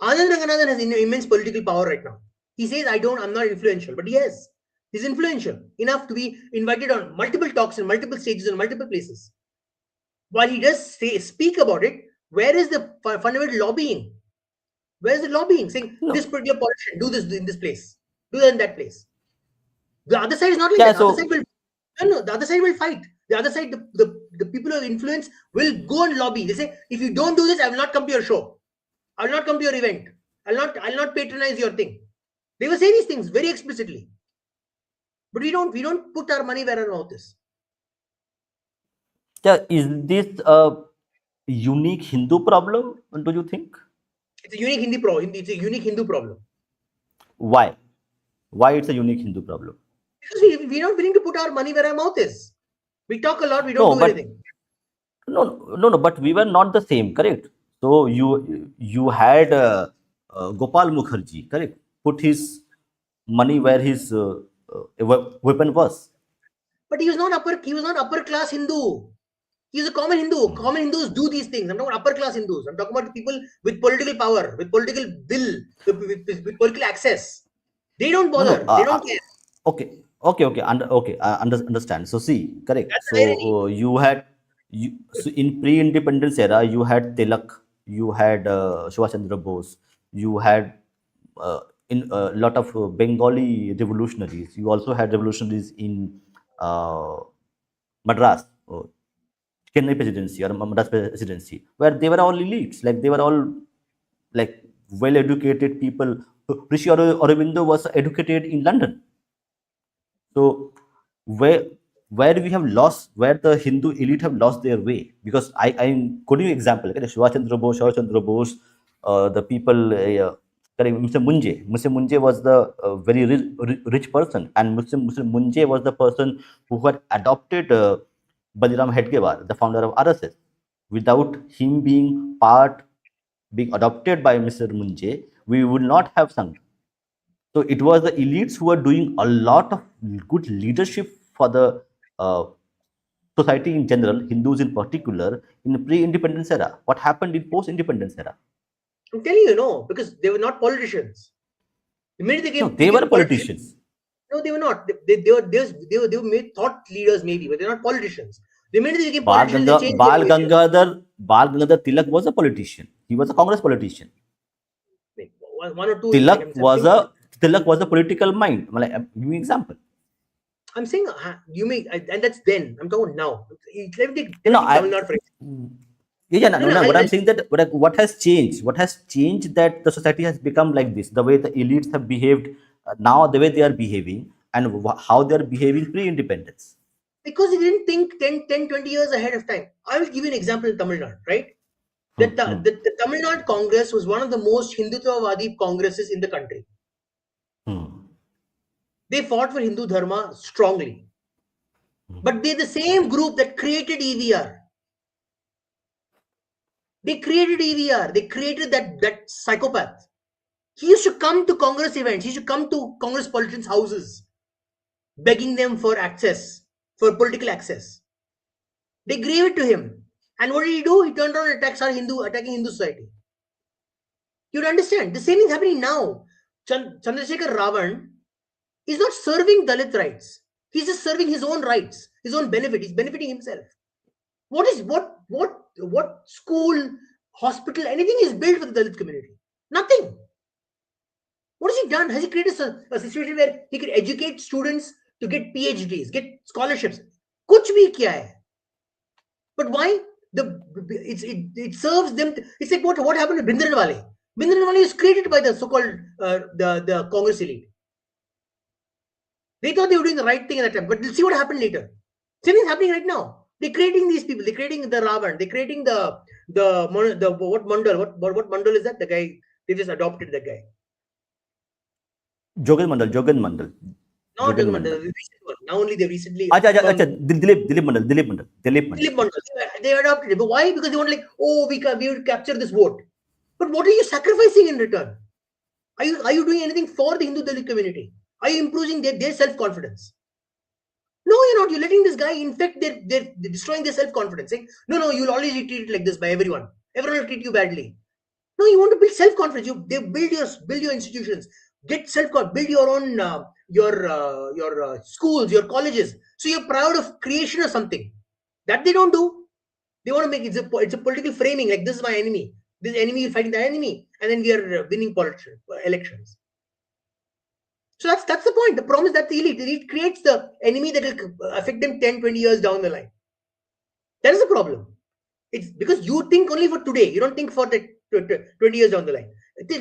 Anand Ranganathan has immense political power right now. He says, I'm not influential, but yes, he's influential enough to be invited on multiple talks in multiple stages in multiple places. While he does speak about it, where is the fundamental lobbying? Where is the lobbying? Saying this no. particular politician, do this in this place, do that in that place. The other side is not like Yeah. that. The other So side will no, the other side will fight. The other side, the people of influence will go and lobby. They say, if you don't do this, I will not come to your show. I will not come to your event. I'll not patronize your thing. They will say these things very explicitly. But we don't put our money where our mouth is. Yeah, is this a unique Hindu problem? Do you think? It's a unique Hindi problem. It's a unique Hindu problem Why? Why it's a unique Hindu problem? because we're not willing to put our money where our mouth is. We talk a lot. We don't No, do but anything. no, no, no. But we were not the same, correct? So you had Gopal Mukherjee, correct? Put his money where his weapon was. But he was not upper. He was not upper class Hindu. He is a common Hindu. Common Hindus do these things. I'm talking about upper class Hindus. I'm talking about people with political power, with political will, with political access. They don't No, no. bother. They don't care. Okay. Understand. So see, correct. That's the irony. So so in pre-independence era, you had Tilak, you had Subhash Chandra Bose, you had in a lot of Bengali revolutionaries. You also had revolutionaries in uh, Madras, Chennai presidency or Madras presidency, where they were all elites. Like they were all like well-educated people. Rishi Aurobindo was educated in London. So where we have lost, where the Hindu elite have lost their way, because I'm quoting you example, okay? Subhash Chandra Bose, the people, Mr. Munje. Mr. Munje was the very rich person, and Mr. Munje was the person who had adopted Baliram Hedgewar, the founder of RSS. Without him being adopted by Mr. Munje, we would not have sung. So it was the elites who were doing a lot of good leadership for the uh, society in general, Hindus in particular, in the pre-independence era. What happened in post-independence era? I'm telling you, no, because they were not politicians. The minute they No, came, they were became politicians, politicians. no, they were not. They were made thought leaders maybe, but they're not politicians. The minute they became politicians, they changed their behavior. Bal Gangadhar Tilak was a politician. He was a Congress politician. Like, one or two, like Tilak I'm was saying, a Tilak was a political mind. Like, I'm giving you example. I'm saying you may, and that's then. I'm talking now. Let me No, take Tamil Nadu for example. yeah, no, No, no, no, no. What I'm I'll saying that what has changed? What has changed that the society has become like this? The way the elites have behaved now, the way they are behaving, and how they are behaving pre-independence. because he didn't think 10, 20 years ahead of time. I will give you an example in Tamil Nadu, right? Hmm, hmm, The Tamil Nadu Congress was one of the most Hindutvavadi congresses in the country. hmm. They fought for Hindu Dharma strongly. But they're the same group that created EVR. They created EVR. They created that psychopath. He used to come to Congress events. He used to come to Congress politicians' houses, begging them for access, for political access. They gave it to him. And what did he do? He turned around and attacking Hindu society. You'd understand. The same is happening now. Chandrasekhar Ravan is not serving Dalit rights. He's just serving his own rights, his own benefit. He's benefiting himself. What school, hospital, anything is built for the Dalit community? Nothing. What has he done? Has he created a situation where he could educate students to get PhDs, get scholarships? Kuch bhi kiya hai. But why? It serves them. It's like what happened to Bhindranwale. Bhindranwale is created by the so-called the Congress elite. They thought they were doing the right thing at that time, but see what happened later. Same thing is happening right now. They're creating these people. They're creating the Ravan. They're creating the what Mandal. What Mandal is that? The guy they just adopted. That guy. Jogan Mandal, Not Jogan Jagaman, the Mandal. recent one. Now only they recently Acha, Dilip Mandal. Philip Mandal. They adopted it. But why? Because they want like, oh, we will capture this vote. But what are you sacrificing in return? Are you doing anything for the Hindu Dalit community? Are you improving their self-confidence? No, you're not. You're letting this guy infect they're destroying their self-confidence. Saying, no, you'll always be treated like this by everyone. Everyone will treat you badly. No, you want to build self-confidence. They build your institutions. Get self-confidence. Build your own your schools, your colleges. So you're proud of creation or something. That they don't do. They want to make it's a political framing. Like this is my enemy. This enemy is fighting the enemy, and then we are winning elections. So that's the point. The problem is that the elite creates the enemy that will affect them 10, 20 years down the line. That is the problem. It's because you think only for today. You don't think for the 20 years down the line.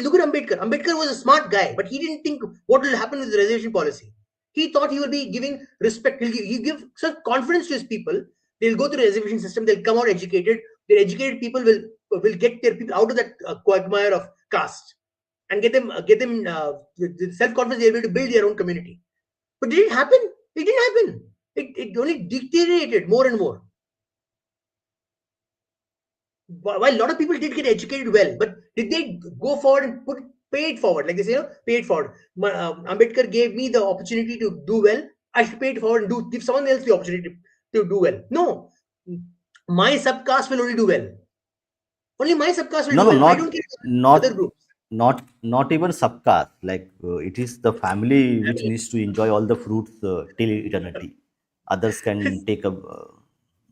Look at Ambedkar. Ambedkar was a smart guy, but he didn't think what will happen with the reservation policy. He thought he will be giving respect. He'll give such confidence to his people. They'll go through the reservation system. They'll come out educated. Their educated people will get their people out of that quagmire of caste and get them with self confidence. They'll be able to build their own community. But did it happen? It didn't happen. It only deteriorated more and more. While a lot of people did get educated well, but did they go forward and pay it forward? Like they say, pay it forward. Ambedkar gave me the opportunity to do well. I should pay it forward and give someone else the opportunity to do well. No, my subcaste will only do well. Only my subcaste will No, do no, well. I don't care about other not, groups. not even subcaste. Like it is the family which Family. needs to enjoy all the fruits till eternity. Others can take a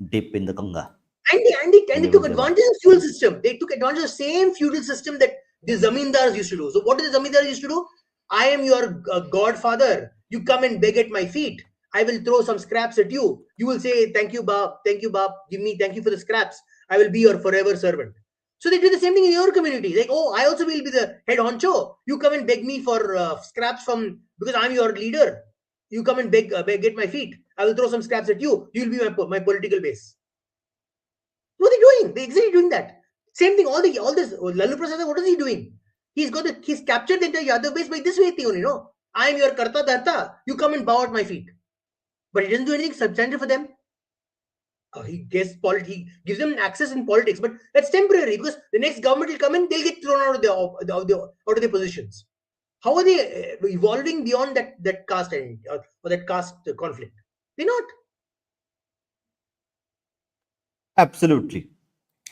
dip in the Ganga And they took whenever they advantage want. of feudal system. They took advantage of the same feudal system that the zamindars used to do. So what did the zamindars used to do? I am your godfather. You come and beg at my feet. I will throw some scraps at you. You will say, thank you, Bab. Thank you, Bab. Give me, thank you for the scraps. I will be your forever servant. So they do the same thing in your community. Like, oh, I also will be the head honcho. You come and beg me for scraps from, because I'm your leader. You come and beg at my feet. I will throw some scraps at you. You will be my political base. What are they doing? They're exactly doing that. Same thing. All this Lalu Prasad. What is he doing? He's captured the entire Yadav base by this way thing only. No, I am your karta dharta. You come and bow at my feet. But he doesn't do anything substantive for them. He gives them access in politics, but that's temporary because the next government will come in, they'll get thrown out of their positions. How are they evolving beyond that caste identity or that caste conflict? They're not. Absolutely.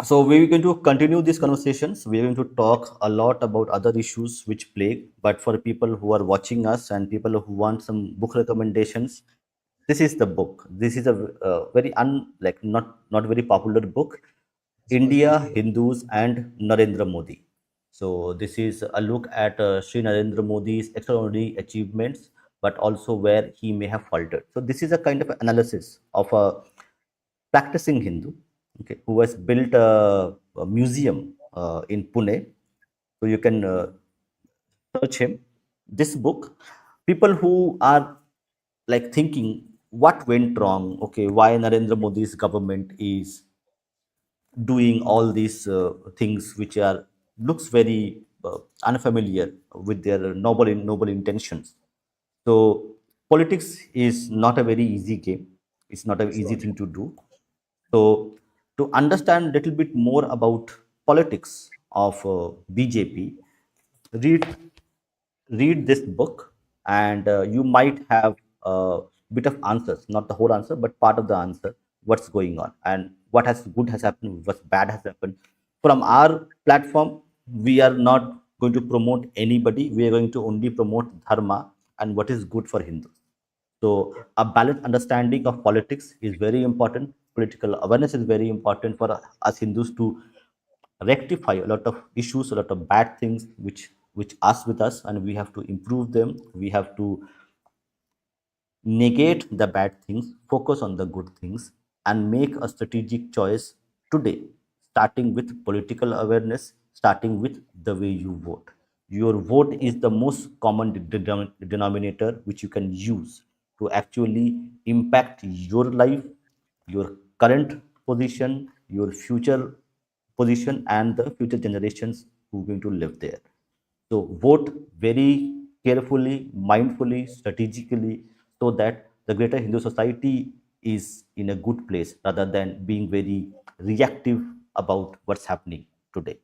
So we're going to continue these conversations. We're going to talk a lot about other issues which plague. But for people who are watching us and people who want some book recommendations, this is the book. This is a very not very popular book. It's called India, India. Hindus, and Narendra Modi. So this is a look at Sri Narendra Modi's extraordinary achievements, but also where he may have faltered. So this is a kind of analysis of a practicing Hindu, okay, who has built a museum in Pune. So you can search him. This book, people who are like thinking what went wrong, okay, why Narendra Modi's government is doing all these things which are looks very unfamiliar with their noble intentions. So politics is not a very easy game. It's not an It's easy not. thing to do. So to understand a little bit more about politics of BJP, read read this book, and you might have a bit of answers, not the whole answer, but part of the answer, what's going on and what has good has happened, what's bad has happened. From our platform, we are not going to promote anybody. We are going to only promote dharma and what is good for Hindus. So Yeah. a balanced understanding of politics is very important. Political awareness is very important for us Hindus to rectify a lot of issues, a lot of bad things which us with us, and we have to improve them. We have to negate the bad things, focus on the good things, and make a strategic choice today, starting with political awareness, starting with the way you vote. Your vote is the most common denominator which you can use to actually impact your life, your current position, your future position, and the future generations who are going to live there. So vote very carefully, mindfully, strategically, so that the greater Hindu society is in a good place rather than being very reactive about what's happening today.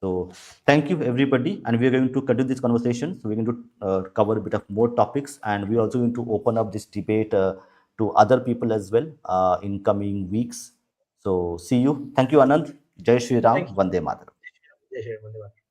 So thank you everybody, and we are going to continue this conversation. So we're going to cover a bit of more topics, and we're also going to open up this debate to other people as well in coming weeks. So see you. Thank you, Anand. Jai Shri Ram. Thank you. Vande Mataram. Jai Shri Ram. Vande Mataram.